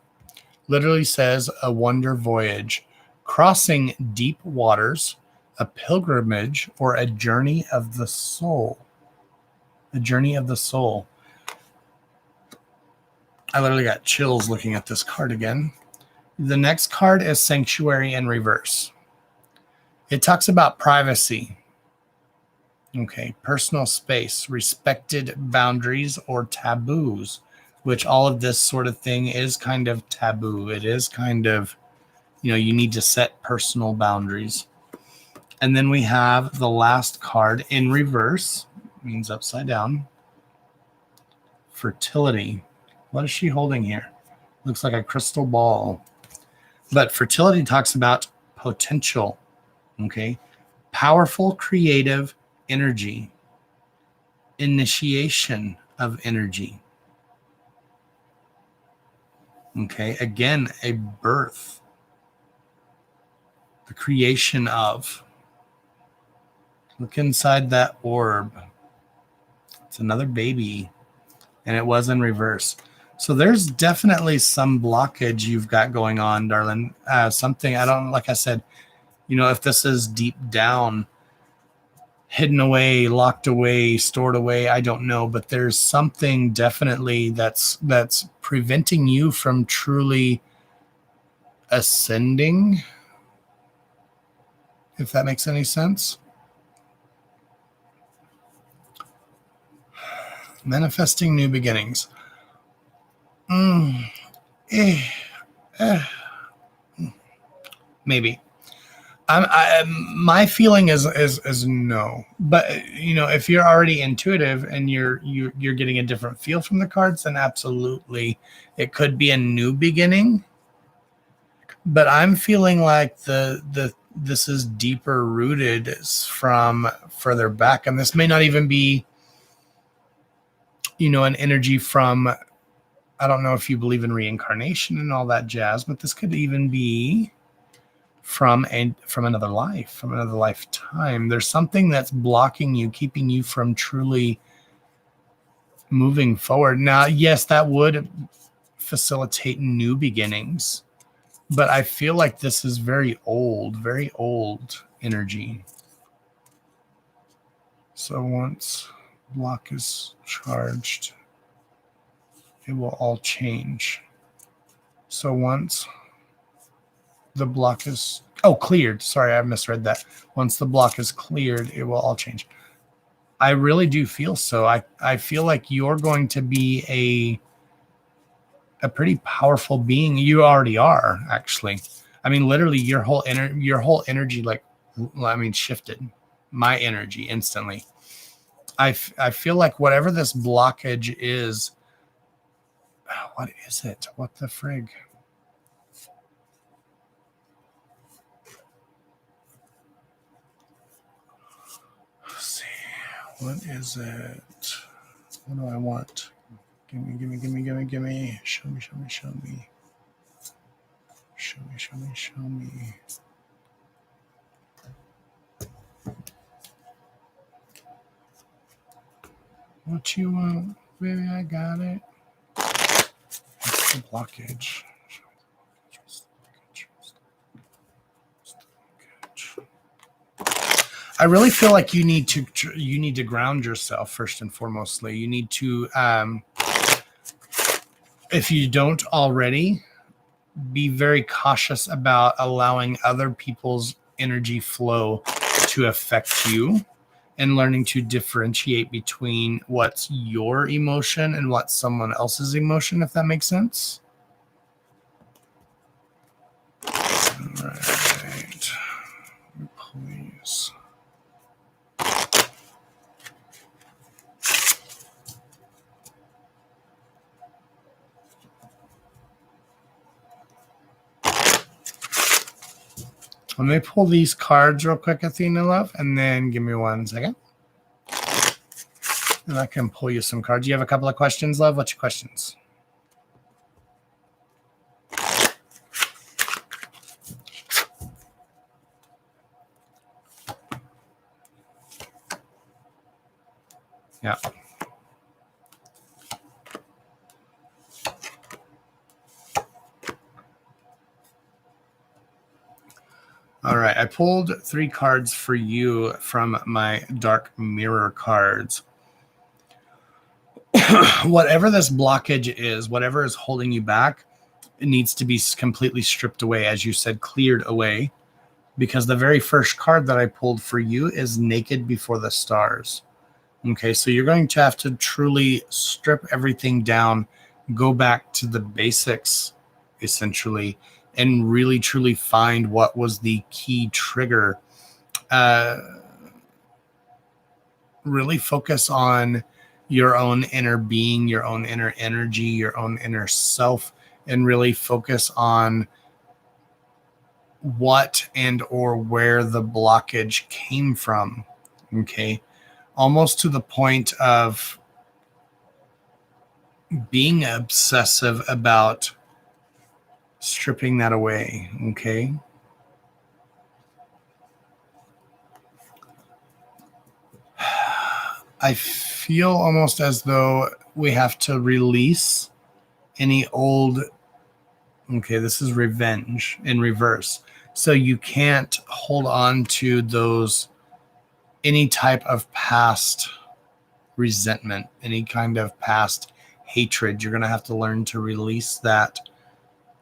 Literally says a wonder voyage, crossing deep waters, a pilgrimage, or a journey of the soul. A journey of the soul. I literally got chills looking at this card again. The next card is Sanctuary in reverse. It talks about privacy. Okay, personal space, respected boundaries or taboos, which all of this sort of thing is kind of taboo. It is kind of, you need to set personal boundaries. And then we have the last card in reverse, means upside down. Fertility. What is she holding here? Looks like a crystal ball. But fertility talks about potential, okay? Powerful creative energy, initiation of energy. Okay, again, a birth, the creation of. Look inside that orb. It's another baby, and it was in reverse. So there's definitely some blockage you've got going on, darling. Something, I don't, like I said, if this is deep down, hidden away, locked away, stored away, I don't know, but there's something definitely that's preventing you from truly ascending, if that makes any sense. Manifesting new beginnings. Maybe. My feeling is no, but if you're already intuitive and you're getting a different feel from the cards, then absolutely it could be a new beginning. But I'm feeling like this is deeper rooted from further back, and this may not even be an energy from, I don't know if you believe in reincarnation and all that jazz, but this could even be from another life, from another lifetime. There's something that's blocking you, keeping you from truly moving forward. Now, yes, that would facilitate new beginnings, but I feel like this is very old energy. So once block is charged, it will all change. So once the block is cleared. Sorry, I misread that. Once the block is cleared, it will all change. I really do feel so. I feel like you're going to be a pretty powerful being. You already are, actually. I mean, literally, your whole energy, shifted. My energy instantly. I feel like whatever this blockage is, what is it? What the frig? What is it? What do I want? Give me. Show me. What you want, baby? I got it. What's the blockage? I really feel like you need to ground yourself first and foremostly. You need to, if you don't already, be very cautious about allowing other people's energy flow to affect you, and learning to differentiate between what's your emotion and what's someone else's emotion, if that makes sense. All right. Please. Let me pull these cards real quick, Athena love, and then give me 1 second. And I can pull you some cards. You have a couple of questions, love? What's your questions? Yeah. All right, I pulled 3 cards for you from my dark mirror cards. Whatever this blockage is, whatever is holding you back, it needs to be completely stripped away, as you said, cleared away, because the very first card that I pulled for you is Naked Before the Stars. Okay, so you're going to have to truly strip everything down, go back to the basics, essentially, and really truly find what was the key trigger. Really focus on your own inner being, your own inner energy, your own inner self, and really focus on what and or where the blockage came from. Okay, almost to the point of being obsessive about stripping that away. Okay, I feel almost as though we have to release any old, okay, this is revenge in reverse. So you can't hold on to those, any type of past resentment, any kind of past hatred. You're going to have to learn to release that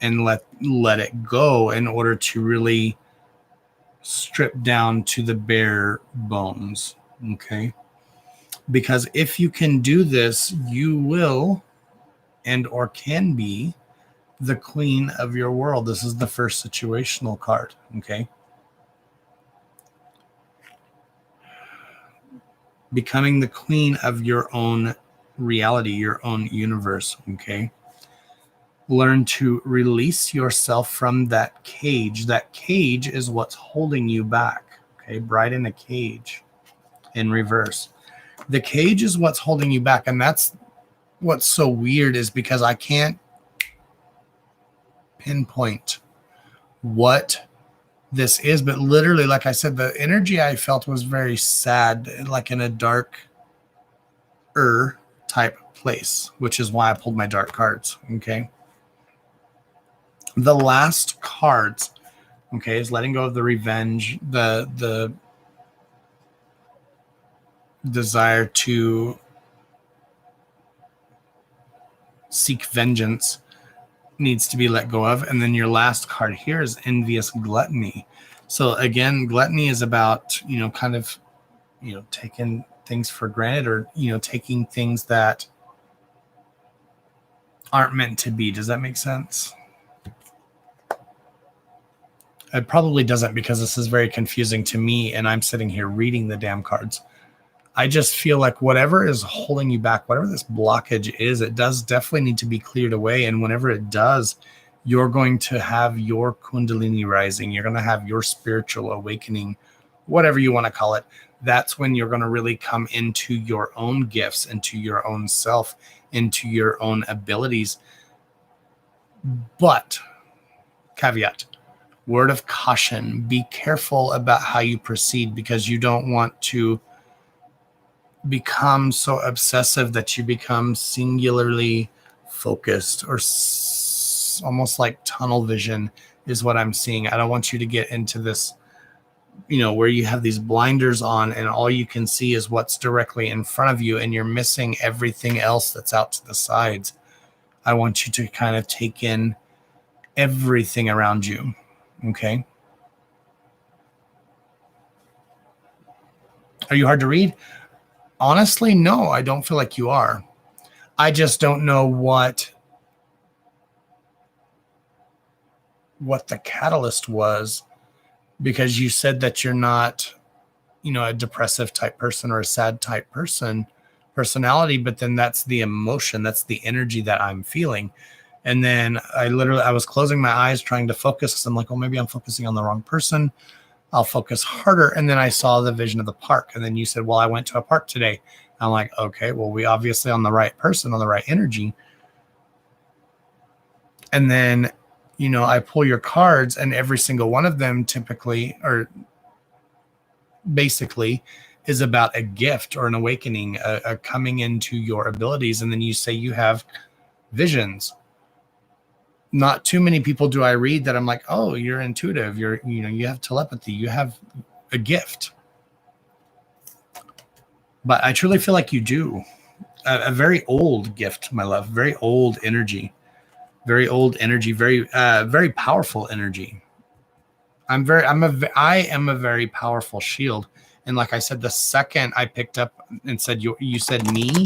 and let it go in order to really strip down to the bare bones. Okay. Because if you can do this, you will and or can be the queen of your world. This is the first situational card. Okay. Becoming the queen of your own reality, your own universe. Okay. Learn to release yourself from that cage. That cage is what's holding you back. Okay. Bride in a cage in reverse. The cage is what's holding you back. And that's what's so weird, is because I can't pinpoint what this is, but literally, like I said, the energy I felt was very sad, like in a dark type place, which is why I pulled my dark cards. Okay. The last cards, okay, is letting go of the revenge, the desire to seek vengeance needs to be let go of. And then your last card here is Envious Gluttony. So again, gluttony is about, kind of, taking things for granted, or, taking things that aren't meant to be. Does that make sense? It probably doesn't, because this is very confusing to me and I'm sitting here reading the damn cards. I just feel like whatever is holding you back, whatever this blockage is, it does definitely need to be cleared away. And whenever it does, you're going to have your Kundalini rising. You're going to have your spiritual awakening, whatever you want to call it. That's when you're going to really come into your own gifts, into your own self, into your own abilities. But caveat, word of caution, be careful about how you proceed, because you don't want to become so obsessive that you become singularly focused, or almost like tunnel vision is what I'm seeing. I don't want you to get into this, where you have these blinders on and all you can see is what's directly in front of you and you're missing everything else that's out to the sides. I want you to kind of take in everything around you. Okay. Are you hard to read? Honestly, no, I don't feel like you are. I just don't know what the catalyst was, because you said that you're not, a depressive type person or a sad type personality, but then that's the emotion, that's the energy that I'm feeling. And then I was closing my eyes trying to focus, because I'm like, well, maybe I'm focusing on the wrong person. I'll focus harder. And then I saw the vision of the park. And then you said, well, I went to a park today. I'm like, okay, well, we obviously on the right person, on the right energy. And then, I pull your cards, and every single one of them typically, or basically, is about a gift or an awakening, a coming into your abilities. And then you say you have visions. Not too many people do I read that I'm like, oh, you're intuitive. You have telepathy. You have a gift. But I truly feel like you do. A very old gift, my love. Very old energy. Very old energy. Very, very powerful energy. I am a very powerful shield. And like I said, the second I picked up and said, you said me,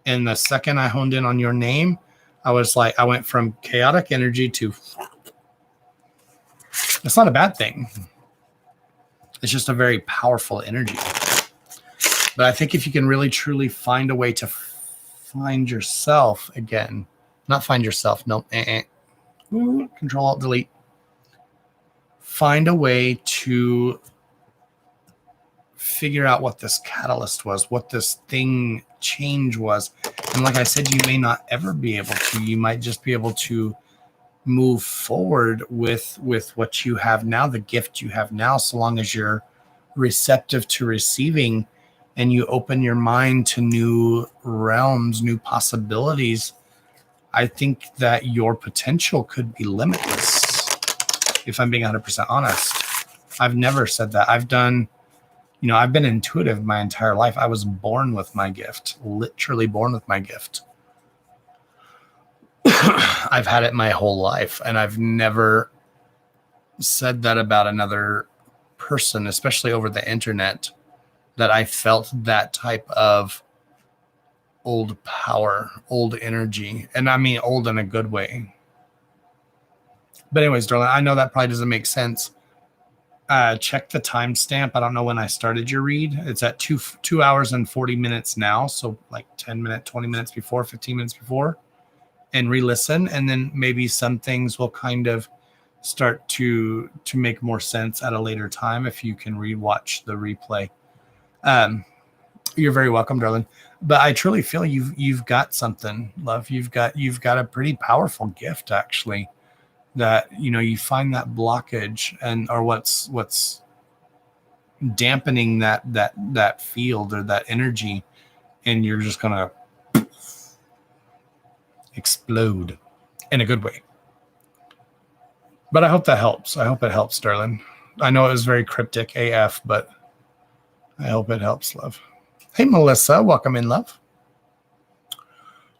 and the second I honed in on your name, I was like, I went from chaotic energy to, it's not a bad thing. It's just a very powerful energy. But I think if you can really truly find a way to find yourself again, not find yourself, no, Control Alt Delete. Find a way to figure out what this catalyst was, what this thing change was. And like I said, you may not ever be able to. You might just be able to move forward with what you have now, the gift you have now, so long as you're receptive to receiving and you open your mind to new realms, new possibilities. I think that your potential could be limitless, if I'm being 100% honest. I've never said that. I've been intuitive my entire life. I was born with my gift, literally born with my gift. I've had it my whole life, and I've never said that about another person, especially over the internet, that I felt that type of old power, old energy. And I mean old in a good way. But anyways, darling, I know that probably doesn't make sense. Check the timestamp. I don't know when I started your read. It's at 2 hours and 40 minutes now. So like 10 minutes, 20 minutes before, 15 minutes before. And re-listen. And then maybe some things will kind of start to make more sense at a later time if you can rewatch the replay. You're very welcome, darling. But I truly feel you've got something, love. You've got a pretty powerful gift, actually. That you find that blockage or what's dampening that field or that energy, and you're just gonna explode in a good way. But I hope that helps. I hope it helps, darling. I know it was very cryptic AF, but I hope it helps, love. Hey, Melissa, welcome in, love.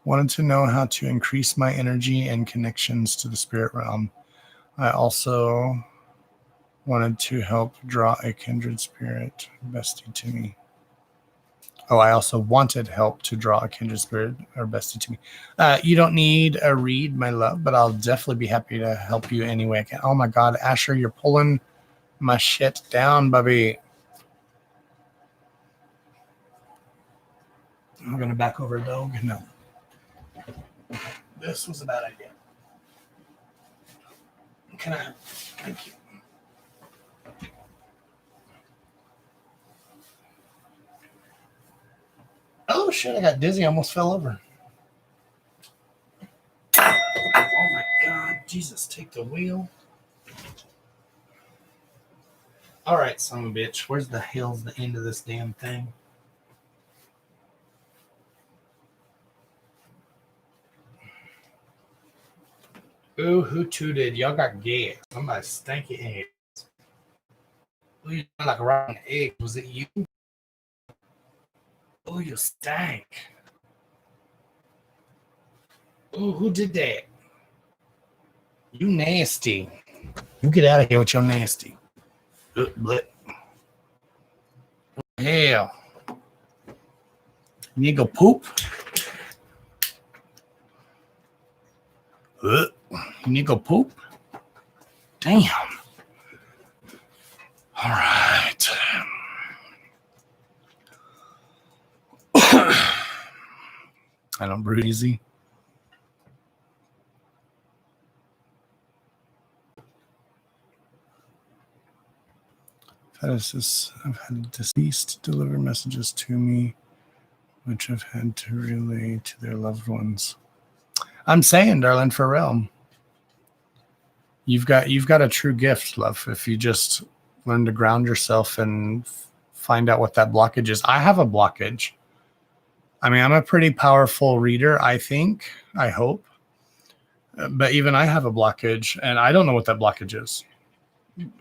Wanted to know how to increase my energy and connections to the spirit realm. I also wanted to help draw a kindred spirit bestie to me. Oh, I also wanted help to draw a kindred spirit or bestie to me. You don't need a read, my love, but I'll definitely be happy to help you any way I can. Oh my God, Asher, you're pulling my shit down, Bubby. I'm going to back over, dog. No. This was a bad idea. Can I? Thank you. Oh, shit, I got dizzy. I almost fell over. Oh, my God. Jesus, take the wheel. All right, son of a bitch. Where's the hell's the end of this damn thing? Ooh, who tooted? Y'all got gas. Somebody stanky eggs. Ooh, you sound like a rotten egg. Was it you? Ooh, you stank. Ooh, who did that? You nasty. You get out of here with your nasty. Blip. Hell. You need to go poop? You need to go poop? Damn. All right. I don't breathe easy. I've had deceased deliver messages to me, which I've had to relay to their loved ones. I'm saying, darling, for real, you've got a true gift, love. If you just learn to ground yourself and find out what that blockage is. I have a blockage. I mean, I'm a pretty powerful reader, I think. I hope. But even I have a blockage, and I don't know what that blockage is.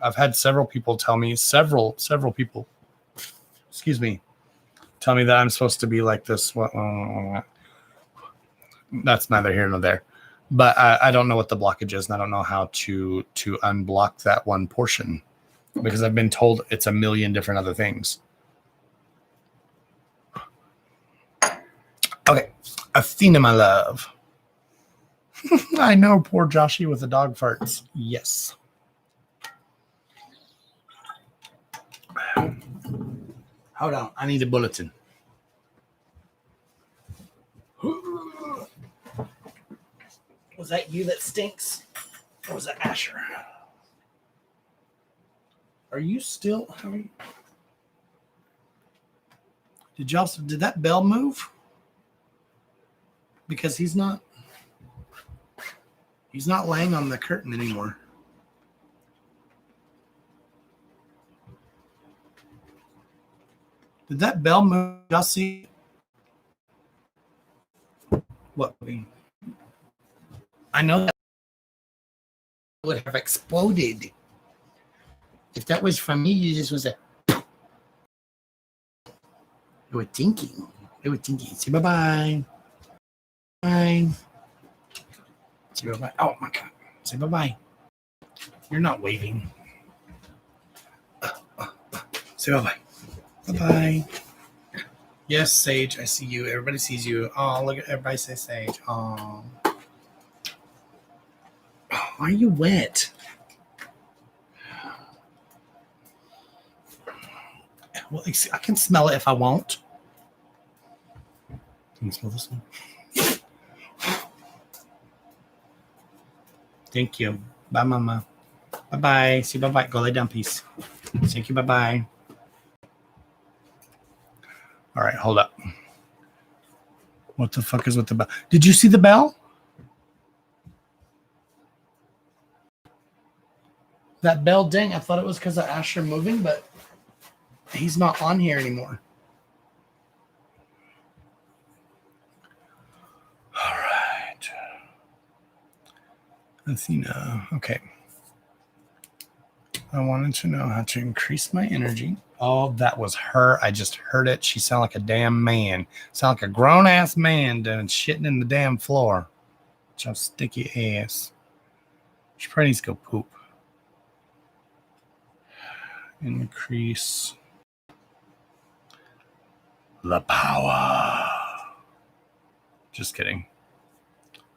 I've had several people tell me, several people, excuse me, tell me that I'm supposed to be like this. That's neither here nor there. But I don't know what the blockage is, and I don't know how to unblock that one portion because I've been told it's a million different other things. Okay, Athena, my love. I know, poor Joshy with the dog farts. Yes. Hold on, I need a bulletin. Was that you that stinks? Or was that Asher? Are you still? Did that bell move? Because he's not laying on the curtain anymore. Did that bell move? Y'all see? What? I know that would have exploded. If that was from me, you just was a. They were thinking. Say bye-bye. Bye. Say bye-bye. Oh, my God. Say bye-bye. You're not waving. Say bye-bye. Bye-bye. Yes, Sage, I see you. Everybody sees you. Oh, look at everybody say Sage. Oh. Why are you wet? Well, I can smell it if I want. Can you smell this one? Thank you. Bye, Mama. Bye-bye. See, bye-bye. Go lay down, peace. Thank you. Bye-bye. All right, hold up. What the fuck is with the bell? Did you see the bell? That bell ding. I thought it was because of Asher moving, but he's not on here anymore. All right. Athena. Okay. I wanted to know how to increase my energy. Oh, that was her. I just heard it. She sounded like a damn man. Sound like a grown-ass man doing shitting in the damn floor. Such a sticky ass. She probably needs to go poop. Increase the power. Just kidding.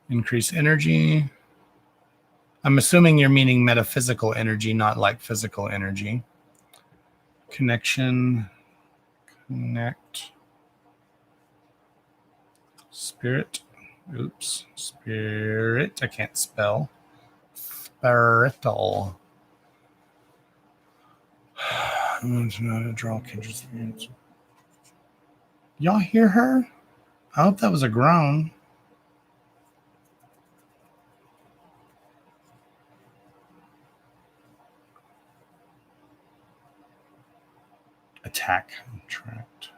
Increase energy. I'm assuming you're meaning metaphysical energy, not like physical energy. Connection. Connect. Spirit. Oops. Spirit. I can't spell. Spirital. I want to know how to draw kindred spirits. Y'all hear her? I hope that was a groan. Attack. Attract.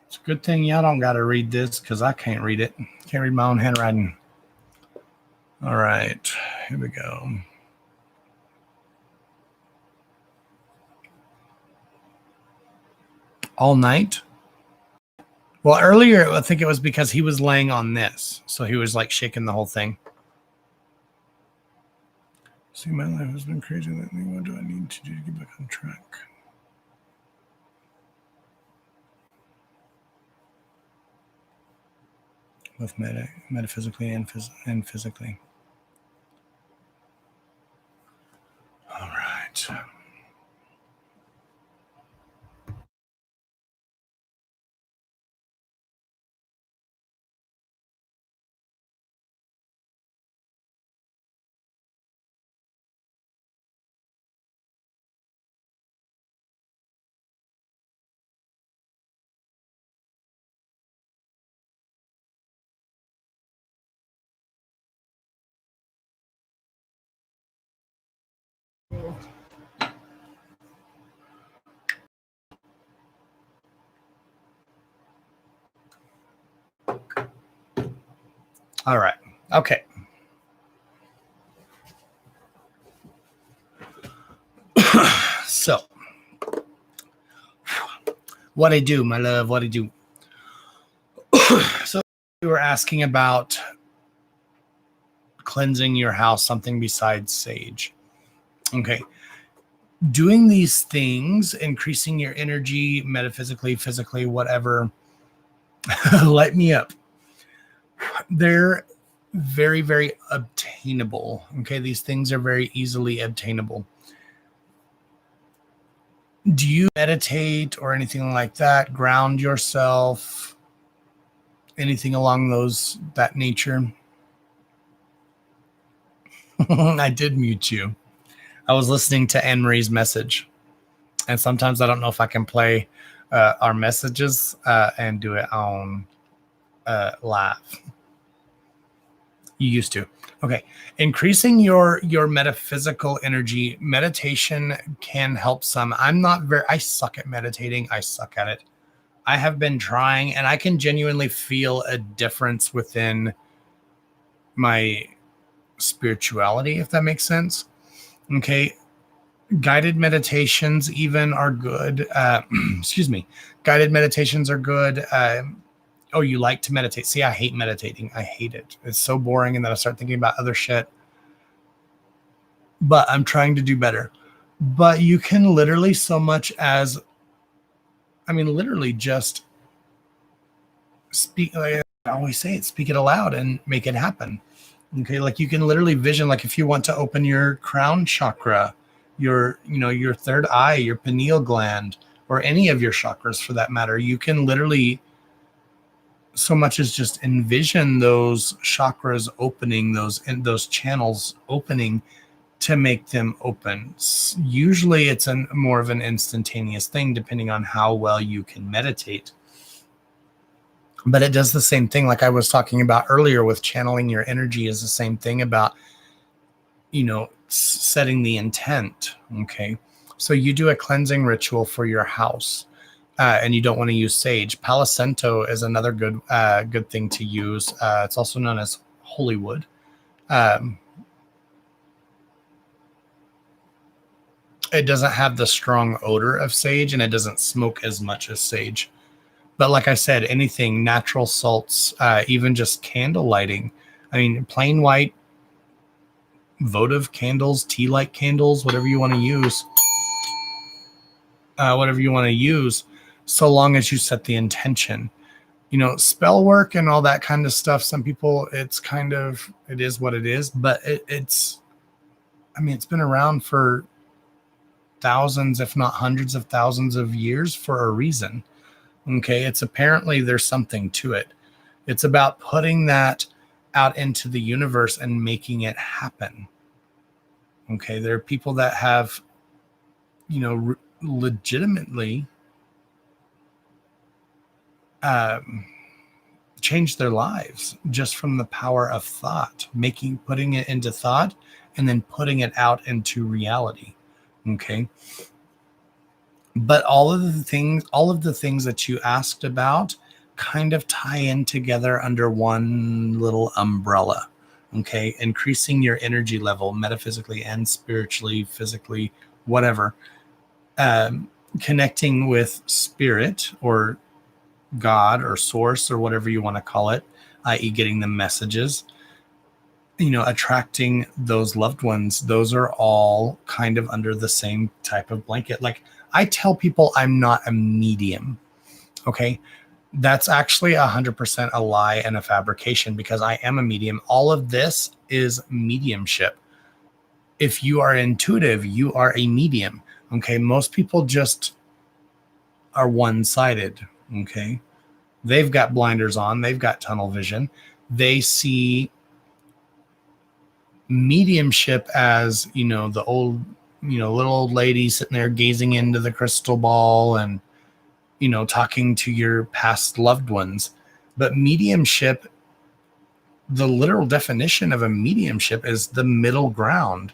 It's a good thing y'all don't got to read this because I can't read it. Can't read my own handwriting. All right. Here we go. All night. Well, earlier, I think it was because he was laying on this. So he was like shaking the whole thing. See, my life has been crazy lately. What do I need to do to get back on track? Both metaphysically and physically. All right. All right. Okay. So, What I do, my love, what I do. So you were asking about cleansing your house, something besides sage. Okay. Doing these things, increasing your energy metaphysically, physically, whatever, light me up. They're very, very obtainable. Okay. These things are very easily obtainable. Do you meditate or anything like that? Ground yourself? Anything along that nature? I did mute you. I was listening to Anne Marie's message, and sometimes I don't know if I can play our messages and do it on live. You used to. Okay. Increasing your metaphysical energy. Meditation can help some. I suck at meditating. I suck at it. I have been trying, and I can genuinely feel a difference within my spirituality, if that makes sense. Okay. Guided meditations even are good. Excuse me. Guided meditations are good. Oh, you like to meditate? See, I hate meditating. I hate it. It's so boring. And then I start thinking about other shit. But I'm trying to do better. But you can literally literally just speak. Like I always say it, speak it aloud and make it happen. Okay. Like you can literally vision, like if you want to open your crown chakra, your third eye, your pineal gland, or any of your chakras for that matter, you can literally so much as just envision those chakras opening, those channels opening to make them open. Usually it's more of an instantaneous thing depending on how well you can meditate. But it does the same thing like I was talking about earlier with channeling your energy is the same thing about, setting the intent. Okay. So you do a cleansing ritual for your house. And you don't want to use sage. Palo Santo is another good thing to use. It's also known as holy wood. It doesn't have the strong odor of sage, and it doesn't smoke as much as sage. But like I said, anything, natural salts, even just candle lighting. I mean, plain white votive candles, tea light candles, whatever you want to use. So long as you set the intention. Spell work and all that kind of stuff. Some people, it is what it is, but it's been around for thousands, if not hundreds of thousands of years for a reason. Okay. It's apparently there's something to it. It's about putting that out into the universe and making it happen. Okay. There are people that have, legitimately change their lives just from the power of thought, putting it into thought and then putting it out into reality. Okay. But all of the things that you asked about kind of tie in together under one little umbrella. Okay. Increasing your energy level metaphysically and spiritually, physically, whatever. Connecting with spirit or God or source or whatever you want to call it, i.e. getting the messages, attracting those loved ones. Those are all kind of under the same type of blanket. Like I tell people I'm not a medium. Okay. That's actually 100% a lie and a fabrication because I am a medium. All of this is mediumship. If you are intuitive, you are a medium. Okay. Most people just are one-sided. Okay. They've got blinders on. They've got tunnel vision. They see mediumship as, the old, little old lady sitting there gazing into the crystal ball and, talking to your past loved ones. But mediumship, the literal definition of a mediumship is the middle ground.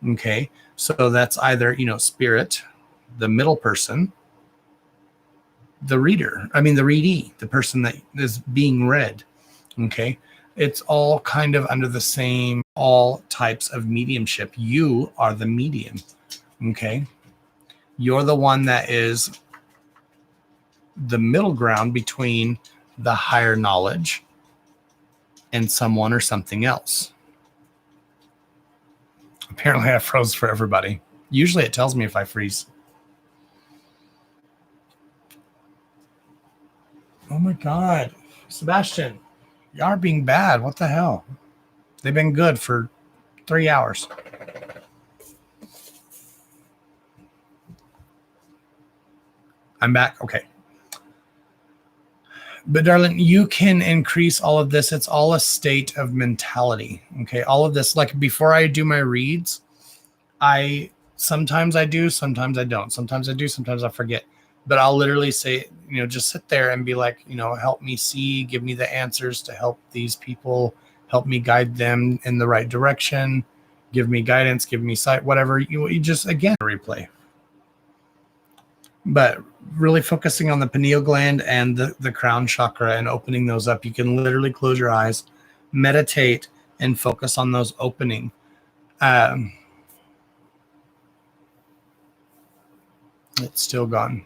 Okay. So that's either, spirit, the middle person, the readee, the person that is being read. Okay. It's all kind of under the same, all types of mediumship. You are the medium. Okay. You're the one that is the middle ground between the higher knowledge and someone or something else. Apparently I froze for everybody. Usually it tells me if I freeze. Oh my God. Sebastian, you are being bad. What the hell? They've been good for 3 hours. I'm back. Okay. But darling, you can increase all of this. It's all a state of mentality. Okay. All of this, like before I do my reads, sometimes I do, sometimes I don't. Sometimes I do, sometimes I forget. But I'll literally say, just sit there and be like, help me see, give me the answers to help these people, help me guide them in the right direction, give me guidance, give me sight, whatever. You just, again, replay. But really focusing on the pineal gland and the crown chakra and opening those up, you can literally close your eyes, meditate, and focus on those opening. It's still gone.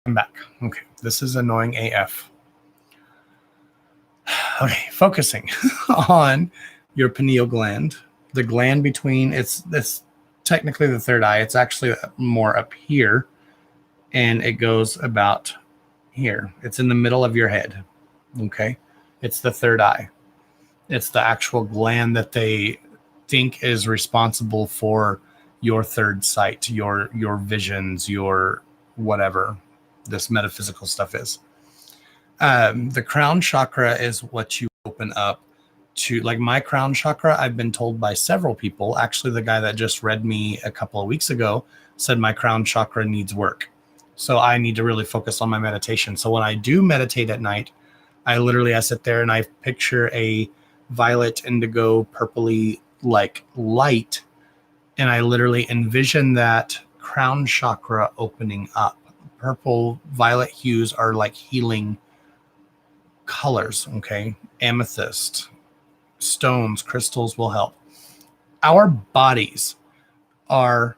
I'm back. Okay, this is annoying AF. Okay, focusing on your pineal gland, the gland between, it's technically the third eye. It's actually more up here, and it goes about here. It's in the middle of your head. Okay, it's the third eye. It's the actual gland that they think is responsible for your third sight, your visions, your whatever this metaphysical stuff is. The crown chakra is what you open up to. Like my crown chakra, I've been told by several people, actually the guy that just read me a couple of weeks ago said my crown chakra needs work. So I need to really focus on my meditation. So when I do meditate at night, I sit there and I picture a violet, indigo, purpley like light, and I literally envision that crown chakra opening up. Purple, violet hues are like healing colors. Okay, amethyst, stones, crystals will help. Our bodies are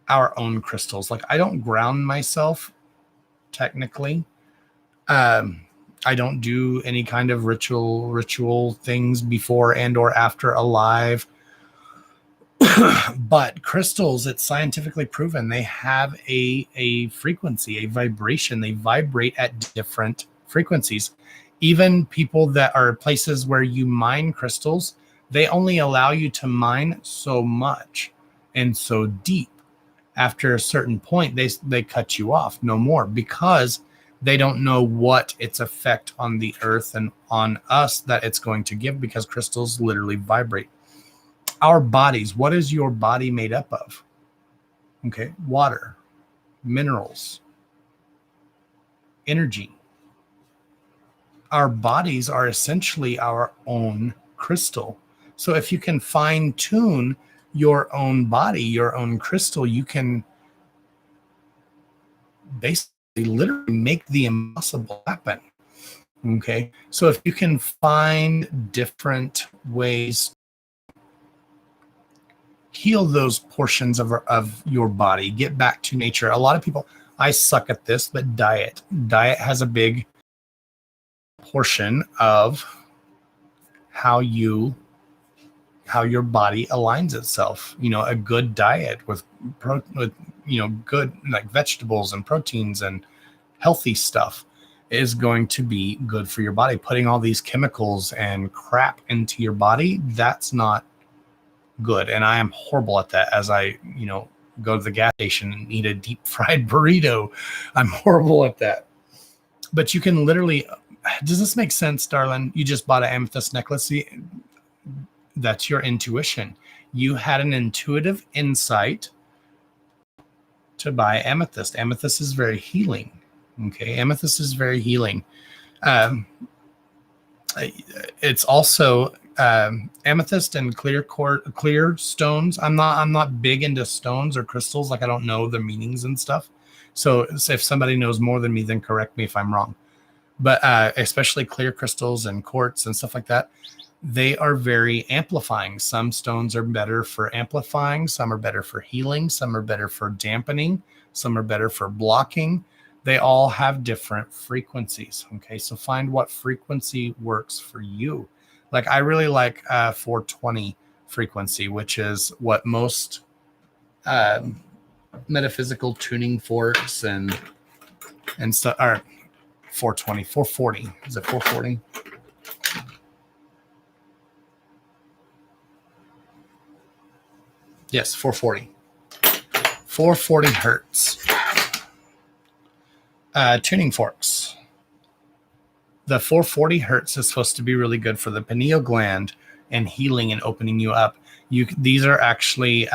our own crystals. Like I don't ground myself technically. I don't do any kind of ritual things before and or after alive. But crystals, it's scientifically proven, they have a frequency, a vibration. They vibrate at different frequencies. Even people that are places where you mine crystals, they only allow you to mine so much and so deep. After a certain point, they cut you off, no more, because they don't know what its effect on the earth and on us that it's going to give, because crystals literally vibrate. Our bodies, what is your body made up of? Okay, water, minerals, energy. Our bodies are essentially our own crystal. So if you can fine tune your own body, your own crystal, you can basically literally make the impossible happen. Okay, so if you can find different ways heal those portions of your body, get back to nature. A lot of people, I suck at this, but diet has a big portion of how your body aligns itself. A good diet with good like vegetables and proteins and healthy stuff is going to be good for your body. Putting all these chemicals and crap into your body, that's not good. And I am horrible at that. As I, go to the gas station and eat a deep fried burrito, I'm horrible at that. But you can literally, does this make sense, darling? You just bought an amethyst necklace. That's your intuition. You had an intuitive insight to buy amethyst. Amethyst is very healing. Okay. Amethyst is very healing. It's also amethyst and clear stones. I'm not big into stones or crystals. Like I don't know the meanings and stuff. So if somebody knows more than me, then correct me if I'm wrong. But especially clear crystals and quartz and stuff like that, they are very amplifying. Some stones are better for amplifying, some are better for healing, some are better for dampening, some are better for blocking. They all have different frequencies. Okay, so find what frequency works for you. Like I really like 420 frequency, which is what most metaphysical tuning forks and stuff are. 420, 440. Is it 440? Yes, 440. 440 hertz. Tuning forks. The 440 hertz is supposed to be really good for the pineal gland and healing and opening you up. These are actually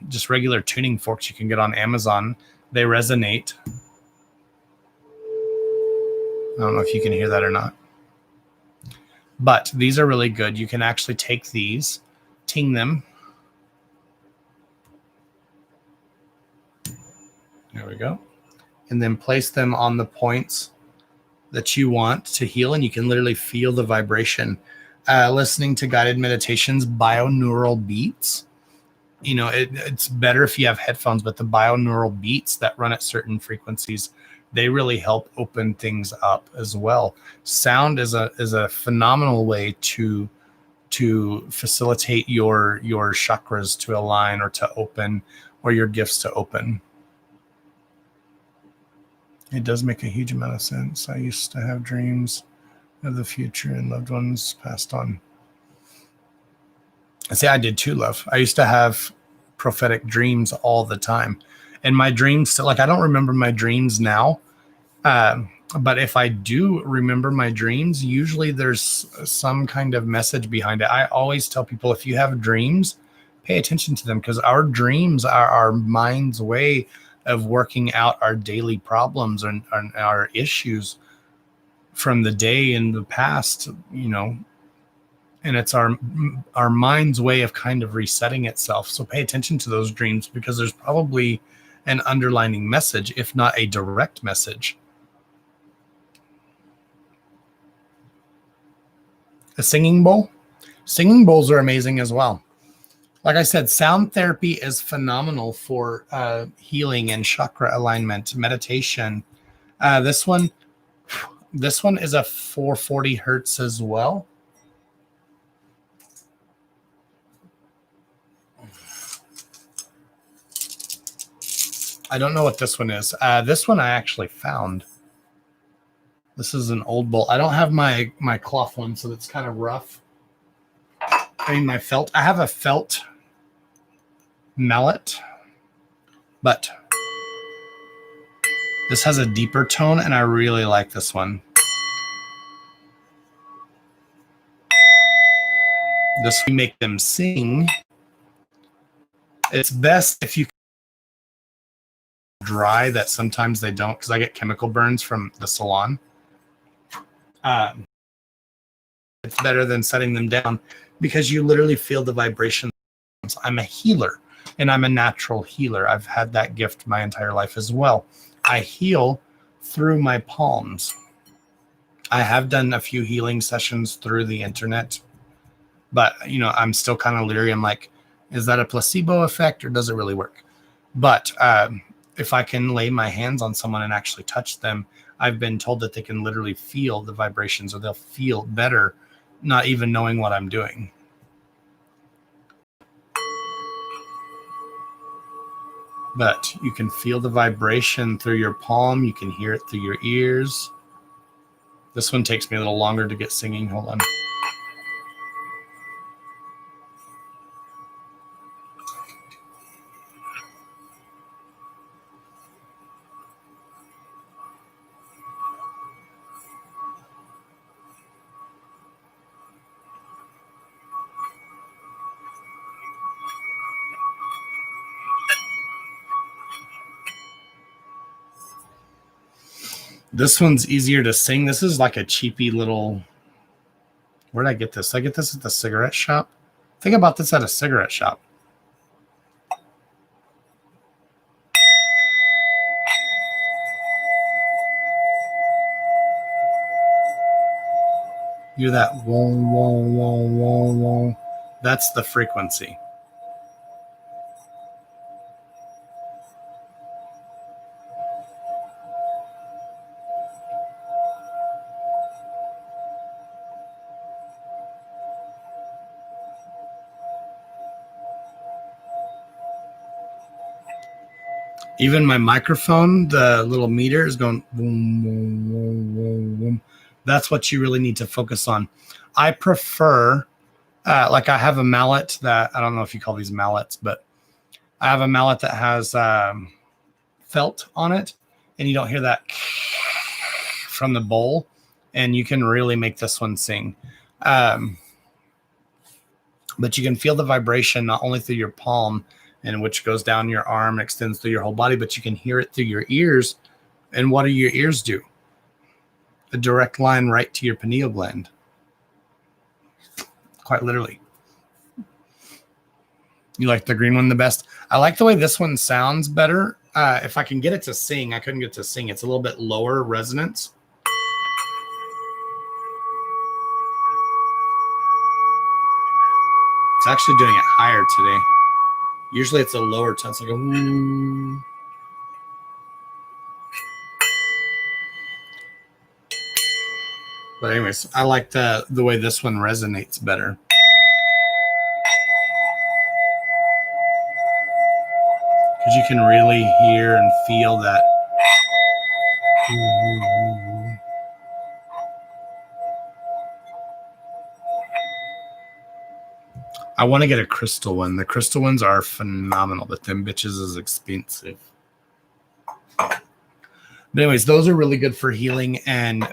just regular tuning forks you can get on Amazon. They resonate. I don't know if you can hear that or not. But these are really good. You can actually take these, ting them. There we go. And then place them on the points that you want to heal. And you can literally feel the vibration. Listening to guided meditations, binaural beats. You know, it's better if you have headphones, but the binaural beats that run at certain frequencies, they really help open things up as well. Sound is a phenomenal way to facilitate your chakras to align or to open, or your gifts to open. It does make a huge amount of sense. I used to have dreams of the future and loved ones passed on. I say I did too, love. I used to have prophetic dreams all the time. And my dreams, like I don't remember my dreams now. But if I do remember my dreams, usually there's some kind of message behind it. I always tell people, if you have dreams, pay attention to them, because our dreams are our mind's way of working out our daily problems and our issues from the day in the past, you know, and it's our mind's way of kind of resetting itself. So pay attention to those dreams, because there's probably an underlining message, if not a direct message. A singing bowl. Singing bowls are amazing as well. Like I said, sound therapy is phenomenal for healing and chakra alignment, meditation. This one is a 440 hertz as well. I don't know what this one is. This one I actually found. This is an old bowl. I don't have my cloth one, so it's kind of rough. I mean, my felt. I have a felt mallet, but this has a deeper tone, and I really like this one. This will make them sing. It's best if you dry, that sometimes they don't, because I get chemical burns from the salon. It's better than setting them down, because you literally feel the vibrations. I'm a healer, and I'm a natural healer. I've had that gift my entire life as well. I heal through my palms. I have done a few healing sessions through the internet, but you know, I'm still kind of leery. I'm like, is that a placebo effect, or does it really work? But if I can lay my hands on someone and actually touch them, I've been told that they can literally feel the vibrations, or they'll feel better, not even knowing what I'm doing. But you can feel the vibration through your palm. You can hear it through your ears. This one takes me a little longer to get singing. Hold on. This one's easier to sing. This is like a cheapy little... Where'd I get this? I get this at the cigarette shop. Think about this at a cigarette shop. You hear that whoa, whoa, whoa, whoa, whoa. That's the frequency. Even my microphone, the little meter is going boom, boom, boom, boom, boom. That's what you really need to focus on. I prefer, like I have a mallet that, I don't know if you call these mallets, but I have a mallet that has felt on it, and you don't hear that from the bowl, and you can really make this one sing. But you can feel the vibration not only through your palm, and which goes down your arm, extends through your whole body, but you can hear it through your ears. And what do your ears do? A direct line right to your pineal gland. Quite literally. You like the green one the best? I like the way this one sounds better. If I can get it to sing, I couldn't get it to sing. It's a little bit lower resonance. It's actually doing it higher today. Usually it's a lower tone. It's like a woo. But anyways, I like the way this one resonates better. Because you can really hear and feel that. I want to get a crystal one. The crystal ones are phenomenal, but them bitches is expensive. But anyways, those are really good for healing and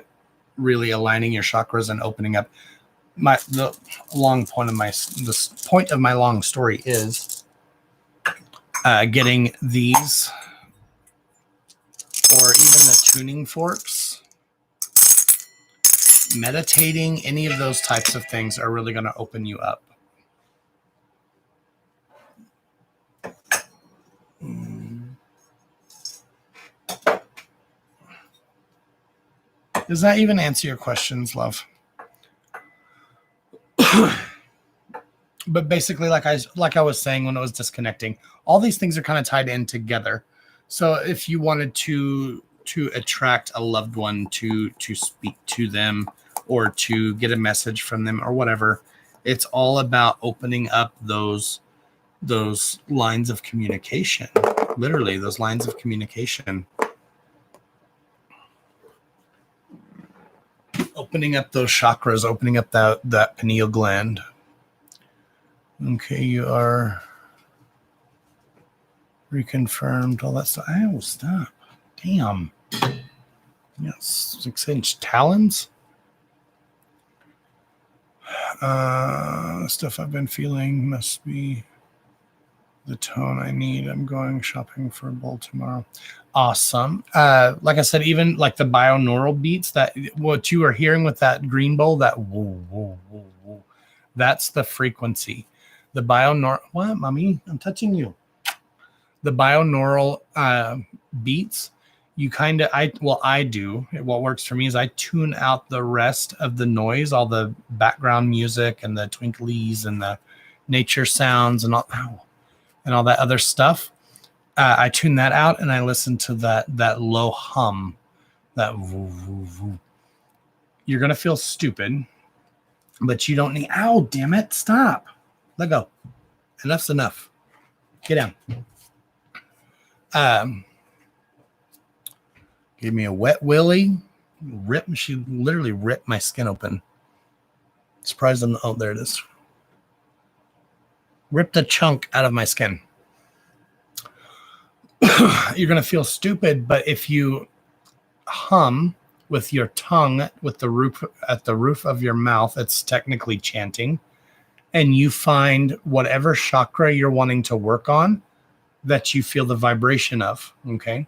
really aligning your chakras and opening up. The point of my long story is getting these, or even the tuning forks, meditating, any of those types of things are really going to open you up. Does that even answer your questions, love? But basically, like I was saying when I was disconnecting, all these things are kind of tied in together. So if you wanted to attract a loved one, to speak to them, or to get a message from them, or whatever, it's all about opening up those lines of communication. Literally, those lines of communication. Opening up those chakras, opening up that pineal gland. Okay, you are reconfirmed, all that stuff. Oh, stop. Damn. Yes, 6-inch talons. Stuff I've been feeling must be the tone I need. I'm going shopping for a bowl tomorrow. Awesome. Like I said, even like the binaural beats, that what you are hearing with that green bowl, that woo, woo, woo, woo, that's the frequency. The binaural, what, mommy? I'm touching you. The binaural beats, you kind of, I do. What works for me is I tune out the rest of the noise, all the background music and the twinklies and the nature sounds and all that other stuff. I tune that out and I listen to that low hum, that woo, woo, woo. You're going to feel stupid, but you don't need, ow, damn it, stop. Let go. Enough's enough. Get down. Give me a wet willy. She literally ripped my skin open. Surprised I'm, oh, there it is. Ripped a chunk out of my skin. You're going to feel stupid, but if you hum with your tongue, with the roof at the roof of your mouth, it's technically chanting, and you find whatever chakra you're wanting to work on that you feel the vibration of, okay?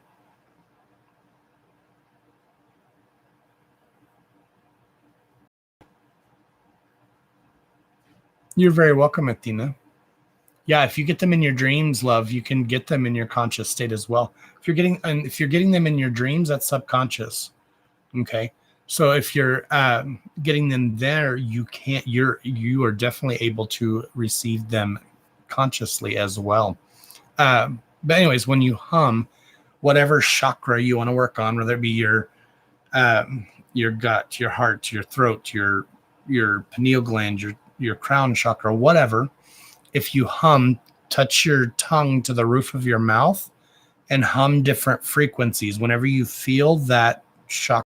You're very welcome, Athena. Yeah, if you get them in your dreams, love, you can get them in your conscious state as well. If you're getting them in your dreams, that's subconscious. Okay. So if you're getting them there, you are definitely able to receive them consciously as well. But anyways, when you hum, whatever chakra you want to work on, whether it be your gut, your heart, your throat, your pineal gland, your crown chakra, whatever, if you hum, touch your tongue to the roof of your mouth and hum different frequencies. Whenever you feel that chakra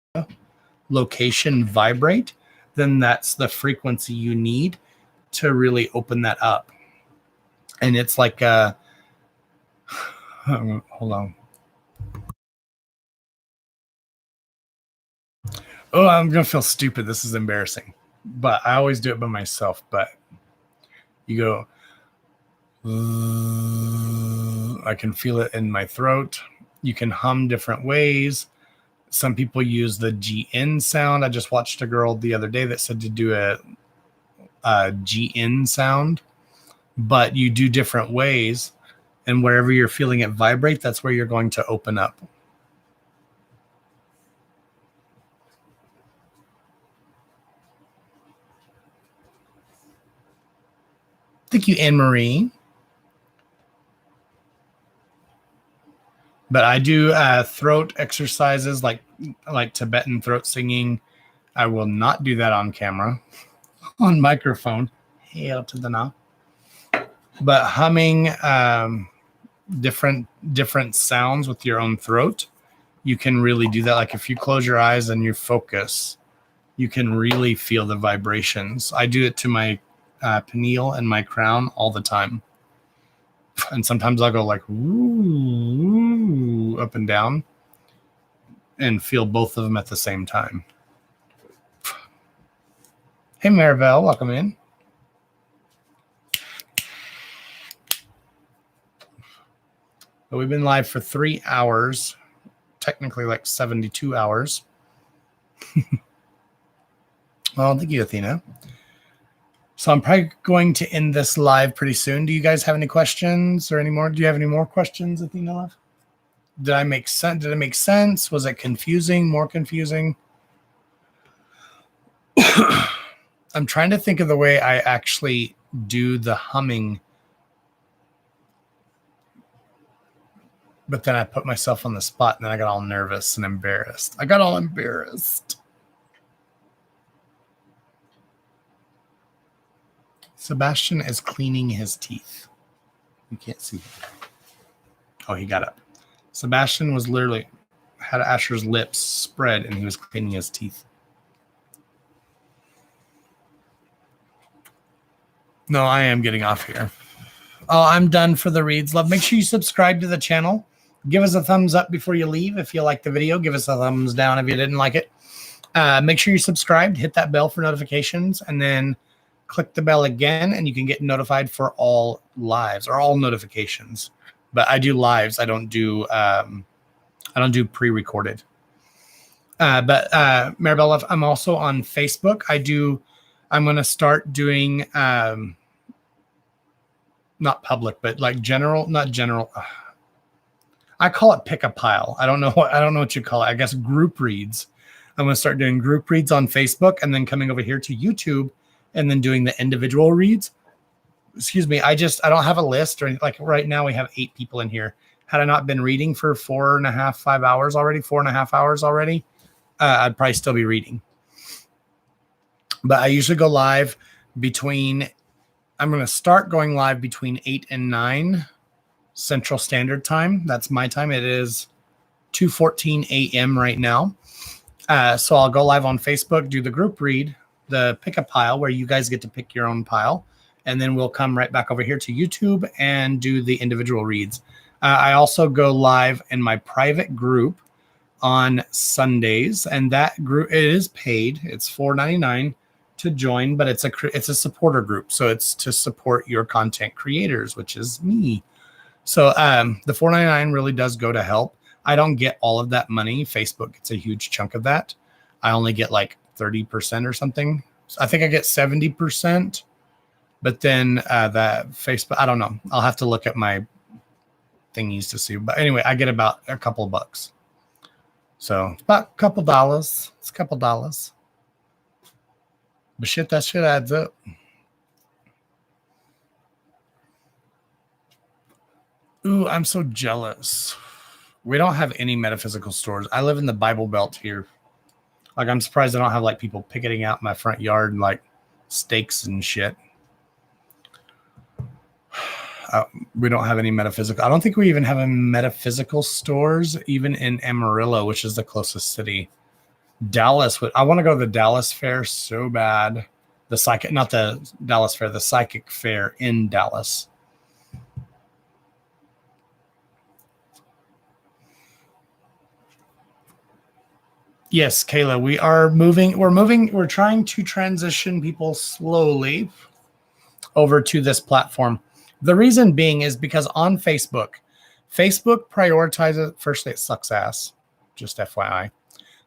location vibrate, then that's the frequency you need to really open that up. And it's like hold on. Oh, I'm gonna feel stupid. This is embarrassing, but I always do it by myself. But you go, I can feel it in my throat. You can hum different ways. Some people use the GN sound. I just watched a girl the other day that said to do a GN sound, but you do different ways, and wherever you're feeling it vibrate, that's where you're going to open up. Thank you, Anne-Marie. But I do throat exercises like Tibetan throat singing. I will not do that on camera, on microphone. Hail to the now. But humming different sounds with your own throat, you can really do that. Like if you close your eyes and you focus, you can really feel the vibrations. I do it to my pineal and my crown all the time. And sometimes I'll go like, ooh, up and down and feel both of them at the same time. Hey, Maribel, welcome in. But we've been live for 3 hours, technically like 72 hours. Well, thank you, Athena. So I'm probably going to end this live pretty soon. Do you guys have any questions or any more? Do you have any more questions, Athena Love? Did I make sense? Did it make sense? Was it confusing? More confusing? I'm trying to think of the way I actually do the humming. But then I put myself on the spot and then I got all nervous and embarrassed. I got all embarrassed. Sebastian is cleaning his teeth. You can't see. Oh, he got up. Sebastian was literally had Asher's lips spread and he was cleaning his teeth. No, I am getting off here. Oh, I'm done for the reads. Love, make sure you subscribe to the channel. Give us a thumbs up before you leave. If you like the video, give us a thumbs down if you didn't like it. Make sure you subscribed, hit that bell for notifications, and then click the bell again, and you can get notified for all lives or all notifications. But I do lives. I don't do pre-recorded. But Maribel, I'm also on Facebook. I'm going to start doing not public, but like not general. I call it pick a pile. I don't know what you call it. I guess group reads. I'm going to start doing group reads on Facebook and then coming over here to YouTube and then doing the individual reads. Excuse me. I don't have a list or anything. Like right now we have 8 people in here. Had I not been reading for 4.5 hours already, I'd probably still be reading. But I usually go live I'm going to start going live between 8 and 9 Central Standard Time. That's my time. It is 2:14 a.m. right now. So I'll go live on Facebook, do the group read, the pick a pile where you guys get to pick your own pile. And then we'll come right back over here to YouTube and do the individual reads. I also go live in my private group on Sundays. And that group, it is paid. It's $4.99 to join, but it's a supporter group. So it's to support your content creators, which is me. So the $4.99 really does go to help. I don't get all of that money. Facebook gets a huge chunk of that. I only get like 30% or something. So I think I get 70%. But then that Facebook, I don't know. I'll have to look at my thingies to see. But anyway, I get about a couple bucks. So it's about a couple dollars. It's a couple dollars. But shit, that shit adds up. Ooh, I'm so jealous. We don't have any metaphysical stores. I live in the Bible Belt here. Like, I'm surprised I don't have like people picketing out my front yard and like stakes and shit. We don't have any metaphysical. I don't think we even have a metaphysical stores, even in Amarillo, which is the closest city. Dallas. I want to go to the Dallas Fair so bad. The psychic, not the Dallas Fair, the psychic fair in Dallas. Yes, Kayla, we are moving. We're trying to transition people slowly over to this platform. The reason being is because on Facebook prioritizes, firstly, it sucks ass, just FYI.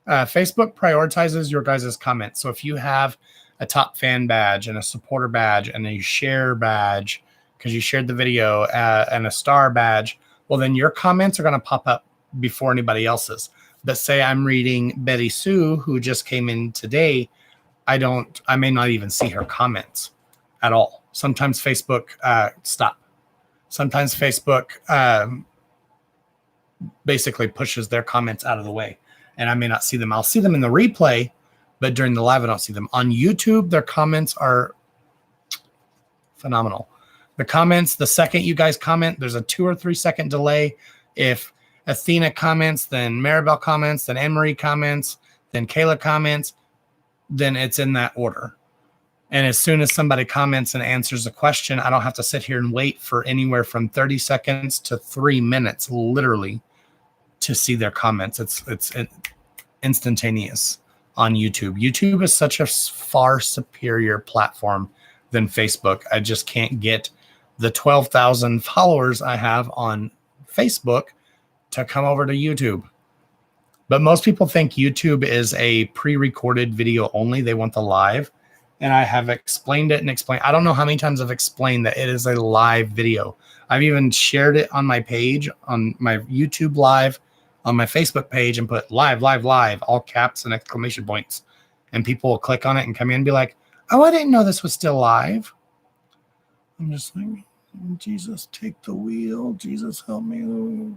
Facebook prioritizes your guys' comments. So if you have a top fan badge and a supporter badge and a share badge because you shared the video and a star badge, well, then your comments are going to pop up before anybody else's. But say I'm reading Betty Sue, who just came in today, I may not even see her comments at all. Sometimes Facebook Sometimes Facebook basically pushes their comments out of the way, and I may not see them. I'll see them in the replay, but during the live, I don't see them. On YouTube, their comments are phenomenal. The comments, the second you guys comment, there's a 2 or 3 second delay. If Athena comments, then Maribel comments, then Anne-Marie comments, then Kayla comments, then it's in that order. And as soon as somebody comments and answers a question, I don't have to sit here and wait for anywhere from 30 seconds to 3 minutes, literally, to see their comments. It's instantaneous on YouTube. YouTube is such a far superior platform than Facebook. I just can't get the 12,000 followers I have on Facebook to come over to YouTube. But most people think YouTube is a pre-recorded video only. They want the live. And I have explained it and explained. I don't know how many times I've explained that it is a live video. I've even shared it on my page, on my YouTube live, on my Facebook page, and put live, all caps and exclamation points. And people will click on it and come in and be like, oh, I didn't know this was still live. I'm just like, Jesus, take the wheel. Jesus, help me.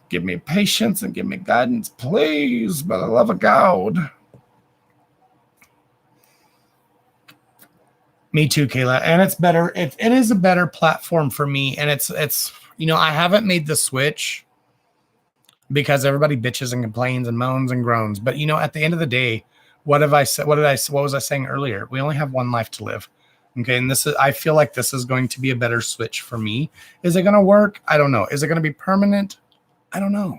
Give me patience and give me guidance, please, by the love of God. Me too, Kayla. And it's better. It is a better platform for me. And it's, I haven't made the switch because everybody bitches and complains and moans and groans. But, at the end of the day, what have I said? What was I saying earlier? We only have one life to live. Okay. And I feel like this is going to be a better switch for me. Is it going to work? I don't know. Is it going to be permanent? I don't know.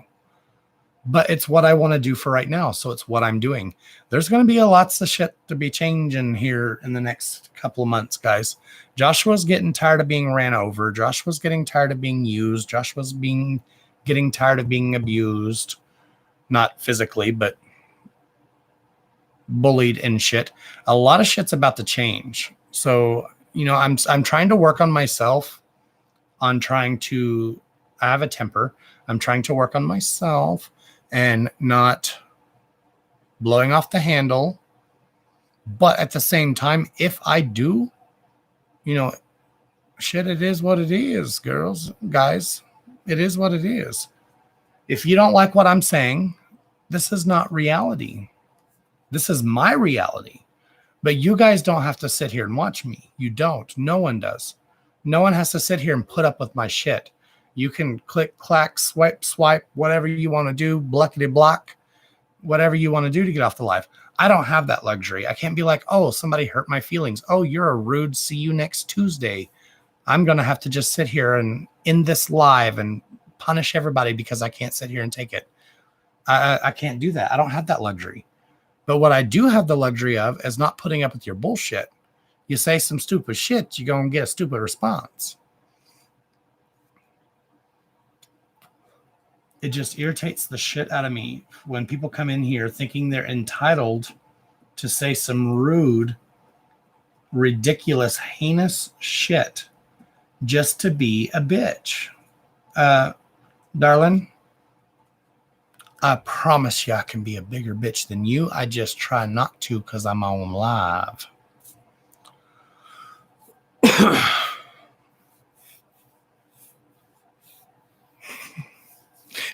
But it's what I want to do for right now. So it's what I'm doing. There's going to be lots of shit to be changing here in the next couple of months, guys. Joshua's getting tired of being ran over. Joshua's getting tired of being used. Joshua's getting tired of being abused. Not physically, but bullied and shit. A lot of shit's about to change. So, I'm trying to work on myself on I have a temper. I'm trying to work on myself and not blowing off the handle. But at the same time, if I do, shit, it is what it is, guys. It is what it is. If you don't like what I'm saying, this is not reality. This is my reality. But you guys don't have to sit here and watch me. You don't. No one does. No one has to sit here and put up with my shit. You can click, clack, swipe, whatever you want to do, blockity block, whatever you want to do to get off the live. I don't have that luxury. I can't be like, oh, somebody hurt my feelings. Oh, you're a rude. See you next Tuesday. I'm going to have to just sit here and in this live and punish everybody because I can't sit here and take it. I can't do that. I don't have that luxury. But what I do have the luxury of is not putting up with your bullshit. You say some stupid shit, you're going to get a stupid response. It just irritates the shit out of me when people come in here thinking they're entitled to say some rude, ridiculous, heinous shit just to be a bitch. Darling, I promise you I can be a bigger bitch than you. I just try not to because I'm on live.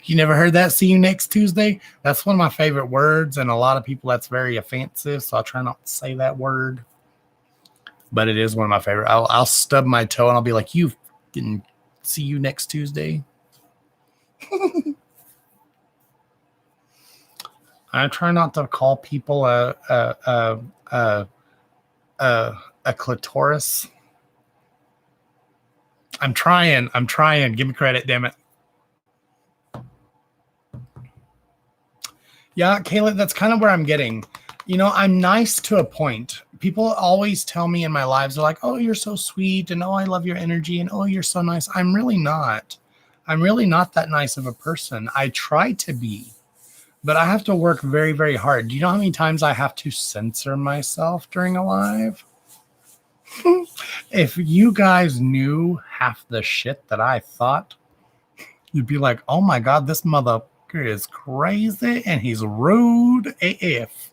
You never heard that? See you next Tuesday? That's one of my favorite words, and a lot of people that's very offensive, so I'll try not to say that word. But it is one of my favorite. I'll stub my toe and I'll be like, you didn't see you next Tuesday. I try not to call people a clitoris. I'm trying. Give me credit, damn it. Yeah, Kayla, that's kind of where I'm getting. I'm nice to a point. People always tell me in my lives, they're like, oh, you're so sweet, and oh, I love your energy, and oh, you're so nice. I'm really not. I'm really not that nice of a person. I try to be, but I have to work very, very hard. Do you know how many times I have to censor myself during a live? If you guys knew half the shit that I thought, you'd be like, oh my God, this motherfucker is crazy and he's rude AF.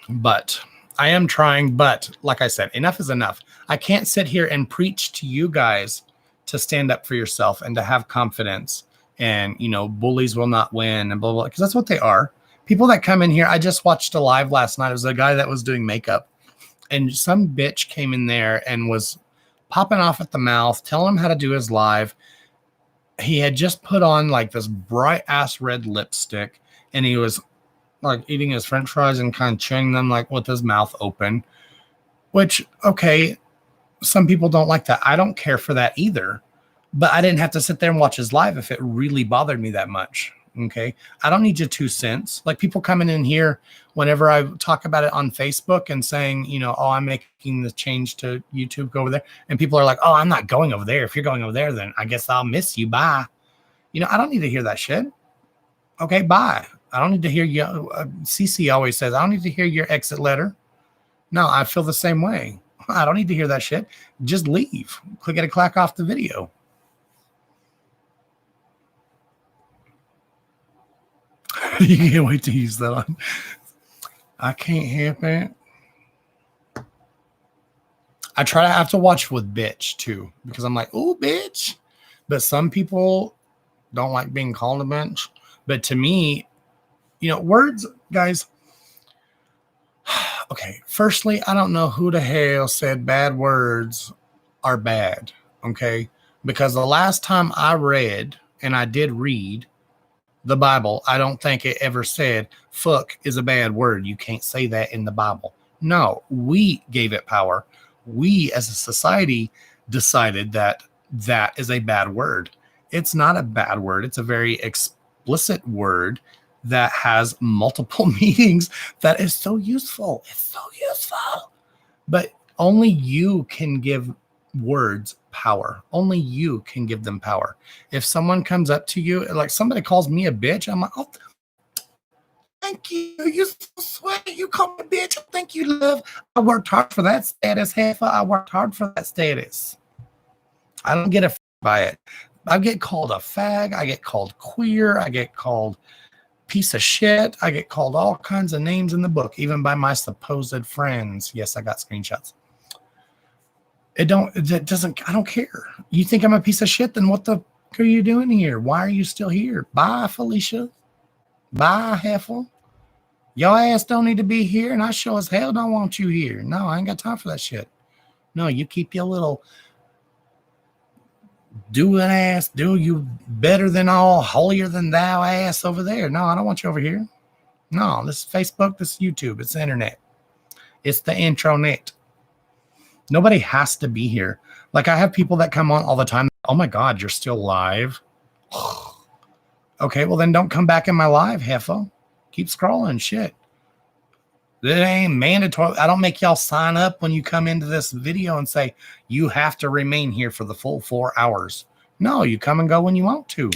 But I am trying, but like I said, enough is enough. I can't sit here and preach to you guys to stand up for yourself and to have confidence and, bullies will not win and blah, blah, because that's what they are. People that come in here, I just watched a live last night. It was a guy that was doing makeup and some bitch came in there and was popping off at the mouth, telling him how to do his live. He had just put on like this bright ass red lipstick and he was like eating his french fries and kind of chewing them like with his mouth open, which, okay, some people don't like that. I don't care for that either, but I didn't have to sit there and watch his live if it really bothered me that much. Okay. I don't need your 2 cents. Like people coming in here whenever I talk about it on Facebook and saying, oh, I'm making the change to YouTube, go over there. And people are like, oh, I'm not going over there. If you're going over there, then I guess I'll miss you. Bye. I don't need to hear that shit. Okay. Bye. I don't need to hear you. CC always says, I don't need to hear your exit letter. No, I feel the same way. I don't need to hear that shit. Just leave. Click it and clack off the video. You can't wait to use that on. I can't help it. I try to have to watch with bitch too, because I'm like, oh, bitch. But some people don't like being called a bitch. But to me, words, guys. Okay, firstly, I don't know who the hell said bad words are bad. Okay, because the last time I read, and I did read the Bible, I don't think it ever said fuck is a bad word. You can't say that in the Bible. No, we gave it power. We as a society decided that that is a bad word. It's not a bad word. It's a very explicit word that has multiple meanings that is so useful. It's so useful. But only you can give words power. Only you can give them power. If someone comes up to you, like somebody calls me a bitch, I'm like, oh, thank you. You're so sweet. You call me a bitch. Thank you, love. I worked hard for that status, Heifer. I worked hard for that status. I don't get offended by it. I get called a fag. I get called queer. I get called piece of shit. I get called all kinds of names in the book, even by my supposed friends. Yes, I got screenshots. I don't care. You think I'm a piece of shit? Then what the fuck are you doing here? Why are you still here? Bye, Felicia. Bye, Heffel. Your ass don't need to be here, and I sure as hell don't want you here. No, I ain't got time for that shit. No, you keep your little do you better than all, holier than thou ass over there. No, I don't want you over here. No, this is Facebook, this is YouTube, it's the internet. It's the intranet. Nobody has to be here. Like I have people that come on all the time. Oh my God, you're still live. Okay, well then don't come back in my live, Heffa. Keep scrolling, shit. It ain't mandatory. I don't make y'all sign up when you come into this video and say, you have to remain here for the full 4 hours. No, you come and go when you want to.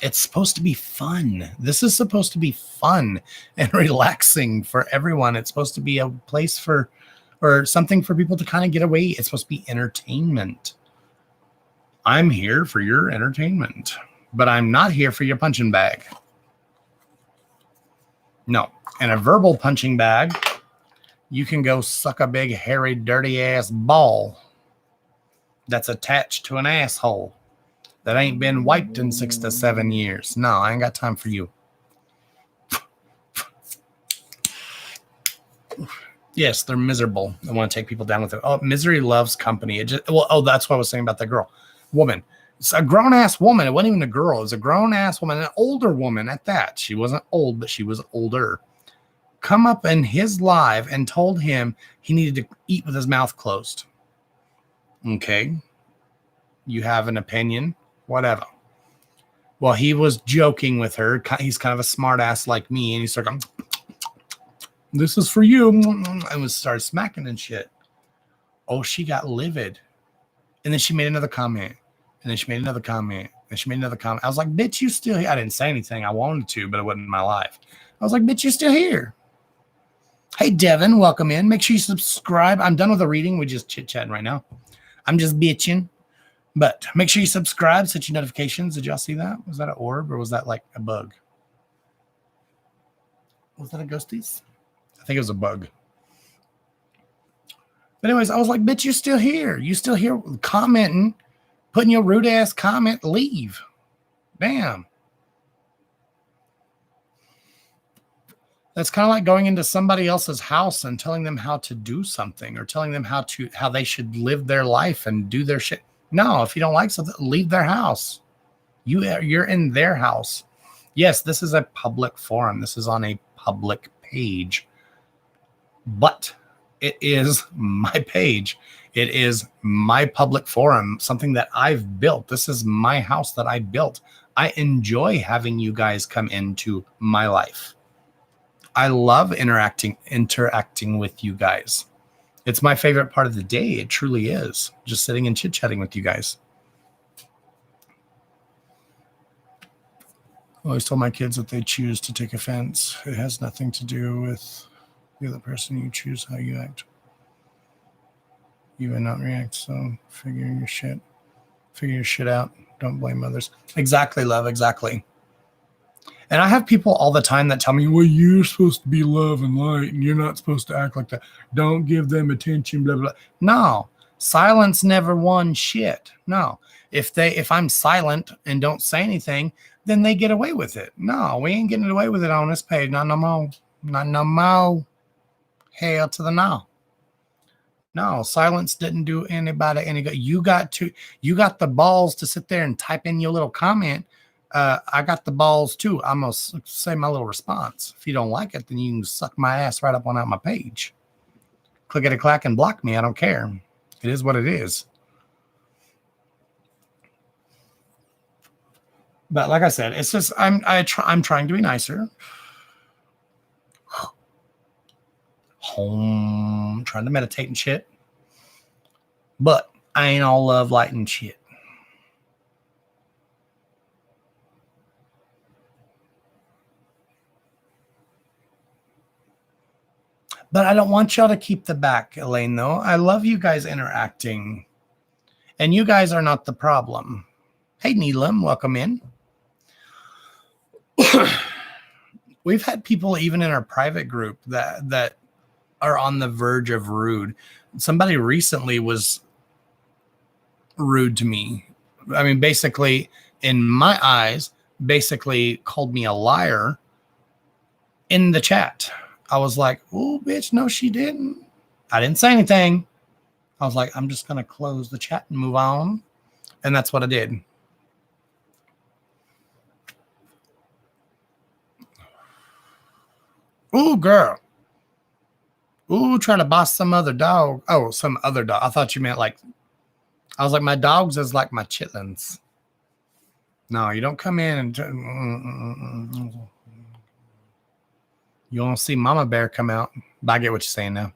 It's supposed to be fun. This is supposed to be fun and relaxing for everyone. It's supposed to be a place for or something for people to kind of get away. It's supposed to be entertainment. I'm here for your entertainment, but I'm not here for your punching bag. No. And a verbal punching bag, you can go suck a big, hairy, dirty ass ball that's attached to an asshole that ain't been wiped in 6 to 7 years. No, I ain't got time for you. Yes, they're miserable. I want to take people down with it. Oh, misery loves company. It just, that's what I was saying about the woman. It's a grown-ass woman. It wasn't even a girl. It was a grown-ass woman, an older woman at that. She wasn't old, but she was older. Come up in his live and told him he needed to eat with his mouth closed. Okay. You have an opinion, whatever. Well, he was joking with her. He's kind of a smart ass like me. And he started going, this is for you. And started smacking and shit. Oh, she got livid. And then she made another comment. And then she made another comment. And she made another comment. I was like, bitch, you still here? I didn't say anything. I wanted to, but it wasn't in my life. I was like, bitch, you still here? Hey, Devin, welcome in. Make sure you subscribe. I'm done with the reading. We're just chit-chatting right now. I'm just bitching. But make sure you subscribe, set your notifications. Did y'all see that? Was that an orb or was that like a bug? Was that a ghosties? I think it was a bug. But anyways, I was like, bitch, you still here. You still here commenting, putting your rude ass comment, leave. Damn. That's kind of like going into somebody else's house and telling them how to do something or telling them how they should live their life and do their shit. No, if you don't like something, leave their house. You're in their house. Yes, this is a public forum. This is on a public page. But it is my page. It is my public forum, something that I've built. This is my house that I built. I enjoy having you guys come into my life. I love interacting with you guys. It's my favorite part of the day. It truly is. Just sitting and chit-chatting with you guys. I always tell my kids that they choose to take offense. It has nothing to do with the other person. You choose how you act. You may not react, so figure your shit out. Don't blame others. Exactly, love, exactly. And I have people all the time that tell me, well, you're supposed to be love and light, and you're not supposed to act like that. Don't give them attention, blah, blah, blah. No, silence never won shit. No. If I'm silent and don't say anything, then they get away with it. No, we ain't getting away with it on this page. Not no more. Not no more. Hell to the no. No, silence didn't do anybody any good. You got the balls to sit there and type in your little comment. I got the balls too. I'm going to say my little response. If you don't like it, then you can suck my ass right up on out my page. Click it a clack and block me. I don't care. It is what it is. But like I said, it's just I'm trying to be nicer. Home, trying to meditate and shit. But I ain't all love, light, and shit. But I don't want y'all to keep the back, Elaine, though. I love you guys interacting. And you guys are not the problem. Hey, Neelam, welcome in. We've had people even in our private group that are on the verge of rude. Somebody recently was rude to me. I mean, basically, in my eyes, basically called me a liar in the chat. I was like, oh, bitch, no, she didn't. I didn't say anything. I was like, I'm just going to close the chat and move on. And that's what I did. Ooh, girl. Ooh, trying to boss some other dog. Oh, some other dog. I thought you meant like, I was like, my dogs is like my chitlins. No, you don't come in and you won't see Mama Bear come out. But I get what you're saying now.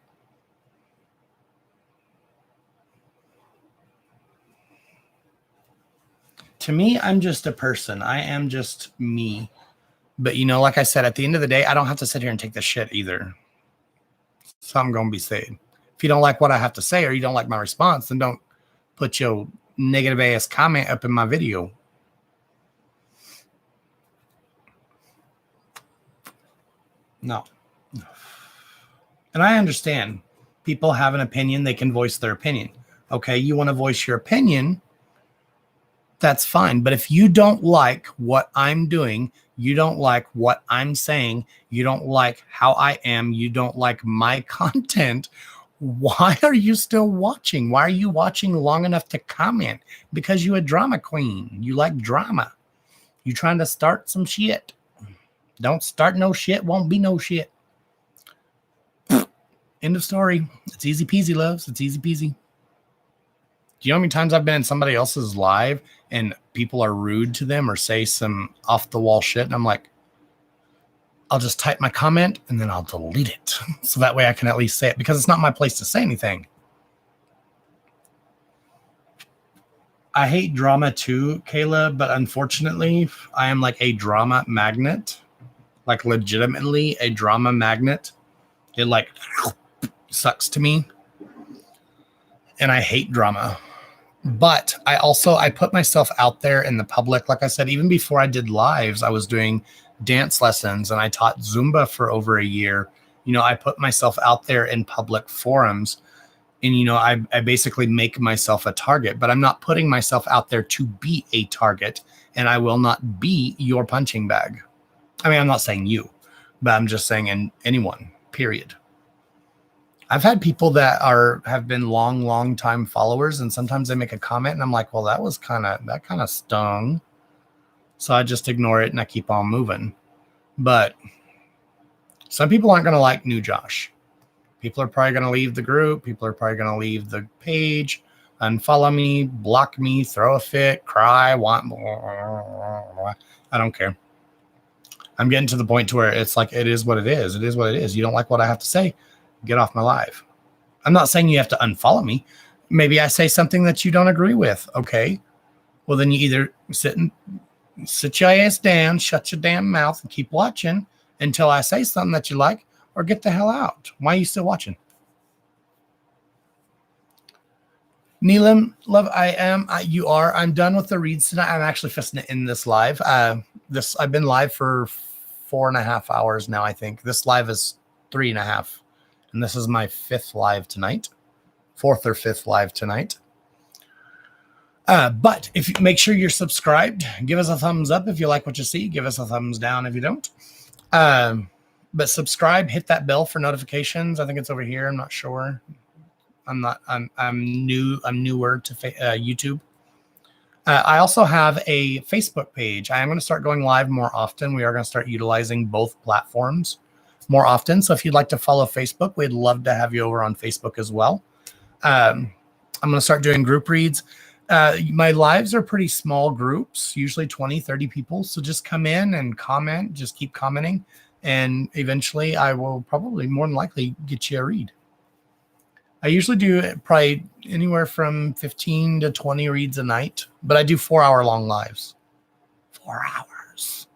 To me, I'm just a person. I am just me. But, you know, like I said, at the end of the day, I don't have to sit here and take the shit either. So I'm going to be said. If you don't like what I have to say or you don't like my response, then don't put your negative ass comment up in my video. No. And I understand people have an opinion. They can voice their opinion. Okay, you want to voice your opinion, that's fine. But if you don't like what I'm doing, you don't like what I'm saying, you don't like how I am, you don't like my content, why are you still watching? Why are you watching long enough to comment? Because you a drama queen. You like drama. You trying to start some shit. Don't start no shit, won't be no shit. End of story. It's easy peasy, loves. It's easy peasy. Do you know how many times I've been in somebody else's live and people are rude to them or say some off the wall shit? And I'm like, I'll just type my comment and then I'll delete it. So that way I can at least say it because it's not my place to say anything. I hate drama too, Kayla, but unfortunately I am like a drama magnet, like legitimately a drama magnet. It like sucks to me. And I hate drama. But I put myself out there in the public. Like I said, even before I did lives, I was doing dance lessons and I taught Zumba for over a year. You know, I put myself out there in public forums and, you know, I basically make myself a target, but I'm not putting myself out there to be a target, and I will not be your punching bag. I mean, I'm not saying you, but I'm just saying anyone, period. I've had people that have been long time followers, and sometimes they make a comment and I'm like, well, that kind of stung. So I just ignore it and I keep on moving. But some people aren't going to like new Josh. People are probably going to leave the group. People are probably going to leave the page, unfollow me, block me, throw a fit, cry, want more. I don't care. I'm getting to the point to where it's like, it is what it is. It is what it is. You don't like what I have to say? Get off my live. I'm not saying you have to unfollow me. Maybe I say something that you don't agree with. Okay. Well, then you either sit your ass down, shut your damn mouth, and keep watching until I say something that you like, or get the hell out. Why are you still watching? Neelam, love, you are. I'm done with the reads tonight. I'm actually fisting it in this live. I've been live for 4.5 hours now, I think. This live is 3.5. And this is my 5th live tonight. 4th or 5th live tonight. But if you make sure you're subscribed, give us a thumbs up if you like what you see. Give us a thumbs down if you don't. But subscribe, hit that bell for notifications. I think it's over here. I'm not sure. I'm newer to YouTube. I also have a Facebook page. I am going to start going live more often. We are going to start utilizing both platforms more often. So if you'd like to follow Facebook, we'd love to have you over on Facebook as well. I'm going to start doing group reads. My lives are pretty small groups, usually 20, 30 people. So just come in and comment, just keep commenting. And eventually I will probably more than likely get you a read. I usually do probably anywhere from 15 to 20 reads a night, but I do 4-hour long lives. 4 hours.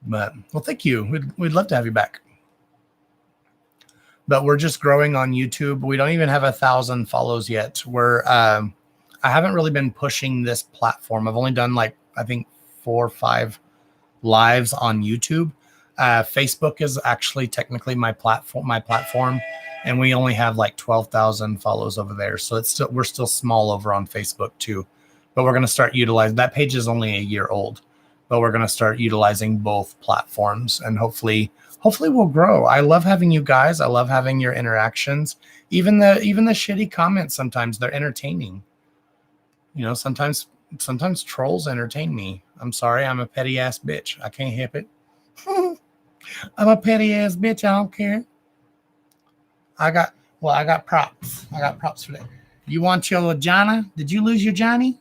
But, well, thank you. We'd love to have you back. But we're just growing on YouTube. We don't even have 1,000 follows yet. I haven't really been pushing this platform. I've only done I think 4 or 5 lives on YouTube. Facebook is actually technically my platform, and we only have 12,000 follows over there. So we're still small over on Facebook too. But we're going to start utilizing that page is only a year old, but we're going to start utilizing both platforms, and hopefully we'll grow. I love having you guys. I love having your interactions. Even the shitty comments, sometimes they're entertaining. You know, sometimes trolls entertain me. I'm sorry. I'm a petty ass bitch. I can't help it. I'm a petty ass bitch. I don't care. I got props. I got props for that. You want your Johnny? Did you lose your Johnny?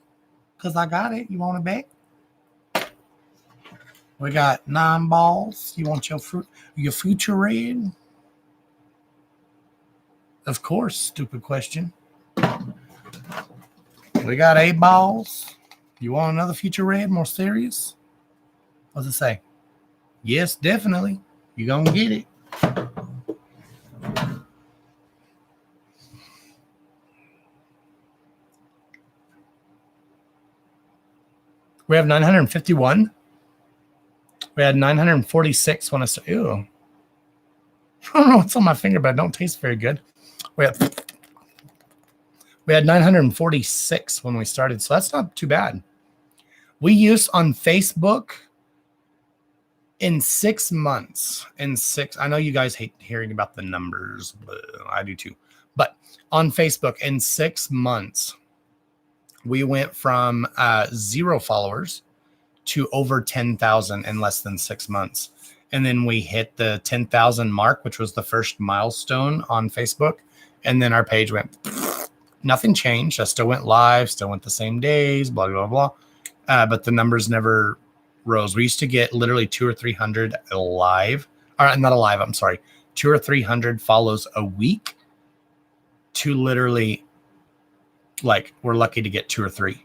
Because I got it. You want it back? We got 9 balls. You want your future red? Of course. Stupid question. We got 8 balls. You want another future red? More serious? What's it say? Yes, definitely. You're going to get it. We have 951. We had 946 when I started. Ew. I don't know what's on my finger, but it don't taste very good. We had 946 when we started, so that's not too bad. We used on Facebook in 6 months. I know you guys hate hearing about the numbers, but I do too. But on Facebook in 6 months, we went from 0 followers to over 10,000 in less than 6 months. And then we hit the 10,000 mark, which was the first milestone on Facebook. And then our page went, nothing changed. I still went live, still went the same days, blah, blah, blah. But the numbers never rose. We used to get literally 200 or 300 alive, or not alive, I'm sorry, 200 or 300 follows a week to literally, like, we're lucky to get 2 or 3.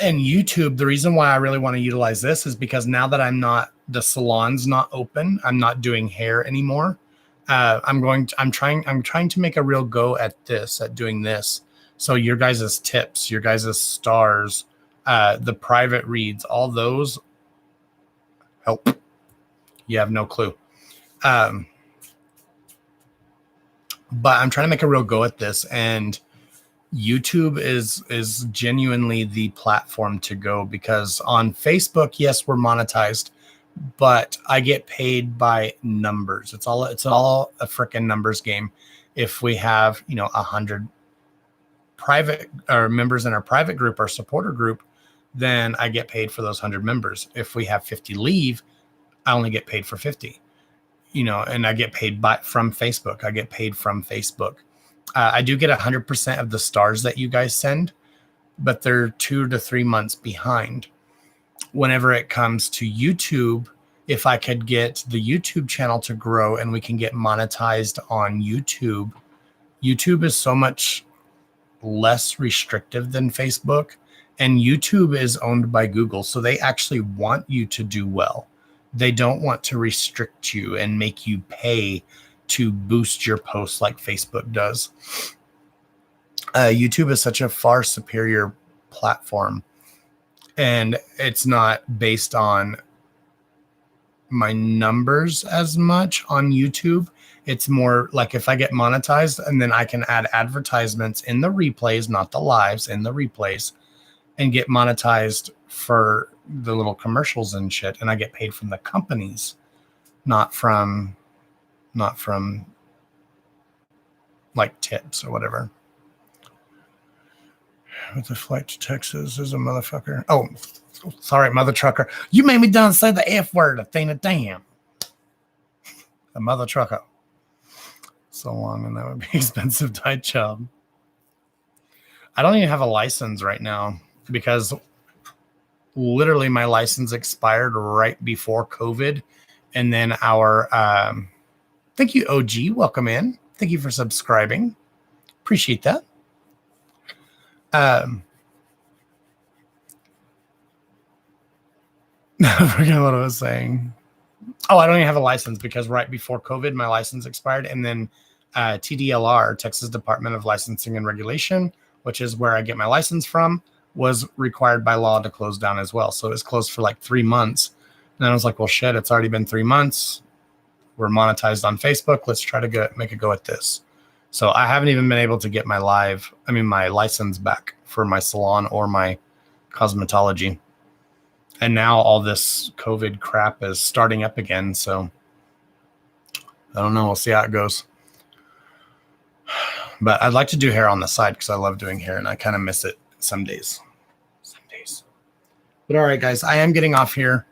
And YouTube, the reason why I really want to utilize this is because now that the salon's not open, I'm not doing hair anymore. I'm trying to make a real go at doing this. So your guys' tips, your guys' stars, the private reads, all those help. You have no clue. But I'm trying to make a real go at this, and YouTube is genuinely the platform to go, because on Facebook, yes, we're monetized, but I get paid by numbers. It's all a freaking numbers game. If we have, 100 private or members in our private group, our supporter group, then I get paid for those 100 members. If we have 50 leave, I only get paid for 50. And I get paid from Facebook. I get paid from Facebook. I do get 100% of the stars that you guys send, but they're 2 to 3 months behind. Whenever it comes to YouTube, if I could get the YouTube channel to grow and we can get monetized on YouTube, YouTube is so much less restrictive than Facebook, and YouTube is owned by Google. So they actually want you to do well. They don't want to restrict you and make you pay to boost your posts like Facebook does. YouTube is such a far superior platform, and it's not based on my numbers as much on YouTube. It's more like if I get monetized, and then I can add advertisements in the replays, not the lives, in the replays, and get monetized for the little commercials and shit. And I get paid from the companies, not from like tips or whatever. With the flight to Texas is a motherfucker. Oh, sorry, mother trucker. You made me done say the F word, Athena. Damn. The mother trucker. So long, and that would be expensive diet job. I don't even have a license right now because literally my license expired right before COVID. And then thank you, OG. Welcome in. Thank you for subscribing. Appreciate that. I forget what I was saying. Oh, I don't even have a license because right before COVID, my license expired. And then TDLR, Texas Department of Licensing and Regulation, which is where I get my license from, was required by law to close down as well. So it was closed for like 3 months. And I was like, well, shit, it's already been 3 months. We're monetized on Facebook. Let's try to make a go at this. So I haven't even been able to get my license back for my salon or my cosmetology. And now all this COVID crap is starting up again. So I don't know. We'll see how it goes. But I'd like to do hair on the side because I love doing hair and I kind of miss it some days. But all right, guys, I am getting off here.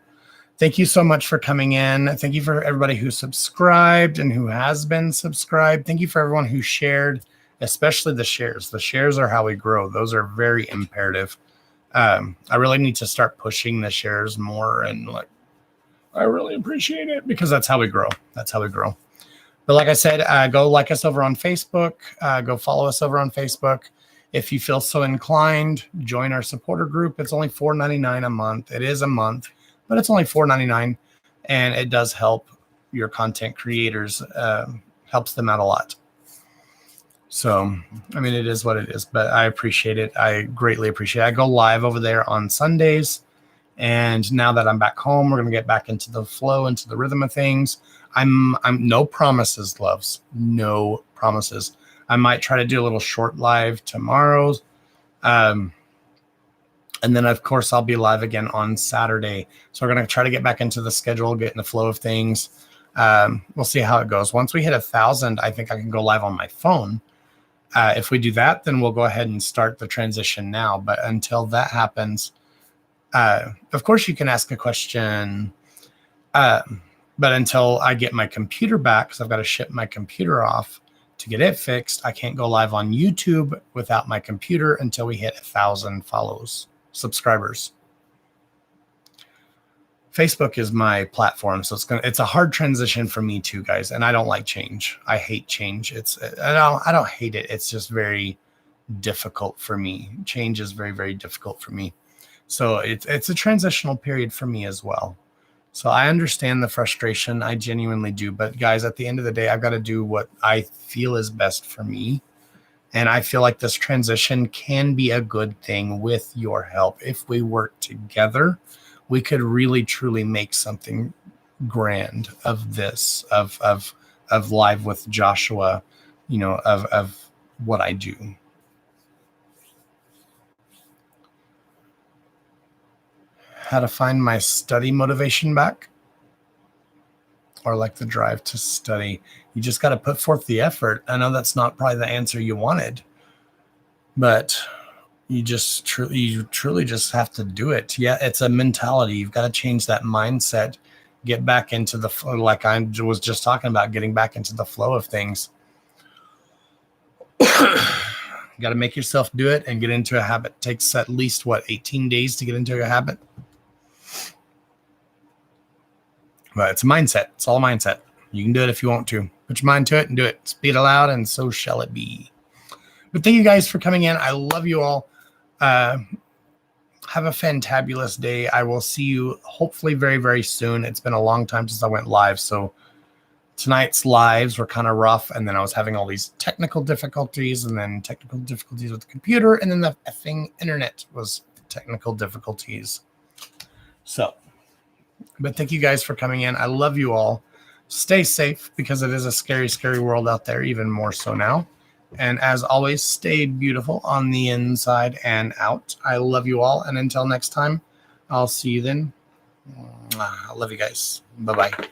Thank you so much for coming in. Thank you for everybody who subscribed and who has been subscribed. Thank you for everyone who shared, especially the shares. The shares are how we grow. Those are very imperative. I really need to start pushing the shares more, and I really appreciate it because that's how we grow. That's how we grow. But like I said, go like us over on Facebook. Go follow us over on Facebook. If you feel so inclined, join our supporter group. It's only $4.99 a month. It is a month, but it's only $4.99, and it does help your content creators. Helps them out a lot. So, I mean, it is what it is, but I appreciate it. I greatly appreciate it. I go live over there on Sundays. And now that I'm back home, we're going to get back into the flow, into the rhythm of things. I'm no promises, loves. No promises. I might try to do a little short live tomorrow. And then, of course, I'll be live again on Saturday. So we're going to try to get back into the schedule, get in the flow of things. We'll see how it goes. Once we hit 1,000, I think I can go live on my phone. If we do that, then we'll go ahead and start the transition now. But until that happens, of course, you can ask a question. But until I get my computer back, because I've got to ship my computer off to get it fixed, I can't go live on YouTube without my computer until we hit 1,000 subscribers. Facebook is my platform, so it's a hard transition for me too, guys. And I don't like change. I hate change. I don't hate it. It's just very difficult for me. Change is very, very difficult for me. So it's a transitional period for me as well. So I understand the frustration. I genuinely do. But guys, at the end of the day, I've got to do what I feel is best for me. And I feel like this transition can be a good thing with your help. If we work together, we could really, truly make something grand of this, of Live with Joshua, of what I do. How to find my study motivation back, or like the drive to study. You just got to put forth the effort. I know that's not probably the answer you wanted, but you truly just have to do it. Yeah, it's a mentality. You've got to change that mindset, get back into the flow, like I was just talking about, getting back into the flow of things. You got to make yourself do it and get into a habit. It takes at least 18 days to get into a habit. But it's a mindset. It's all a mindset. You can do it if you want to. Put your mind to it and do it. Speak it aloud, and so shall it be. But thank you guys for coming in. I love you all. Have a fantabulous day. I will see you hopefully very, very soon. It's been a long time since I went live. So tonight's lives were kind of rough. And then I was having all these technical difficulties, and then technical difficulties with the computer. And then the effing internet was technical difficulties. So, but thank you guys for coming in. I love you all. Stay safe, because it is a scary, scary world out there, even more so now. And as always, stay beautiful on the inside and out. I love you all. And until next time, I'll see you then. I love you guys. Bye-bye.